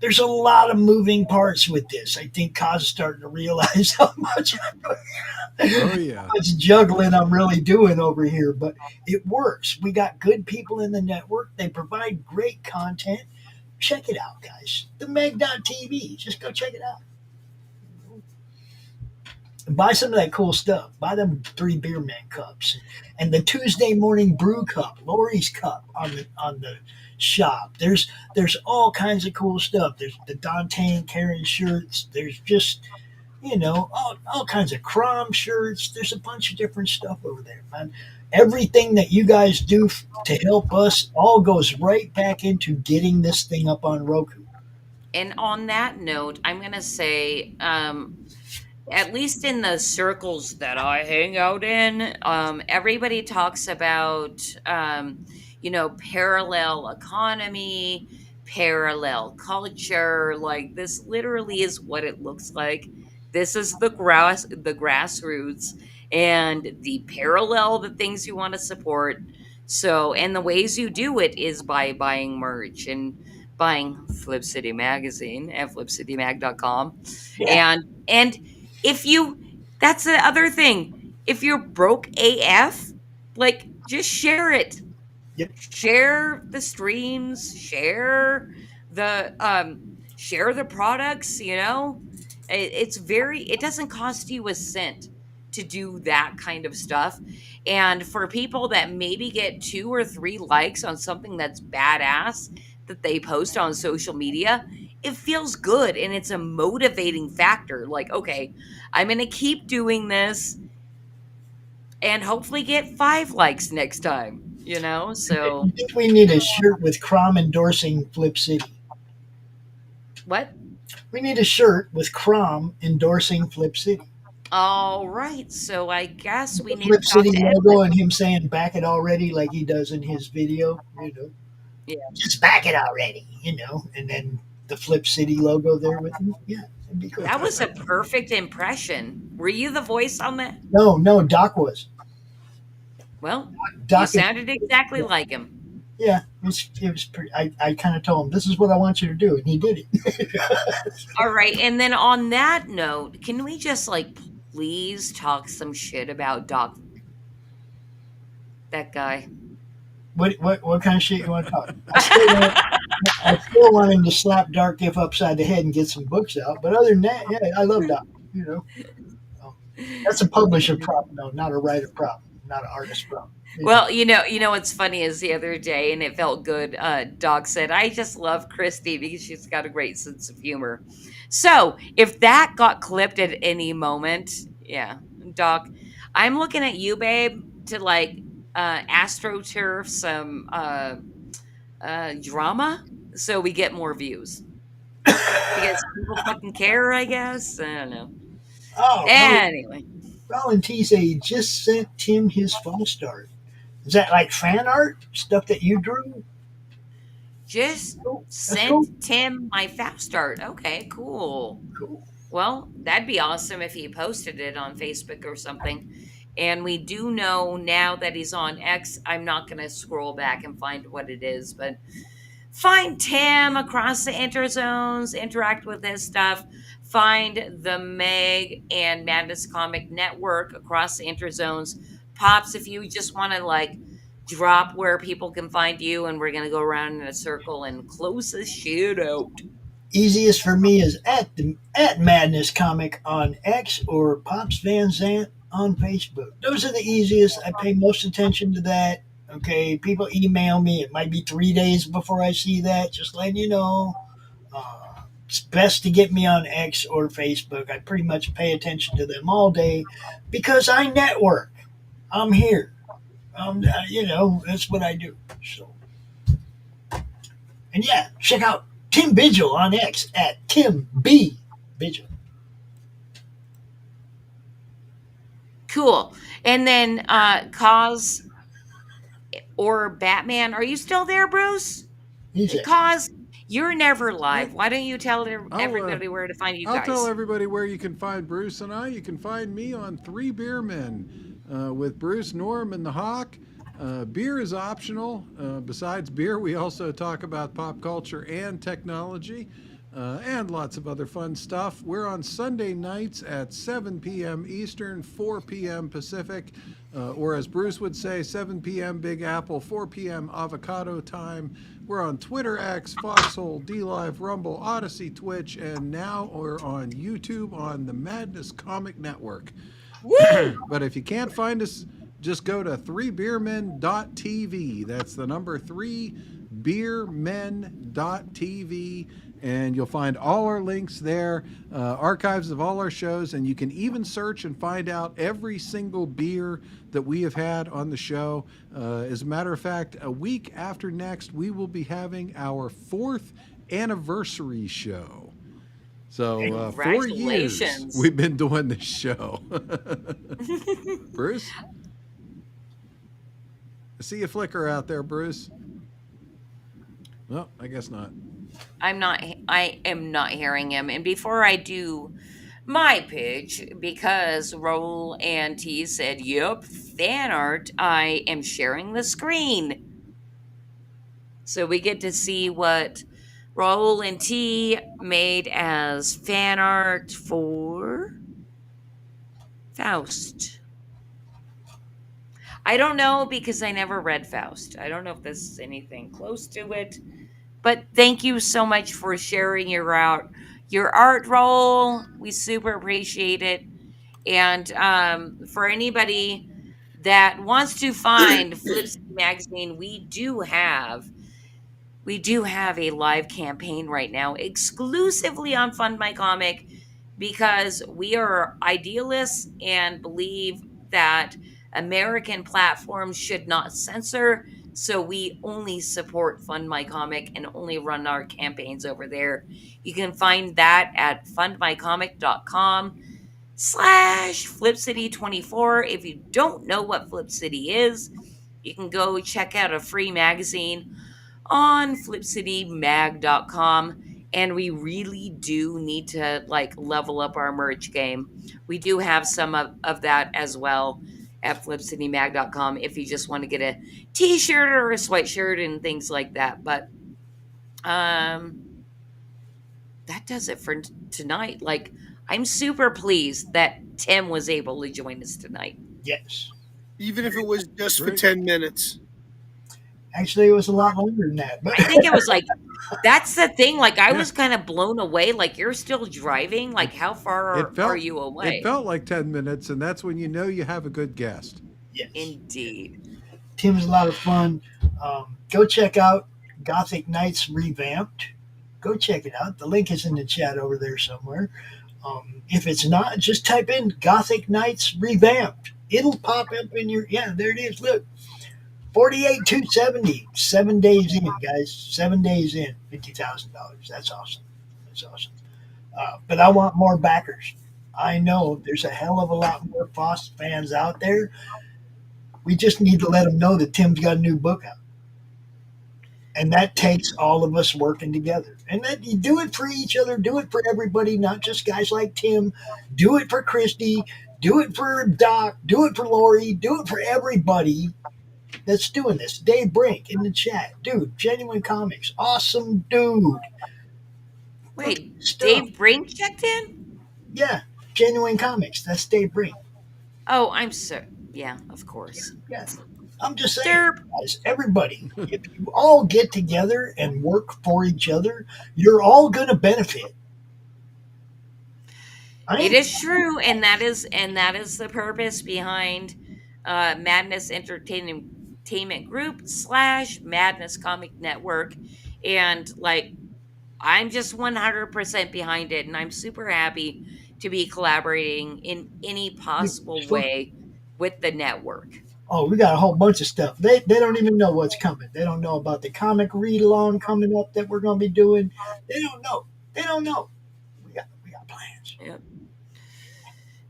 There's a lot of moving parts with this. I think Kaz is starting to realize how much Oh yeah. juggling I'm really doing over here, but it works. We got good people in the network. They provide great content. Check it out, guys. The Meg.tv. Just go check it out. And buy some of that cool stuff. Buy them 3 Beer Man cups and the Tuesday morning brew cup, Lori's cup on the shop. There's all kinds of cool stuff. There's the Dante and Karen shirts. There's just all kinds of Crom shirts. There's a bunch of different stuff over there, man. Everything that you guys do to help us all goes right back into getting this thing up on Roku. And on that note, I'm going to say, at least in the circles that I hang out in, everybody talks about, parallel economy, parallel culture. Like, this literally is what it looks like. This is the grassroots, and the parallel, the things you want to support. So, and the ways you do it is by buying merch and buying Flip City Magazine at flipcitymag.com. Yeah. And if you that's the other thing. If you're broke AF, like, just share it. Yep. Share the streams, the share the products, it doesn't cost you a cent to do that kind of stuff. And for people that maybe get 2 or 3 likes on something that's badass that they post on social media, it feels good and it's a motivating factor. Like, okay, I'm going to keep doing this and hopefully get 5 likes next time, I So, think we need a shirt with Crom endorsing Flip City. what? We need a shirt with Crom endorsing Flip City. All right. So I guess we The need to Flip talk City to logo Edwin. and him saying back it already like he does in his video, Yeah. just back it already, and then the Flip City logo there with him. Yeah, it'd be cool. That was a perfect impression. Were you the voice on that? No, no, Doc was. Well, you Doc is, sounded exactly yeah, like him. yeah, it was pretty. I kind of told him, this is what I want you to do, and he did it. All right. And then on that note, can we just, like, please talk some shit about that guy? what kind of shit you want to talk? I still want him to slap Dark Gift upside the head and get some books out. But other than that, yeah, I love Doc. Um, that's a publisher problem, though, not a writer problem, not an artist problem. Well, what's funny is the other day, and it felt good. Doc said, "I just love Christy because she's got a great sense of humor." So if that got clipped at any moment, yeah, Doc, I'm looking at you, babe, to, like, astroturf some drama so we get more views because people fucking care. I guess I don't know. Oh, Anyway, Roland T say he just sent Tim his false art. Is that like fan art stuff that you drew? just Cool. That's sent cool. Tim my fast art. Okay, cool. Cool. Well, that'd be awesome if he posted it on Facebook or something. And we do know now that he's on X. I'm not going to scroll back and find what it is, but find Tim across the interzones, interact with his stuff. Find the Meg and Madness Comic Network across the interzones. Pops, if you just want to, like, drop where people can find you, and we're going to go around in a circle and close this shit out. Easiest for me is at Madness Comic on X or Pops Van Zant on Facebook. Those are the easiest. I pay most attention to that. Okay, people email me. It might be 3 days before I see that. Just letting you know. It's best to get me on X or Facebook. I pretty much pay attention to them all day because I network. I'm here. That's what I do. So, and yeah, check out Tim Vigil on X at Tim B Vigil. Cool. And then Cause or Batman, are you still there, Bruce? He's it. Cause you're never Yeah, live. Why don't you tell I'll everybody where to find you I'll tell guys? everybody where you can find Bruce and I. You can find me on Three Beer Men with Bruce, Norm, and the Hawk. Beer is optional. Besides beer, we also talk about pop culture and technology and lots of other fun stuff. We're on Sunday nights at 7 p.m. Eastern, 4 p.m. Pacific, or as Bruce would say, 7 p.m. Big Apple, 4 p.m. Avocado time. We're on Twitter, X, Foxhole, DLive, Rumble, Odyssey, Twitch, and now we're on YouTube on the Madness Comic Network. Woo! But if you can't find us, just go to 3beermen.tv. That's the number 3beermen.tv. And you'll find all our links there, archives of all our shows, and you can even search and find out every single beer that we have had on the show. As a matter of fact, a week after next, we will be having our 4th anniversary show. So 4 years Congratulations. we've been doing this show. Bruce, I see a flicker out there, Bruce. Well, I guess not. I am not hearing him. And before I do my pitch, because Roll and T said, "Yep, fan art," I am sharing the screen. So we get to see what Raul and T made as fan art for Faust. I don't know because I never read Faust. I don't know if this is anything close to it. But thank you so much for sharing your art role. We super appreciate it. And for anybody that wants to find Flip City Magazine, we do have a live campaign right now exclusively on Fund My Comic because we are idealists and believe that American platforms should not censor. So we only support Fund My Comic and only run our campaigns over there. You can find that at fundmycomic.com/FlipCity24. If you don't know what Flip City is, you can go check out a free magazine on flipcitymag.com, and we really do need to like level up our merch game. We do have some of that as well at flipcitymag.com if you just want to get a t-shirt or a sweatshirt and things like that. But um that does it for tonight. Like, I'm super pleased that Tim was able to join us tonight. Yes. Even if it was just for Great. 10 minutes. Actually, it was a lot longer than that. But I think it was like that's the thing. Like, I Yeah. was kind of blown away. Like, you're still driving. Like, how far It are felt you it away? felt like 10 minutes, and that's when you know you have a good guest. yes, Indeed. Tim's a lot of fun. Go check out Gothic Knights Revamped. Go check it out. The link is in the chat over there somewhere. If it's not, just type in Gothic Knights Revamped. It'll pop up in your, yeah, there it is. Look, 48,270. 7 days in, guys. 7 days in, $50,000. That's awesome. That's awesome. But I want more backers. I know there's a hell of a lot more Foss fans out there. We just need to let them know that Tim's got a new book out. And that takes all of us working together. And that you do it for each other, do it for everybody, not just guys like Tim. Do it for Christy, do it for Doc, do it for Lori, do it for everybody that's doing this. Dave Brink in the chat. Dude, Genuine Comics. Awesome dude. Look at Wait, this stuff. Dave Brink checked in? Yeah, Genuine Comics. That's Dave Brink. Oh, I'm so. Yeah, of course. Yeah. I'm just saying, Derp. guys, everybody, if you all get together and work for each other, you're all going to benefit. I It ain't. is true, and that is the purpose behind Madness Entertainment Group slash Madness Comic Network, and like I'm just 100% behind it, and I'm super happy to be collaborating in any possible way with the network. Oh, we got a whole bunch of stuff. They don't even know what's coming. They don't know about the comic read along coming up that we're going to be doing. They don't know. They don't know. We got plans. Yep.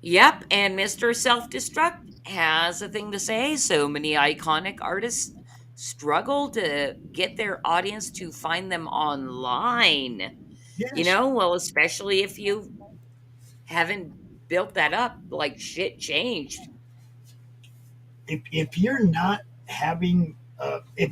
Yep, and Mr. Self Destruct has a thing to say. So many iconic artists struggle to get their audience to find them online. Yes. Well, especially if you haven't built that up, like shit changed. If you're not having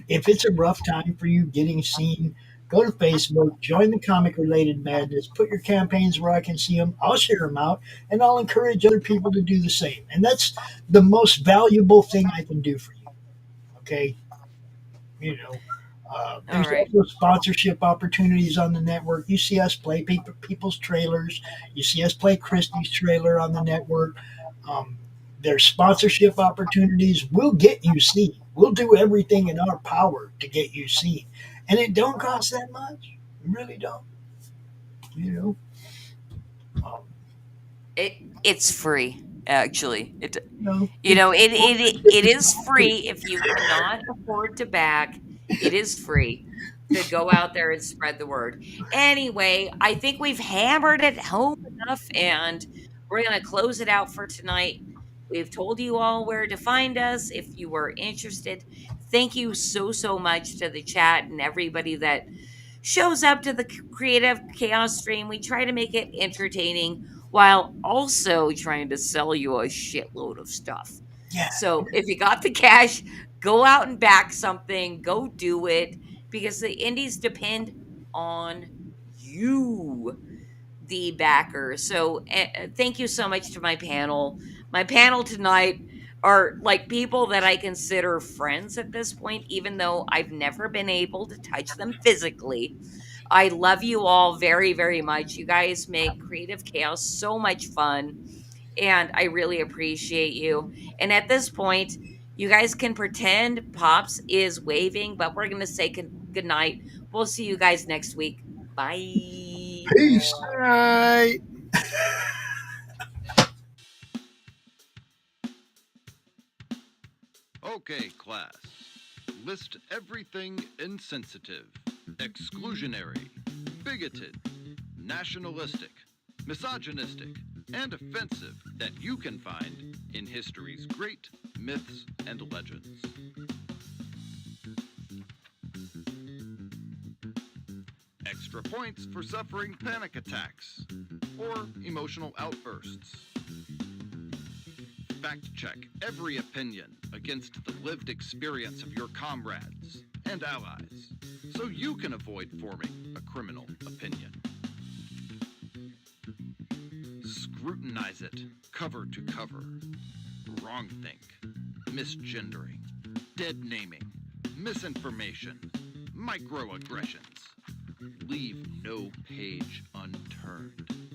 if it's a rough time for you getting seen, go to Facebook, join the comic related madness, put your campaigns where I can see them. I'll share them out, and I'll encourage other people to do the same. And that's the most valuable thing I can do for you. Okay, you know. All There's right. also sponsorship opportunities on the network. You see us play people's trailers. You see us play Christie's trailer on the network. Um, there's sponsorship opportunities. We'll get you seen. We'll do everything in our power to get you seen, and it don't cost that much. It really don't. You know. Um, It it's free, actually. It no, you it's know, it it it is free. free if you cannot afford to back. It is free to go out there and spread the word. Anyway, I think we've hammered it home enough, and we're gonna close it out for tonight. We've told you all where to find us if you were interested. Thank you so much to the chat and everybody that shows up to the creative chaos stream. We try to make it entertaining while also trying to sell you a shitload of stuff. Yeah. So if you got the cash, go out and back something, go do it because the indies depend on you, the backer. So thank you so much to my panel. My panel tonight are like people that I consider friends at this point, even though I've never been able to touch them physically. I love you all very much. You guys make Creative Chaos so much fun, and I really appreciate you. And at this point, you guys can pretend Pops is waving, but we're going to say good night. We'll see you guys next week. Bye. Peace. All right. Okay, class. List everything insensitive, exclusionary, bigoted, nationalistic, misogynistic, and offensive that you can find in history's great myths and legends. Extra points for suffering panic attacks or emotional outbursts. Fact check every opinion against the lived experience of your comrades and allies so you can avoid forming a criminal opinion. Scrutinize it cover to cover. Wrongthink, misgendering, dead naming, misinformation, microaggressions. Leave no page unturned.